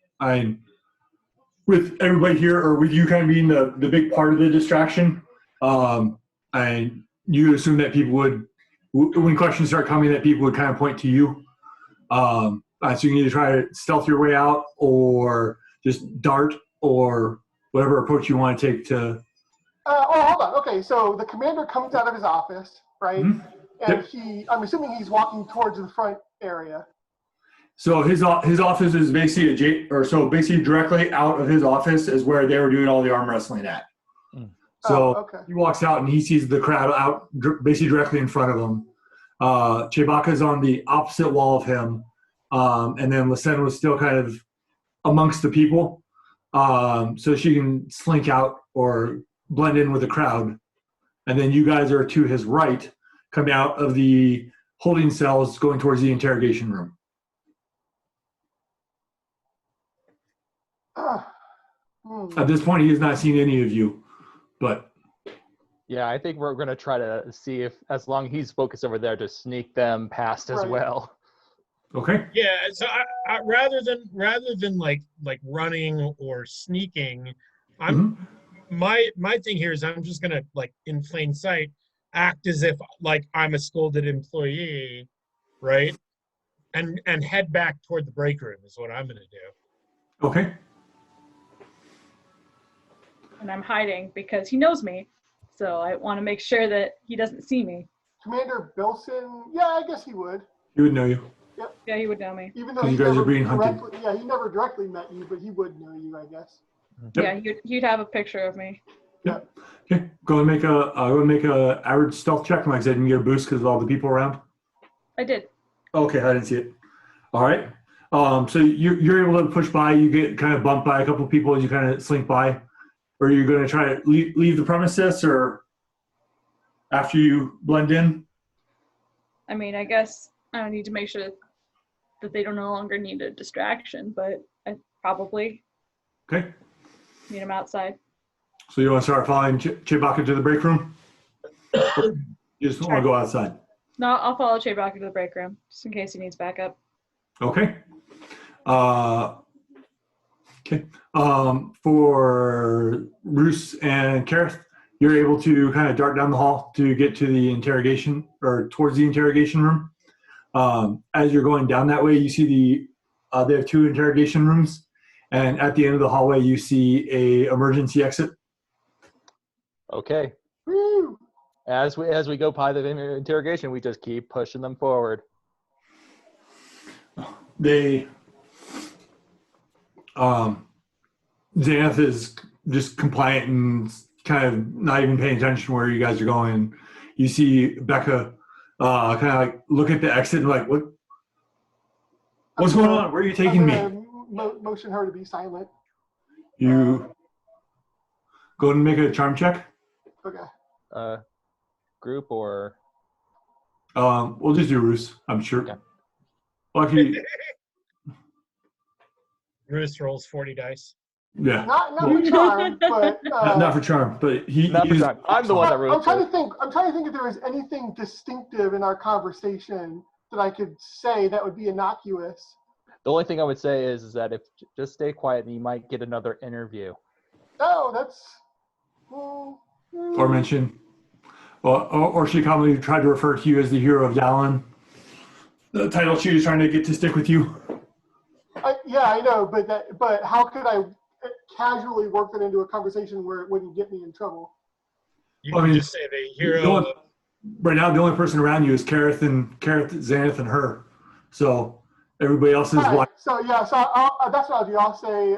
With everybody here, or with you kind of being the big part of the distraction, and you assume that people would, when questions start coming, that people would kind of point to you. So you can either try to stealth your way out, or just dart, or whatever approach you want to take to. Hold on. Okay, so the commander comes out of his office, right? Mhm. And Yep. I'm assuming he's walking towards the front area. So his office is basically basically directly out of his office is where they were doing all the arm wrestling at. So okay. he walks out and he sees the crowd out basically directly in front of him. Chewbacca's on the opposite wall of him, and then Lysen was still kind of amongst the people, so she can slink out or blend in with the crowd. And then you guys are to his right, coming out of the holding cells, going towards the interrogation room. At this point, he has not seen any of you, but Yeah, I think we're going to try to see if, as long as he's focused over there, to sneak them past as Right. well. okay. Yeah, so I rather than like running or sneaking, my thing here is I'm just gonna, like, in plain sight, act as if like I'm a scolded employee, right? and head back toward the break room is what I'm going to do. Okay. And I'm hiding because he knows me. So I want to make sure that he doesn't see me. Commander Bilson, yeah, I guess he would. He would know you. Yeah, he would know me. Even though So he you guys are never being hunted. directly, yeah, he never directly met you, but he would know you, I guess. Yep. Yeah, he'd have a picture of me. Yep. Okay. Go and make a average stealth check. Like I said, you can get a boost because of all the people around. I did. Okay, I didn't see it. All right. So you're able to push by. You get kind of bumped by a couple of people as you kind of slink by. Or are you going to try to leave the premises, or after you blend in? I mean, I guess I need to make sure that they don't no longer need a distraction, but I probably Okay. meet them outside. So you want to start following Chewbacca to the break room? You just want to go outside. No, I'll follow Chewbacca to the break room just in case he needs backup. Okay. Okay. For Roos and Kareth, you're able to kind of dart down the hall to get to the interrogation or towards the interrogation room. As you're going down that way, you see they have 2 interrogation rooms, and at the end of the hallway, you see a emergency exit. Okay. Woo! As we go by the interrogation, we just keep pushing them forward. They Xanath is just compliant and kind of not even paying attention where you guys are going. You see Becca kind of like look at the exit and like, what's going on? Where are you taking me? Motion her to be silent. You go and make a charm check. Okay. Group or? We'll just do Roos, I'm sure. Okay. Lucky. Bruce rolls 40 dice. Yeah. Not for charm, but Not for charm, but Not for charm. I'm the one that wrote I'm trying to think if there was anything distinctive in our conversation that I could say that would be innocuous. The only thing I would say is that if just stay quiet, and you might get another interview. Oh, that's. Or mention. Or she probably tried to refer to you as the hero of Dallin. The title she was trying to get to stick with you. Yeah, I know, but how could I casually work that into a conversation where it wouldn't get me in trouble? You can just say the hero. Right now, the only person around you is Kareth, Xanath, and her. So everybody else is right. So yeah, so that's what I'll do. I'll say,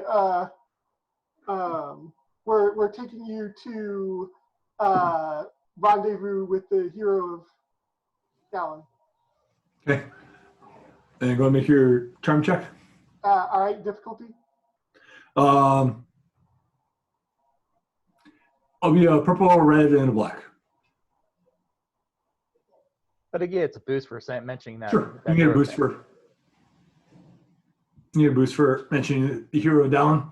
we're taking you to rendezvous with the hero of Dallin. Okay. And go and make your charm check. All right, difficulty. I'll be a purple, a red, and a black. But again, it's a boost for mentioning that. Sure. You get a boost for. You get a boost for mentioning the hero of Dallin.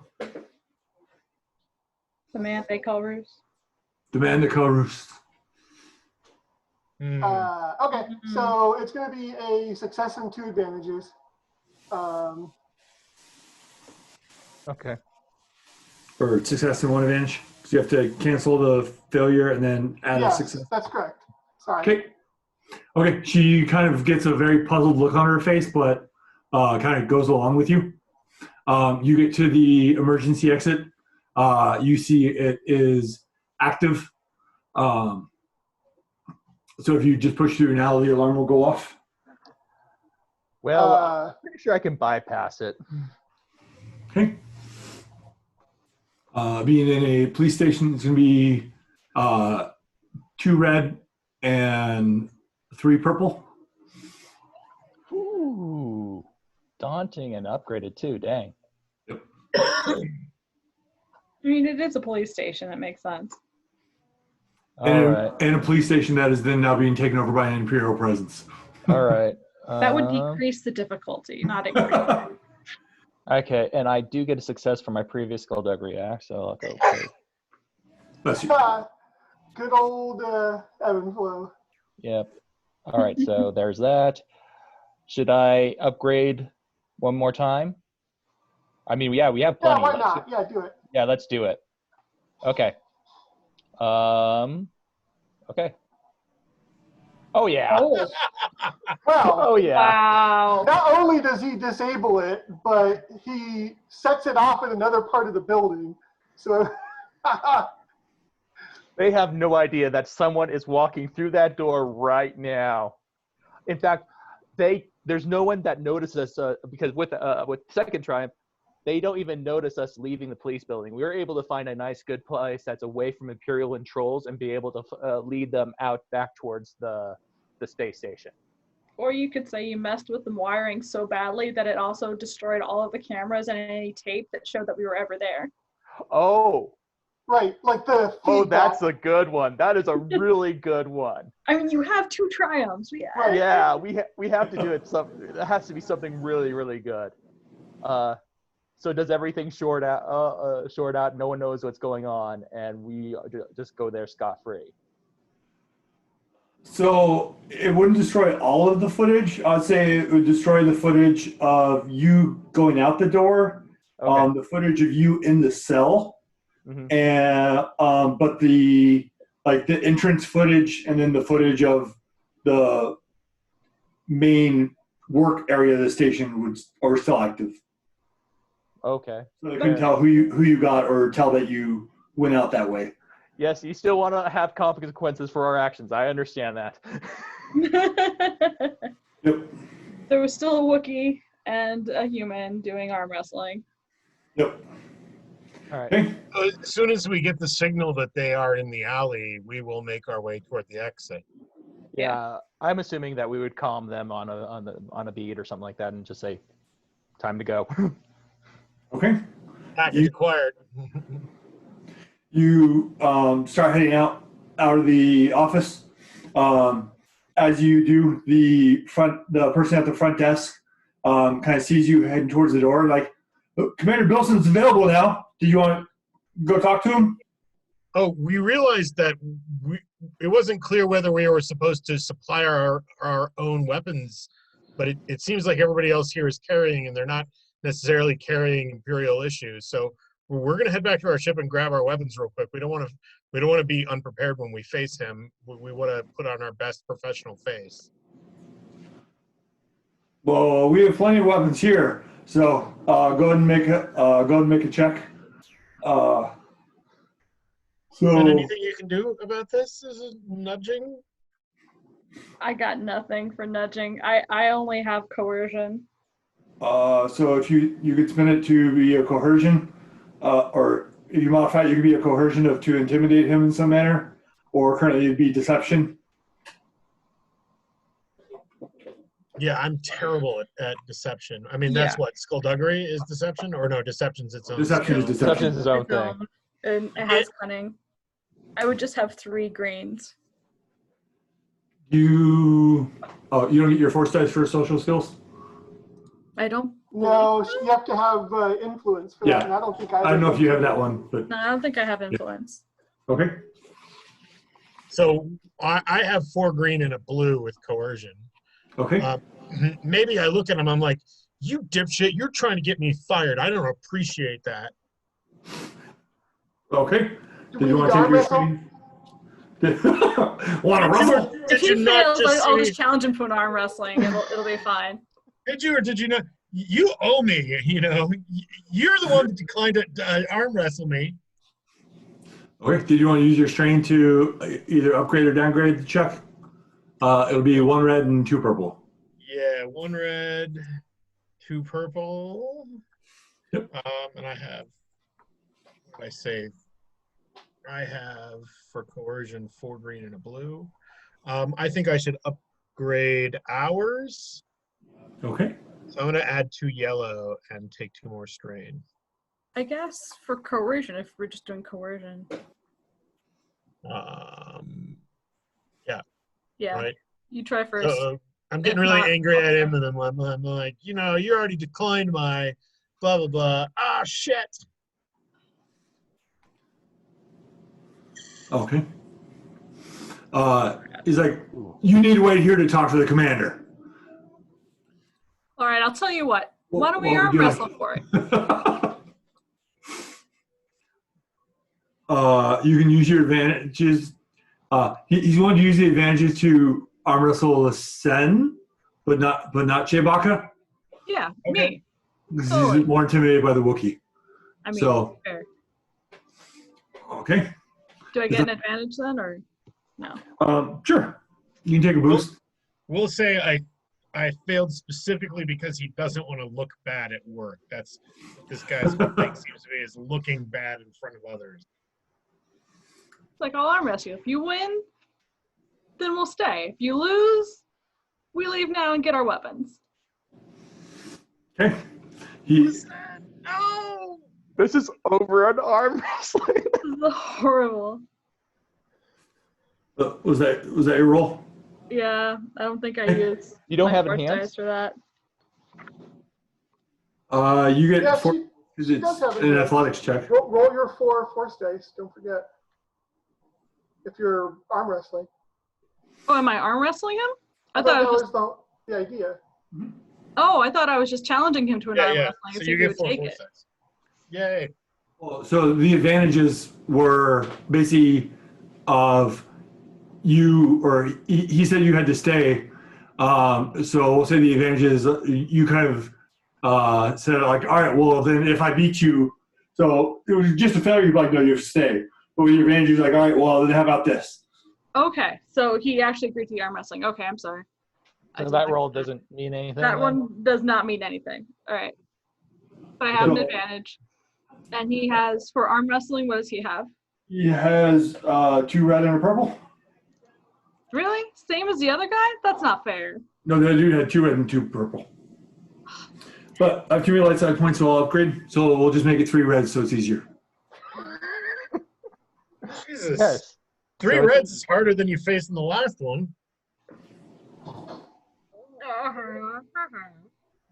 The man they call Roos. The man that call Roos. Okay, so it's going to be a success and 2 advantages. Okay. Or success and 1 advantage. So you have to cancel the failure and then add a success. That's correct. Sorry. Okay. Okay. She kind of gets a very puzzled look on her face, but kind of goes along with you. You get to the emergency exit. You see it is active. So if you just push through now, the alarm will go off. Well, I'm pretty sure I can bypass it. Okay. Being in a police station, it's going to be 2 red and 3 purple. Ooh, daunting and upgraded too. Dang. Yep. I mean, it is a police station. That makes sense. And a police station that is then now being taken over by an Imperial presence. All right. That would decrease the difficulty, not increase it. Okay, and I do get a success for my previous skullduggery act, so I'll go. Bless you. Good old ebb and flow. Yep. All right, so there's that. Should I upgrade one more time? I mean, yeah, we have plenty. Yeah, why not? Yeah, do it. Yeah, let's do it. Okay. Okay. Oh yeah. Oh, Well, Oh yeah. wow. not only does he disable it, but he sets it off in another part of the building. So, They have no idea that someone is walking through that door right now. In fact, there's no one that notices us because with Second Triumph, they don't even notice us leaving the police building. We were able to find a nice, good place that's away from Imperial and trolls and be able to lead them out back towards the space station. Or you could say you messed with the wiring so badly that it also destroyed all of the cameras and any tape that showed that we were ever there. Oh. right, like the feedback. Oh, that's a good one. That is a really good one. I mean, you have 2 triumphs. Yeah. Right. Yeah, we have to do it. It has to be something really, really good. So does everything short out? No one knows what's going on, and we just go there scot-free. So it wouldn't destroy all of the footage. I'd say it would destroy the footage of you going out the door, Okay. the footage of you in the cell, Mhm. and but the entrance footage and then the footage of the main work area of the station are still active. Okay. So they couldn't tell who you got or tell that you went out that way. Yes, you still want to have consequences for our actions. I understand that. Yep. There was still a Wookiee and a human doing arm wrestling. Yep. All right. Okay. As soon as we get the signal that they are in the alley, we will make our way toward the exit. Yeah, I'm assuming that we would calm them on a beat or something like that, and just say, "Time to go." Okay. Package acquired. You start heading out of the office. As you do, the person at the front desk kind of sees you heading towards the door, like, "Oh, Commander Bilson's available now. Do you want to go talk to him?" Oh, we realized that it wasn't clear whether we were supposed to supply our own weapons, but it seems like everybody else here is carrying, and they're not necessarily carrying Imperial issues. So we're going to head back to our ship and grab our weapons real quick. We don't want to be unprepared when we face him. We want to put on our best professional face. Well, we have plenty of weapons here, so go ahead and make a check. And anything you can do about this? Is it nudging? I got nothing for nudging. I only have coercion. So if you could spin it to be a coercion, or if you modify it, you could be a coercion to intimidate him in some manner, or currently it'd be deception. Yeah, I'm terrible at deception. I mean, that's what skullduggery is deception, or no, deception's its own. Deception is deception. Deception's his own thing. And it has cunning. I would just have 3 greens. You don't get your force dice for social skills? I don't. No, you have to have influence for that, and I don't think I don't know if you have that one, but No, I don't think I have influence. okay. So I have 4 green and a blue with coercion. Okay. Maybe I look at him, I'm like, you dipshit, you're trying to get me fired. I don't appreciate that. Okay. Did you want to take your screen? Want to wrestle? If he fails, I'll just challenge him to an arm wrestling. It'll be fine. Did you or did you not? You owe me, you know. You're the one that declined to arm wrestle me. Okay. Did you want to use your strain to either upgrade or downgrade the check? It'll be 1 red and 2 purple. Yeah, 1 red, 2 purple. Yep. And I have, what did I say? I have for coercion 4 green and a blue. I think I should upgrade ours. Okay. So I'm going to add 2 yellow and take 2 more strain. I guess for coercion, if we're just doing coercion. Yeah. Right. You try first. So I'm getting really angry at him, and I'm like, you know, you already declined my blah, blah, blah. Ah, shit. Okay. He's like, you need to wait here to talk to the commander. All right, I'll tell you what. Why don't we Well, arm wrestle for it? You can use your advantages. He's going to use the advantages to arm wrestle Sen, but not Chewbacca. Yeah, Okay. me. 'Cause Totally. He's more intimidated by the Wookiee. I mean, So- fair. Okay. Do I get an advantage then, or no? Sure. You can take a boost. We'll say I failed specifically because he doesn't want to look bad at work. That's what this guy's whole thing seems to be, is looking bad in front of others. It's like, I'll arm wrestle you. If you win, then we'll stay. If you lose, we leave now and get our weapons. Okay. He No. This is over on arm wrestling. This is horrible. was that your roll? Yeah, I don't think I used. You don't my have force enhanced? dice for that. You get Yeah, 4 she because it's does have an enhanced. athletics check. roll your 4 force dice. Don't forget. If you're arm wrestling. Oh, am I arm wrestling him? I thought thought I that was just. was the idea. Oh, I thought I was just challenging him to an arm Yeah. wrestling. So and see you if he get would 4 take force it. dice. Yay. So the advantages were basically of you, or he said you had to stay. So we'll say the advantages, you kind of said like, all right, well then if I beat you, so it was just a failure, you'd be like, no, you have to stay. But with your advantages, like, all right, well then how about this? Okay, so he actually agreed to the arm wrestling. Okay, I'm sorry. I So did that not roll get doesn't mean anything. That then? one does not mean anything. All right. But I have an So- advantage. And he has, for arm wrestling, what does he have? He has 2 red and a purple. Really? Same as the other guy? That's not fair. No, the other dude had 2 red and 2 purple. But I've too many light side points, so I'll upgrade. So we'll just make it 3 reds, so it's easier. Jesus. Yes. 3 So it's- reds is harder than you faced in the last one.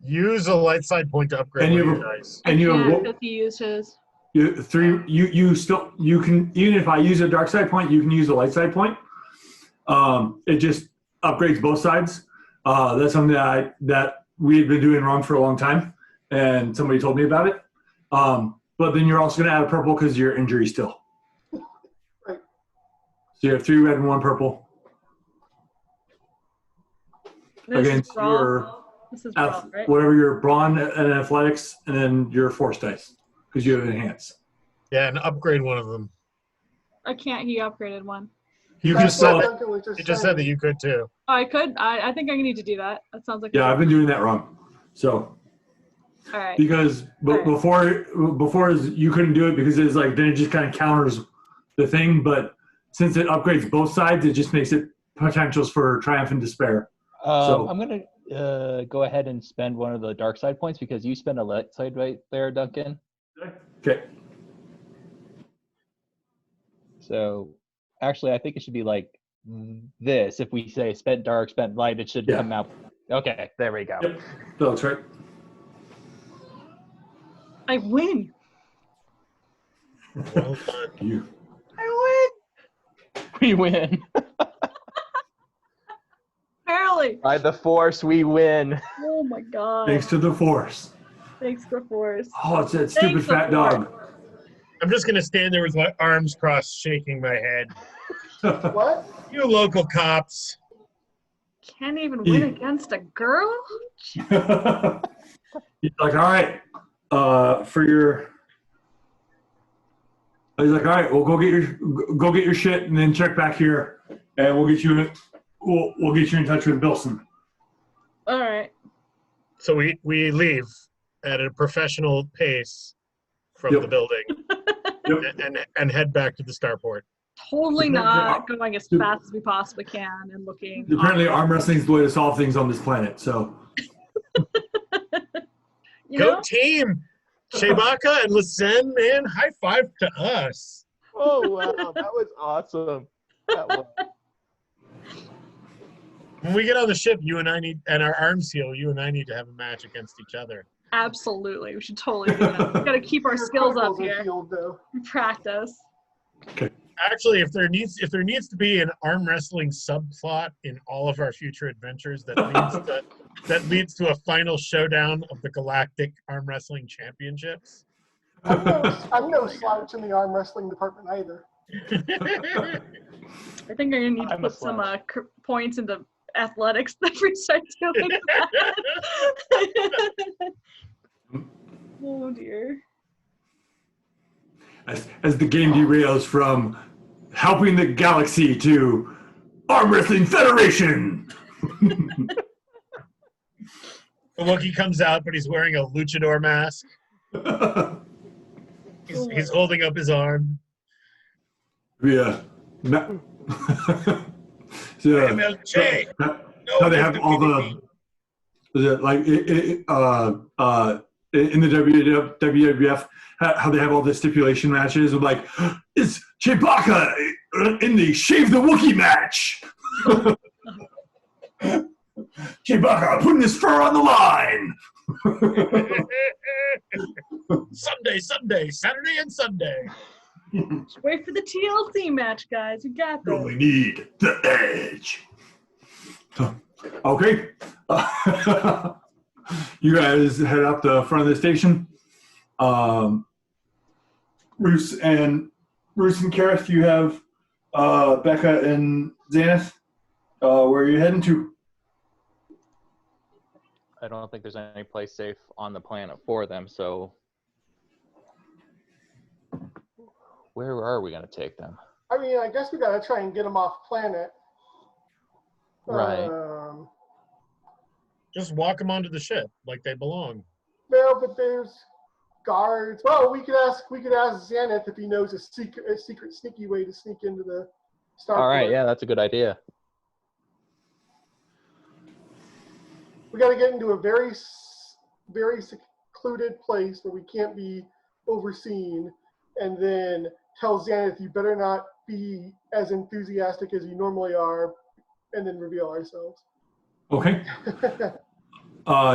Use a light side point to upgrade And one you of have your a- dice. And you have can't because he used his. you can, even if I use a dark side point, you can use a light side point. It just upgrades both sides. That's something that we had been doing wrong for a long time, and somebody told me about it. But then you're also going to add a purple because of your injury still. Right. So you have 3 red and 1 purple This against is brawl. your This is brawl, right? whatever your brawn and athletics, and then your force dice because you have enhance. Yeah, and upgrade one of them. I can't. He upgraded one. You That's can what still. Duncan was You just said that you could too. Oh, I could. I think I need to do that. That sounds like. Yeah, I've been doing that wrong. So. All right. Because Right. before you couldn't do it because it's like then it just kind of counters the thing. But since it upgrades both sides, it just makes it potentials for triumph and despair. So- I'm gonna go ahead and spend one of the dark side points because you spend a light side right there, Duncan. Okay. So actually, I think it should be like this. If we say spent dark, spent light, it should Yeah. come out. Okay, there we go. Yep. That looks right. I win. Well done. You. I We win. win. Apparently. By the force, we win. Oh my god. Thanks to the force. Thanks for force. Oh, it's that stupid Thanks, fat the dog. I'm just gonna stand there with my arms crossed, shaking my head. What? You local cops. Can't even win Yeah. against a girl? He's like, all right, for your. He's like, all right, well, go get your shit, and then check back here, and we'll get you. We'll get you in touch with Bilson. All right. So we leave at a professional pace from Yep. the building Yep. and head back to the starport. Totally Yeah. not going as fast as we possibly can and looking. Apparently, arm wrestling is the way to solve things on this planet. So. You Go know? team! Chewbacca and Lassen, man, high five to us. Oh wow, that was awesome. That was. When we get on the ship, you and I need, and our arms heal, you and I need to have a match against each other. Absolutely. We should totally do that. We got to keep our Your skills up chronicles are here. healed, though. Practice. Actually, if there needs to be an arm wrestling subplot in all of our future adventures that leads to a final showdown of the Galactic Arm Wrestling Championships. I'm no slouch in the arm wrestling department either. I think I'm going to need to I'm a put some slouch. points into athletics that we start doing that. Oh dear. As the game derails from helping the galaxy to Arm Wrestling Federation. The Wookiee comes out, but he's wearing a luchador mask. He's holding up his arm. Yeah. MLJ. How they have all like in the WWF, how they have all the stipulation matches with like, it's Chewbacca in the Shave the Wookiee match. Chewbacca putting his fur on the line. Someday, Saturday and Sunday. Just wait for the TLC match, guys. You got You this. only need the edge. Okay. You guys head up the front of the station. Bruce and Kareth, you have Becca and Xanath. Where are you heading to? I don't think there's any place safe on the planet for them, so where are we going to take them? I mean, I guess we gotta try and get them off planet. Right. Just walk them onto the ship like they belong. No, but there's guards. Well, we could ask Xanath if he knows a secret sneaky way to sneak into the starport. All right, yeah, that's a good idea. We got to get into a very secluded place where we can't be overseen, and then tell Xanath you better not be as enthusiastic as you normally are, and then reveal ourselves. Okay.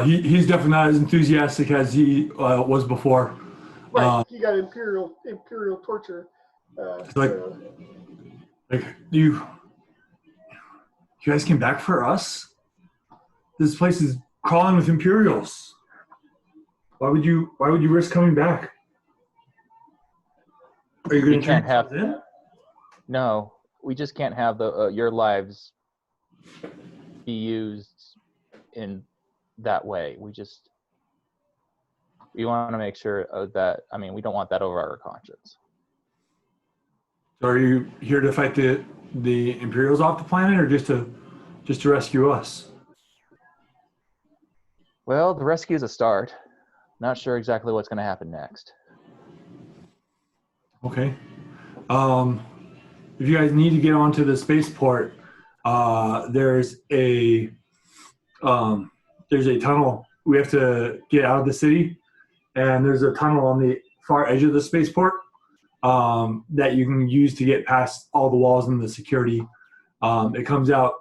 He's definitely not as enthusiastic as he was before. Right, he got imperial torture. Like you guys came back for us? This place is crawling with Imperials. Why would you risk coming back? Are you going to turn us in? No, we just can't have the your lives be used in that way. We want to make sure that, I mean, we don't want that over our conscience. So are you here to fight the Imperials off the planet, or just to rescue us? Well, the rescue is a start. Not sure exactly what's going to happen next. Okay. If you guys need to get onto the spaceport, there's a tunnel. We have to get out of the city, and there's a tunnel on the far edge of the spaceport that you can use to get past all the walls and the security. It comes out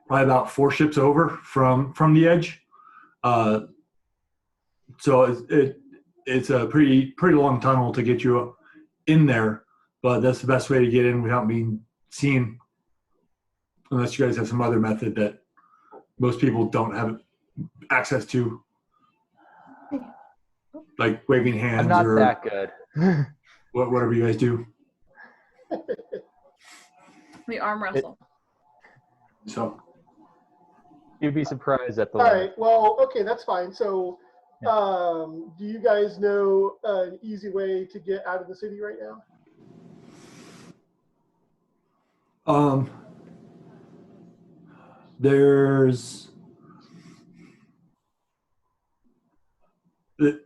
probably about 4 ships over from the edge. So it's a pretty long tunnel to get you in there, but that's the best way to get in without being seen, unless you guys have some other method that most people don't have access to, like waving hands. I'm not or that good. whatever you guys do. We arm wrestle. So You'd be surprised at the All right, well, okay, that's fine. So, Yeah. do you guys know an easy way to get out of the city right now? There's the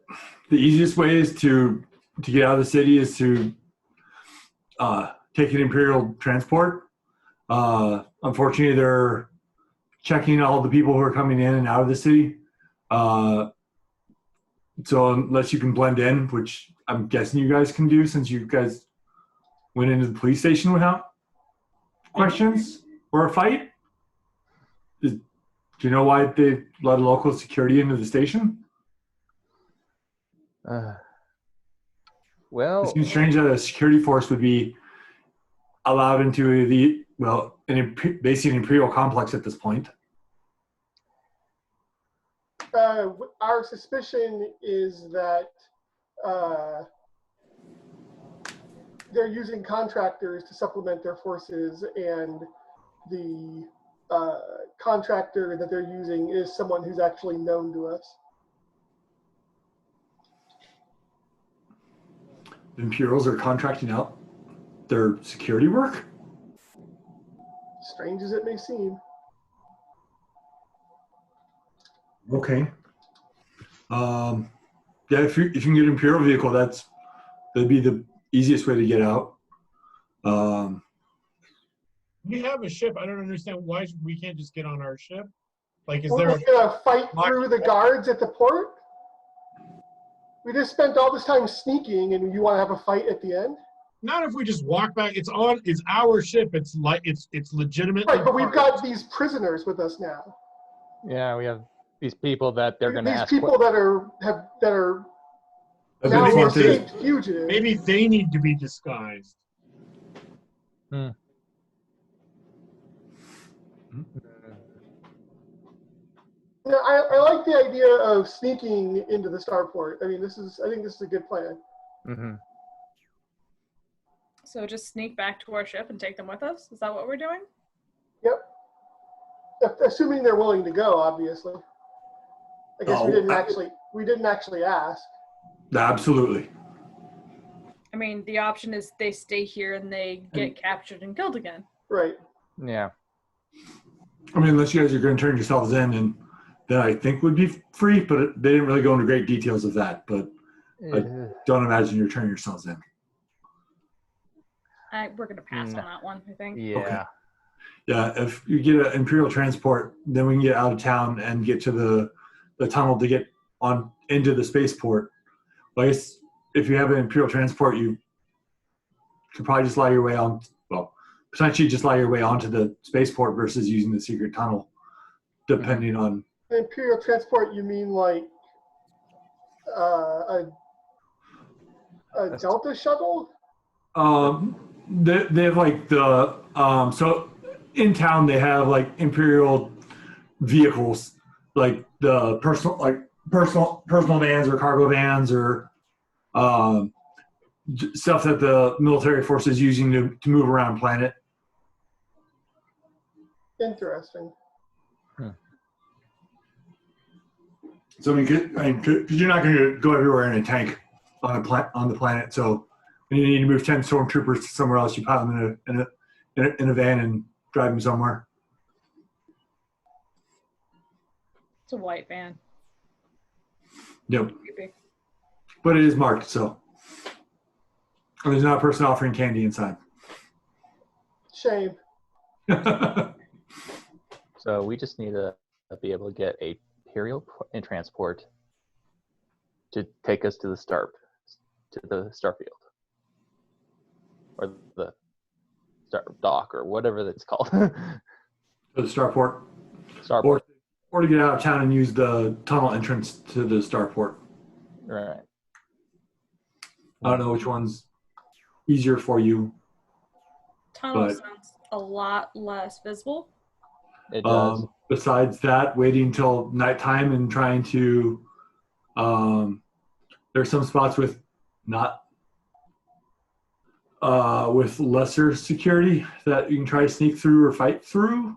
easiest way is to get out of the city is to take an Imperial transport. Unfortunately, they're checking all the people who are coming in and out of the city. So unless you can blend in, which I'm guessing you guys can do since you guys went into the police station without questions or a fight. Do you know why they let local security into the station? Well, It seems strange that a security force would be allowed into basically an Imperial complex at this point. Our suspicion is that they're using contractors to supplement their forces, and the contractor that they're using is someone who's actually known to us. The Imperials are contracting out their security work? Strange as it may seem. Okay. Yeah, if you can get an Imperial vehicle, that'd be the easiest way to get out. We have a ship. I don't understand why we can't just get on our ship. Like, is We're there just gonna fight through the guards at the port? We just spent all this time sneaking, and you want to have a fight at the end? Not if we just walk back. It's our ship. It's like it's legitimate. Right, but we've got these prisoners with us now. Yeah, we have these people that they're going to ask. These people that are now Maybe escaped fugitives. Maybe they need to be disguised. Yeah, I like the idea of sneaking into the starport. I mean, I think this is a good plan. Mm-hmm. So just sneak back to our ship and take them with us? Is that what we're doing? Yep. Assuming they're willing to go, obviously. I guess we didn't actually ask. Absolutely. I mean, the option is they stay here and they get captured and killed again. Right. Yeah. I mean, unless you guys are going to turn yourselves in, and then I think would be free, but they didn't really go into great details of that. But I don't imagine you're turning yourselves in. We're going to pass on that one, I think. Yeah. Okay. Yeah, if you get an Imperial transport, then we can get out of town and get to the tunnel to get on into the spaceport. But I guess if you have an Imperial transport, you could probably just lie your way on. Well, potentially just lie your way onto the spaceport versus using the secret tunnel, depending on. Imperial transport, you mean like a Delta shuttle? They have like the so in town they have like Imperial vehicles, like the personal vans or cargo vans or stuff that the military force is using to move around planet. Interesting. So because you're not going to go everywhere in a tank on the planet, so when you need to move 10 stormtroopers to somewhere else, you pile them in a van and drive them somewhere. It's a white van. Yep. But it is marked, so there's not a person offering candy inside. Shame. So we just need to be able to get a Imperial transport to take us to the starfield, or the star dock, or whatever it's called. The starport. Starport. Or to get out of town and use the tunnel entrance to the starport. Right. I don't know which one's easier for you. Tunnel sounds a lot less visible. It does. Besides that, waiting until nighttime and trying to, there's some spots with with lesser security that you can try to sneak through or fight through.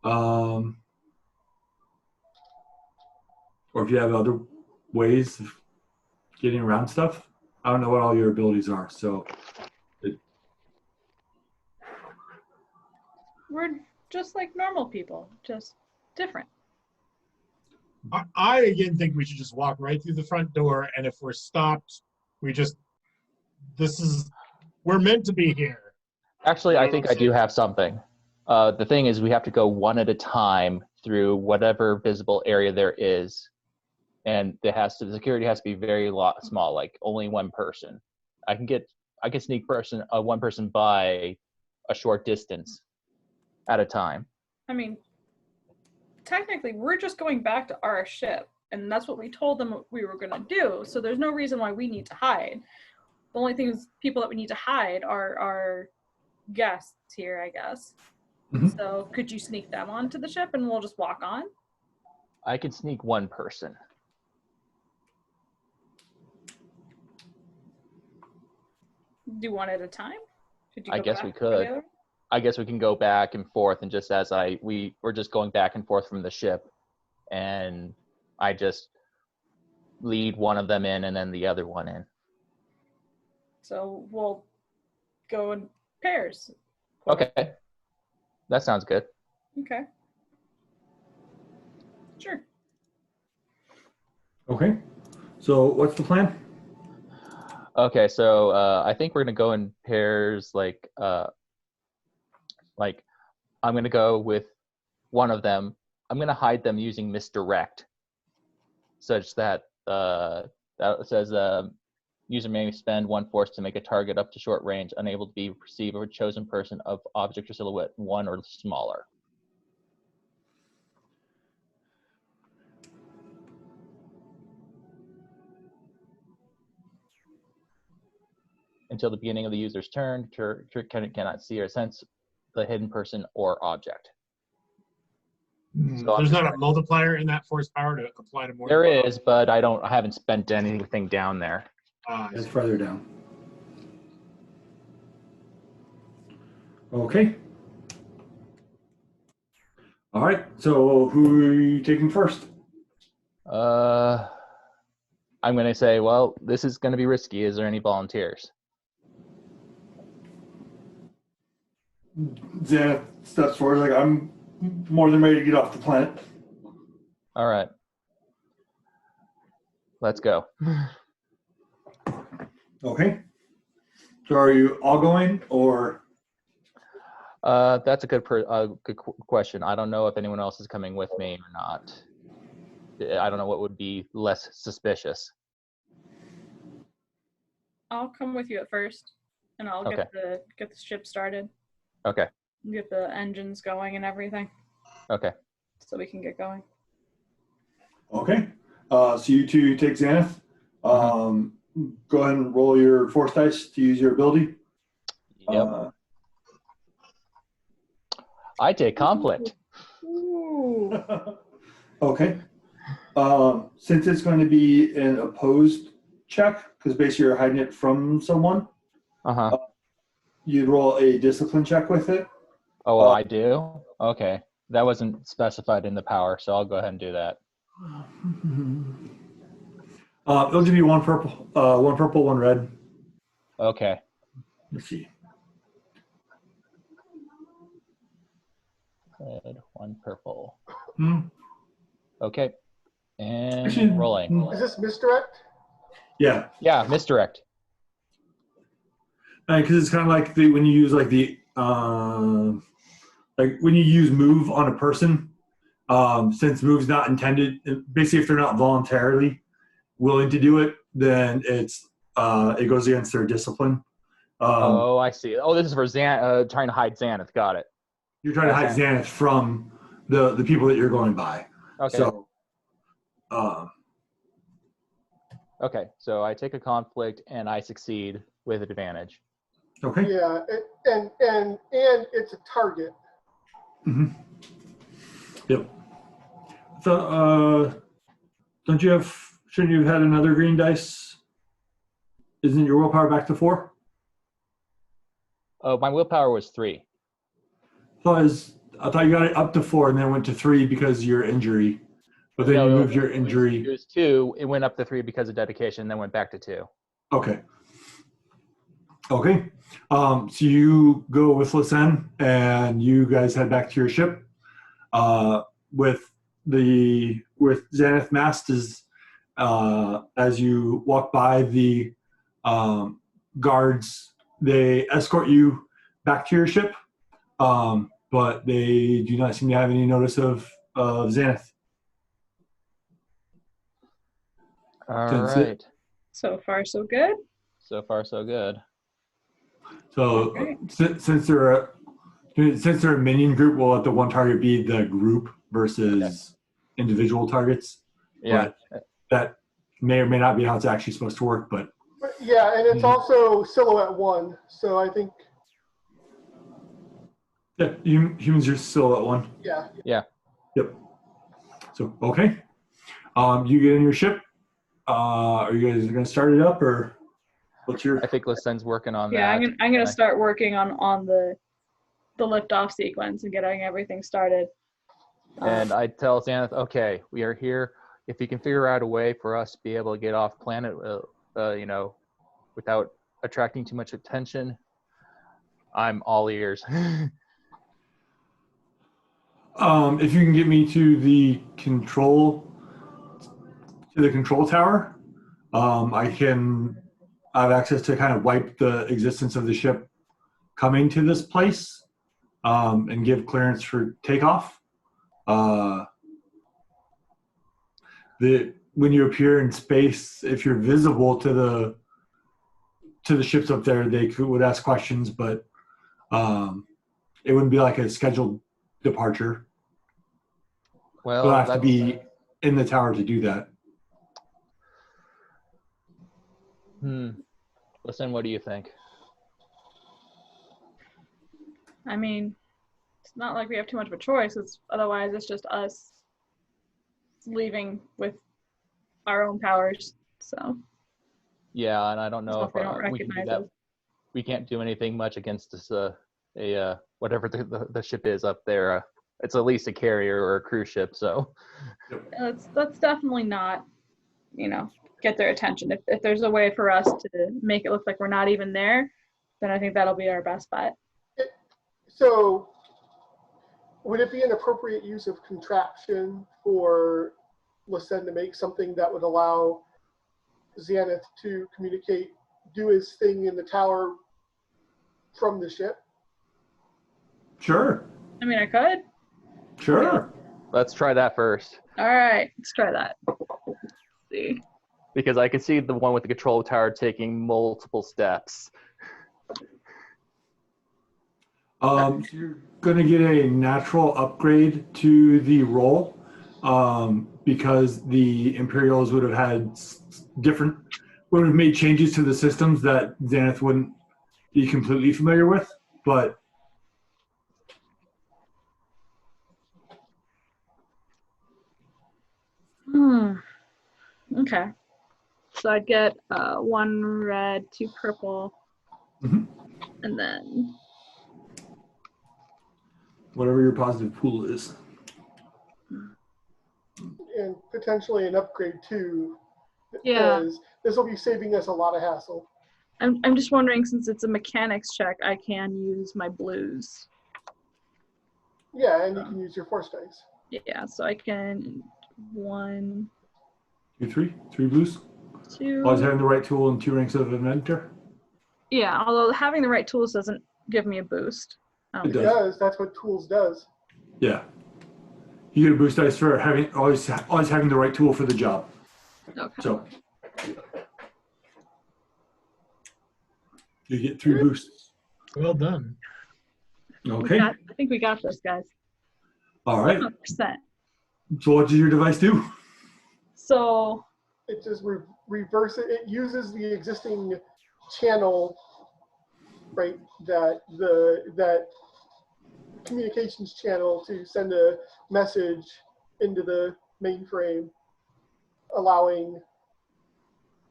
Or if you have other ways of getting around stuff. I don't know what all your abilities are, so. We're just like normal people, just different. I again think we should just walk right through the front door, and if we're stopped, we're meant to be here. Actually, I think I do have something. The thing is, we have to go one at a time through whatever visible area there is, and the security has to be very small, like only one person. I can sneak one person by a short distance at a time. I mean, technically, we're just going back to our ship, and that's what we told them we were going to do, so there's no reason why we need to hide. The only people that we need to hide are our guests here, I guess. Mm-hmm. So could you sneak them onto the ship and we'll just walk on? I can sneak one person. do one at a time? Could you I go guess back we for could. the other? I guess we can go back and forth, and just as we're just going back and forth from the ship, and I just lead one of them in and then the other one in. So we'll go in pairs. Okay. That sounds good. Okay. Sure. Okay. So what's the plan? Okay, so I think we're gonna go in pairs. Like I'm gonna go with one of them. I'm gonna hide them using misdirect, such that that says user may spend one force to make a target up to short range, unable to be perceived or chosen person of object or silhouette 1 or smaller. Until the beginning of the user's turn, cannot see or sense the hidden person or object. So There's not a multiplier in that force power to apply to more. There is, but I haven't spent anything down there. It's further down. Okay. All right. So who are you taking first? I'm going to say, well, this is going to be risky. Is there any volunteers? Xanath steps forward like, I'm more than ready to get off the planet. All right. Let's go. Okay. So are you all going, or? That's a good question. I don't know if anyone else is coming with me or not. I don't know what would be less suspicious. I'll come with you at first, and I'll get the ship started. Okay. Get the engines going and everything. Okay. So we can get going. Okay. So you two take Xanath. Go ahead and roll your force dice to use your ability. Yep. I take conflict. Ooh. Okay. Since it's going to be an opposed check, because basically you're hiding it from someone, you'd roll a discipline check with it. Oh, well, I do? Okay. That wasn't specified in the power, so I'll go ahead and do that. It'll give you one purple, one red. Okay. Let's see. Red, one purple. Hmm. Okay. And Actually, rolling. Is this misdirect? Yeah. Yeah, misdirect. Because it's kind of like when you use like when you use move on a person, since move's not intended, basically if they're not voluntarily willing to do it, then it goes against their discipline. Oh, I see. Oh, this is for trying to hide Xanath. Got it. You're trying to hide Xanath from the people that you're going by. Okay. So, okay, so I take a conflict and I succeed with advantage. Okay. Yeah, and it's a target. Mm-hmm. Yep. So, shouldn't you have had another green dice? Isn't your willpower back to 4? Oh, my willpower was 3. I thought you got it up to 4 and then went to 3 because of your injury. But then you moved your injury. It was 2. It went up to 3 because of dedication, and then went back to 2. Okay. Okay. So you go with Lisen and you guys head back to your ship. With Xanath masked as you walk by the guards, they escort you back to your ship. But they do not seem to have any notice of Xanath. All right. So far, so good. So far, so good. So since they're a minion group, we'll let the one target be the group versus individual targets. Yeah. But that may or may not be how it's actually supposed to work. But yeah, and it's also silhouette 1. So I think. yeah, humans are still at 1. Yeah. Yeah. Yep. So okay, you get in your ship. Are you guys going to start it up or? What's your? I think Listen's working on Yeah, that. I'm gonna start working on the liftoff sequence and getting everything started. And I tell Xanath, okay, we are here. If you can figure out a way for us to be able to get off planet, without attracting too much attention, I'm all ears. If you can get me to the control tower, I have access to kind of wipe the existence of the ship coming to this place, and give clearance for takeoff. When you appear in space, if you're visible to the ships up there, would ask questions, but it wouldn't be like a scheduled departure. Well, You'll have to be in the tower to do that. Listen, what do you think? I mean, it's not like we have too much of a choice. Otherwise it's just us leaving with our own powers. So Yeah, and I don't know if they don't if we can do recognize that. us. We can't do anything much against this whatever the ship is up there. It's at least a carrier or a cruise ship, so Let's definitely not, get their attention. If there's a way for us to make it look like we're not even there, then I think that'll be our best bet. So, would it be an appropriate use of contraption for Listen to make something that would allow Xanath to communicate, do his thing in the tower from the ship? Sure. I mean, I could. Sure. let's try that first. All right, let's try that. Let's see. Because I can see the one with the control tower taking multiple steps. So you're going to get a natural upgrade to the roll, because the Imperials would have had would have made changes to the systems that Xanath wouldn't be completely familiar with, but Okay. So I'd get 1 red, 2 purple, Mhm. and then whatever your positive pool is. And potentially an upgrade too. Yeah. Because this will be saving us a lot of hassle. I'm just wondering, since it's a mechanics check, I can use my blues. Yeah, and you can use your force dice. Yeah, so I can 1, 2, 3 blues. 2. Always having the right tool and 2 ranks of inventor. Yeah, although having the right tools doesn't give me a boost. It It does. does. That's what tools does. Yeah. You get a boost dice for always having the right tool for the job. Okay. So you get 3 boosts. Well done. Okay. I think we got this, guys. All right. 100%. So what does your device do? So It just reverse it. It uses the existing channel, right? That communications channel to send a message into the mainframe, allowing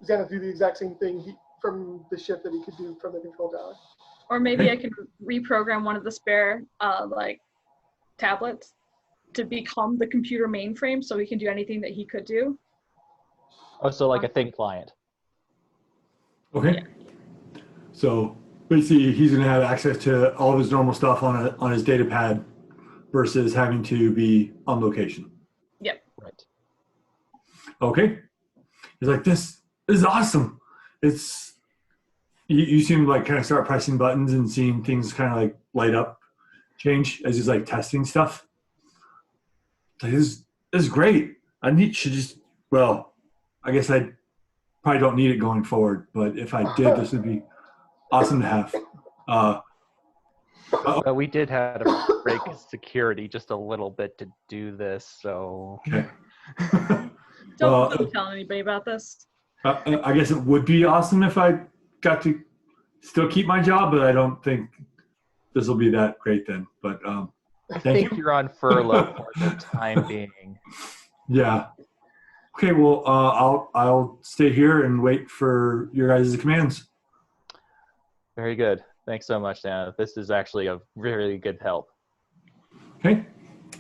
Xanath to do the exact same thing from the ship that he could do from the control tower. or maybe I can reprogram one of the spare tablets to become the computer mainframe, so he can do anything that he could do. Oh, so like a think client. Okay. Yeah. So basically, he's going to have access to all of his normal stuff on his data pad versus having to be on location. Yep. Right. Okay. He's like, this is awesome. It's you see him like kind of start pressing buttons and seeing things kind of like light up, change as he's like testing stuff. Like, this is great. I guess I probably don't need it going forward, but if I did, this would be awesome to have. But we did have to break security just a little bit to do this, so. Okay. Don't tell anybody about this. I guess it would be awesome if I got to still keep my job, but I don't think this will be that great then. But I thank think you're on furlough for the time being. yeah. Okay, well, I'll stay here and wait for your guys' commands. Very good. Thanks so much, Santa. This is actually a really good help. Okay.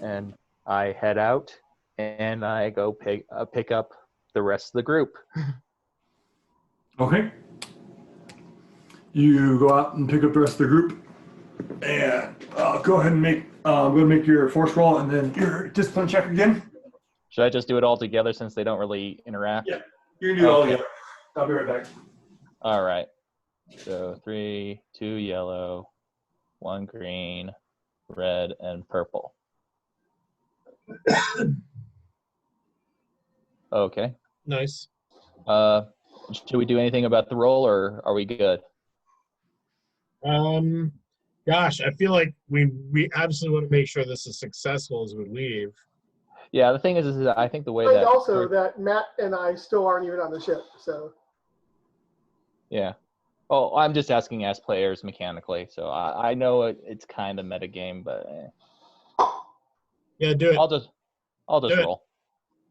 And I head out and I go pick up the rest of the group. Okay. You go out and pick up the rest of the group, and go ahead and make your force roll and then your discipline check again. Should I just do it all together since they don't really interact? Yeah, you can do it all together. I'll be right back. All right. So 3, 2 yellow, 1 green, red, and purple. Okay. Nice. Should we do anything about the roll, or are we good? Gosh, I feel like we absolutely want to make sure this is successful as we leave. Yeah, the thing is that I think the way And that also that Matt and I still aren't even on the ship, so. yeah. Oh, I'm just asking as players mechanically, so I know it's kind of metagame, but Yeah, do it. I'll just Do it. roll.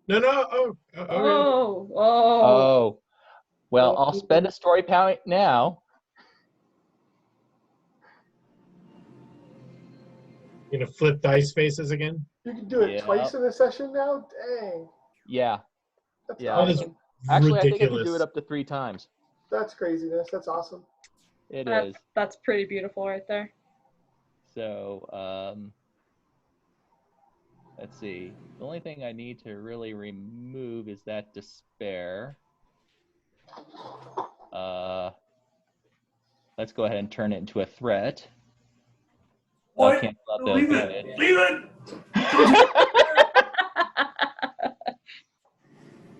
No. Oh. Oh, well, I'll spend a story point now. You gonna flip dice faces again? You can do it twice in a session now? Dang. Yeah. That's Yeah. awesome. Actually, Ridiculous. I think I can do it up to 3 times. That's craziness. That's awesome. It is. That's pretty beautiful right there. So, let's see. The only thing I need to really remove is that despair. Let's go ahead and turn it into a threat. What? Cancel out the Leave advantage. it. Leave it.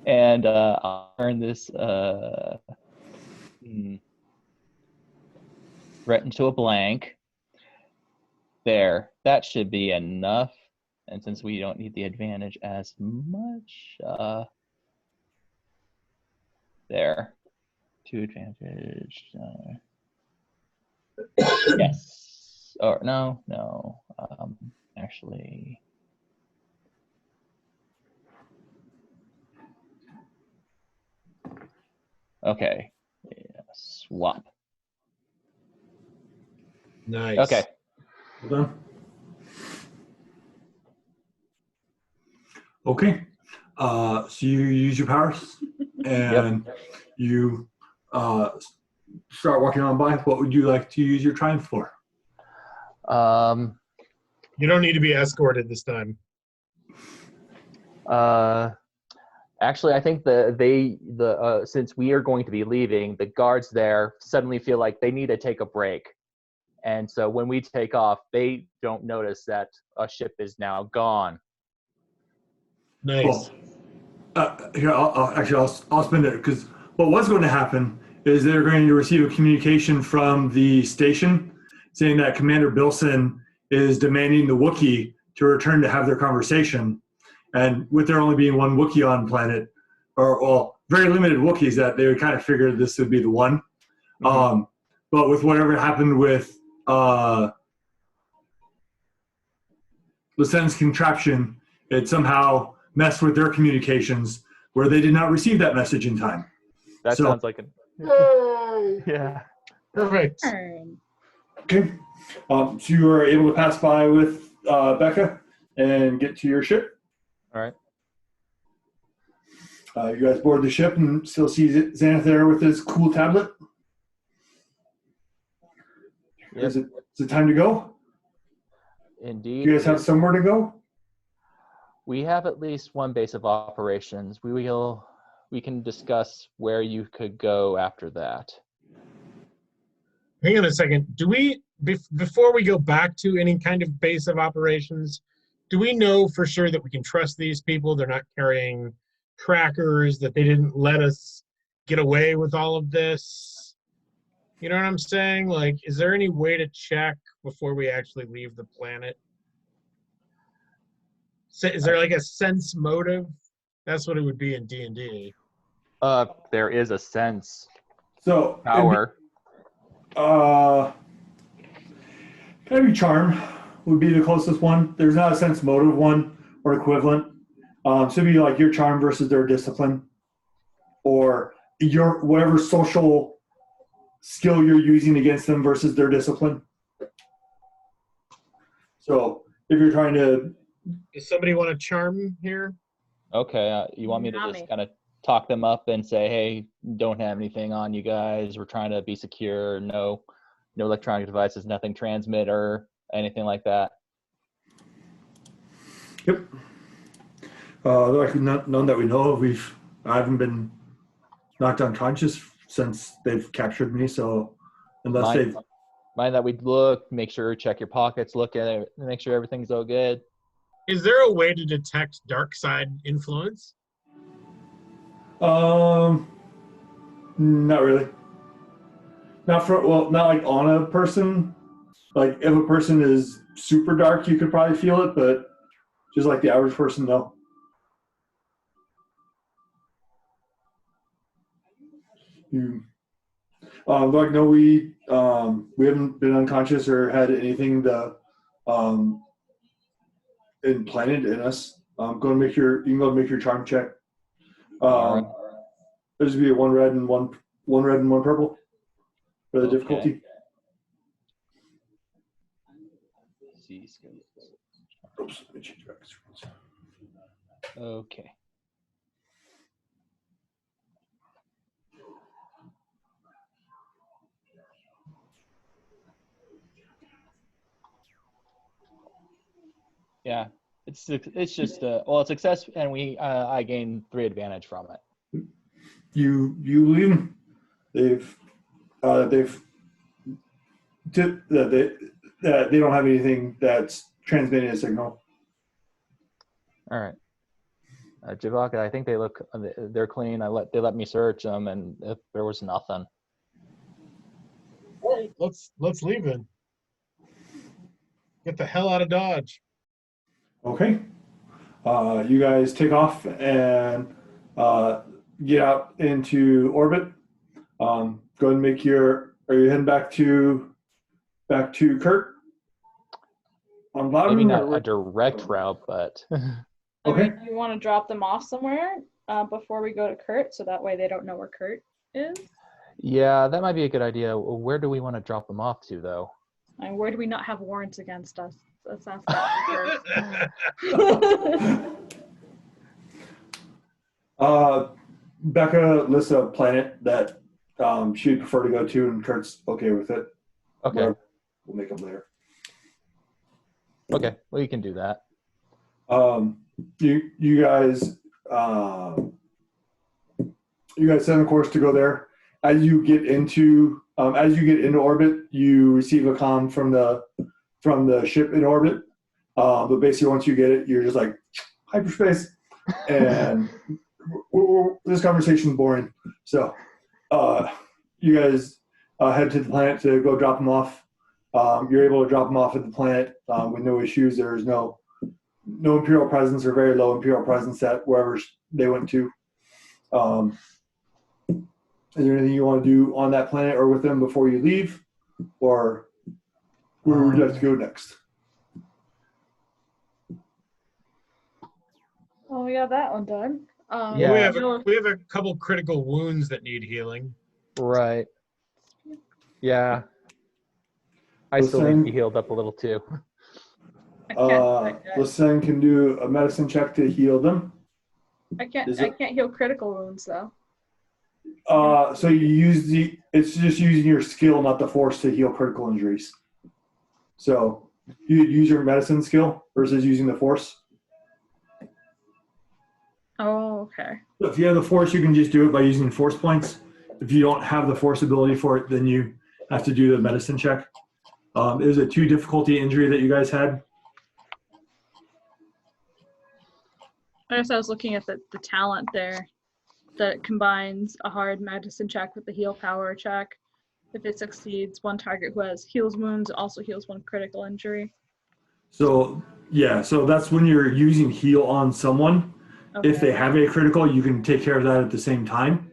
And I'll turn this threat into a blank. There. That should be enough. And since we don't need the advantage as much, there. 2 advantage. Yes. Or no. Actually. Okay. Yeah, swap. Nice. Okay. Well done. Okay. So you use your powers, and you start walking on by. What would you like to use your triumph for? You don't need to be escorted this time. Actually, I think since we are going to be leaving, the guards there suddenly feel like they need to take a break. And so when we take off, they don't notice that a ship is now gone. Nice. Here, I'll spin it, because what was going to happen is they're going to receive a communication from the station saying that Commander Bilson is demanding the Wookiee to return to have their conversation. And with there only being one Wookiee on planet, or very limited Wookiees, that they would kind of figure this would be the one. Mm-hmm. But with whatever happened with Lieutenant's contraption, it somehow messed with their communications where they did not receive that message in time. That sounds like Yay! Yeah. Perfect. Okay. So you are able to pass by with Becca and get to your ship. All right. You guys board the ship and still see Xanath there with his cool tablet. Yep. Is it time to go? Indeed. Do you guys have somewhere to go? We have at least one base of operations. We can discuss where you could go after that. Hang on a second. Do we, before we go back to any kind of base of operations, do we know for sure that we can trust these people? They're not carrying trackers, that they didn't let us get away with all of this? You know what I'm saying? Like, is there any way to check before we actually leave the planet? Is there like a sense motive? That's what it would be in D&D. There is a sense So power. Maybe charm would be the closest one. There's not a sense motive one or equivalent. So it'd be like your charm versus their discipline, or your whatever social skill you're using against them versus their discipline. So if you're trying to... Does somebody want to charm here? Okay, you want me to Not just me. kind of talk them up and say, hey, don't have anything on you guys. We're trying to be secure. No electronic devices, nothing transmitter, anything like that. Yep. Like none that we know of. I haven't been knocked unconscious since they've captured me. So unless they've... Mind that we look, make sure, check your pockets, look at it, make sure everything's all good. Is there a way to detect dark side influence? Not really. Not like on a person. Like if a person is super dark, you could probably feel it, but just like the average person, no. Like no, we haven't been unconscious or had anything to implanted in us. You can go and make your charm check. All right. There's be one red and one purple for the difficulty. Oops, let me change back to screens. Okay. Yeah, it's just it's success, and I gain 3 advantage from it. You leave them. They don't have anything that's transmitting a signal. All right. Javaka, I think they're clean. They let me search them, and there was nothing. All right, let's leave then. Get the hell out of Dodge. Okay. You guys take off and get out into orbit. Go ahead and make your... Are you heading back to Kurt? On Plowdon? Maybe not a direct route, but... Okay. Do you want to drop them off somewhere before we go to Kurt, so that way they don't know where Kurt is? Yeah, that might be a good idea. Where do we want to drop them off to, though? And where do we not have warrants against us? Let's ask that first. Becca lists a planet that she'd prefer to go to, and Kurt's okay with it. Okay. We'll make them later. Okay, well, you can do that. You guys set a course to go there. As you get into orbit, you receive a comm from the ship in orbit. But basically, once you get it, you're just like hyperspace, and this conversation is boring. So, you guys head to the planet to go drop them off. You're able to drop them off at the planet with no issues. There's no Imperial presence or very low Imperial presence at wherever they went to. Is there anything you want to do on that planet or with them before you leave? Or where would you like to go next? Oh, we got that one done. Yeah. We have a couple critical wounds that need healing. Right. Yeah. I still need to be healed up a little, too. Lassen can do a medicine check to heal them. I can't heal critical wounds, though. So it's just using your skill, not the force, to heal critical injuries. So you use your medicine skill versus using the force. Oh, okay. So if you have the force, you can just do it by using force points. If you don't have the force ability for it, then you have to do the medicine check. It was a 2 difficulty injury that you guys had. I guess I was looking at the talent there that combines a hard medicine check with the heal power check. If it succeeds, one target who has heals wounds also heals 1 critical injury. So that's when you're using heal on someone. Okay. If they have a critical, you can take care of that at the same time.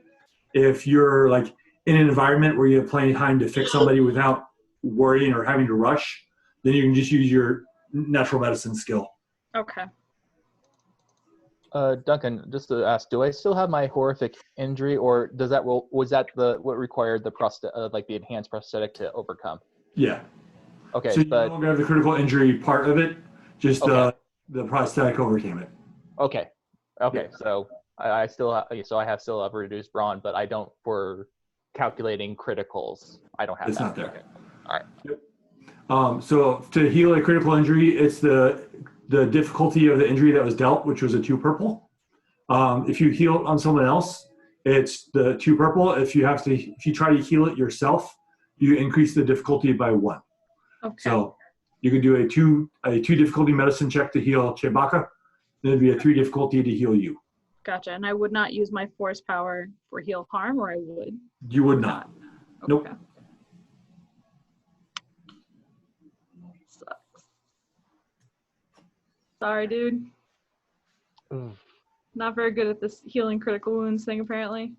If you're like in an environment where you have plenty of time to fix somebody without worrying or having to rush, then you can just use your natural medicine skill. Okay. Duncan, just to ask, do I still have my horrific injury, or does that was that what required the like the enhanced prosthetic to overcome? Yeah. Okay, so you but no longer have the critical injury part of it, just okay. the prosthetic overcame it. Okay. Yeah. So I still still have reduced brawn, but I don't for calculating criticals. I don't have It's that. not there. Okay. All right. Yep. So to heal a critical injury, it's the difficulty of the injury that was dealt, which was a 2 purple. If you heal it on someone else, it's the 2 purple. If you try to heal it yourself, you increase the difficulty by 1. Okay. So you can do a 2 difficulty medicine check to heal Chewbacca. Then it'd be a 3 difficulty to heal you. Gotcha. And I would not use my force power for heal harm, or I would? You would not. Nope. Okay. Sucks. Sorry, dude. Not very good at this healing critical wounds thing, apparently.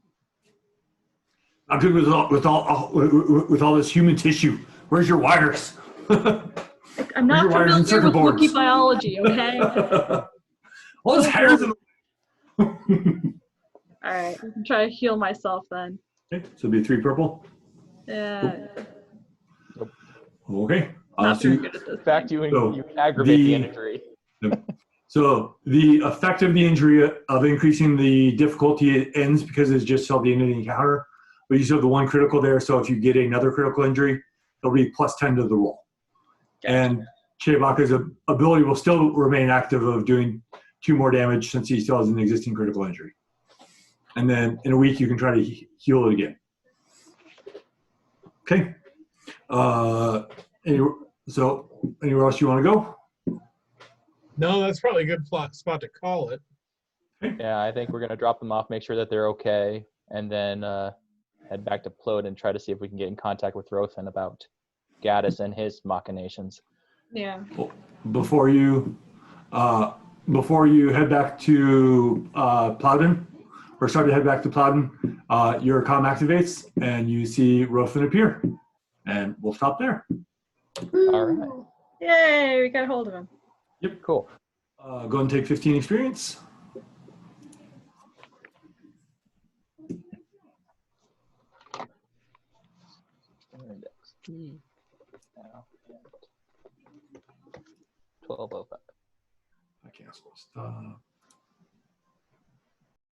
I'm good with all this human tissue. Where's your wires? I'm not wires and familiar circuit with Wookiee boards? biology, okay? All this hair's in the All right, I can try to heal myself then. Okay, so it'd be 3 purple. Yeah. Okay. Not very good at this. In fact, thing. you aggravate the injury. So the effect of the injury of increasing the difficulty ends because it's just till the end of the encounter. But you still have the 1 critical there, so if you get another critical injury, it'll be plus 10 to the roll. Gotcha. And Chewbacca's ability will still remain active of doing 2 more damage since he still has an existing critical injury. And then in a week, you can try to heal it again. Okay. Anywhere else you want to go? No, that's probably a good spot to call it. Yeah, I think we're gonna drop them off, make sure that they're okay, and then head back to Plowdon and try to see if we can get in contact with Rothan about Gadis and his machinations. Yeah. Before you head back to Plowdon, or start to head back to Plowdon, your comm activates and you see Rothan appear. And we'll stop there. All right. Yay, we got hold of him. Yep. Cool. Go ahead and take 15 experience. Index. 1205. I cancel stuff.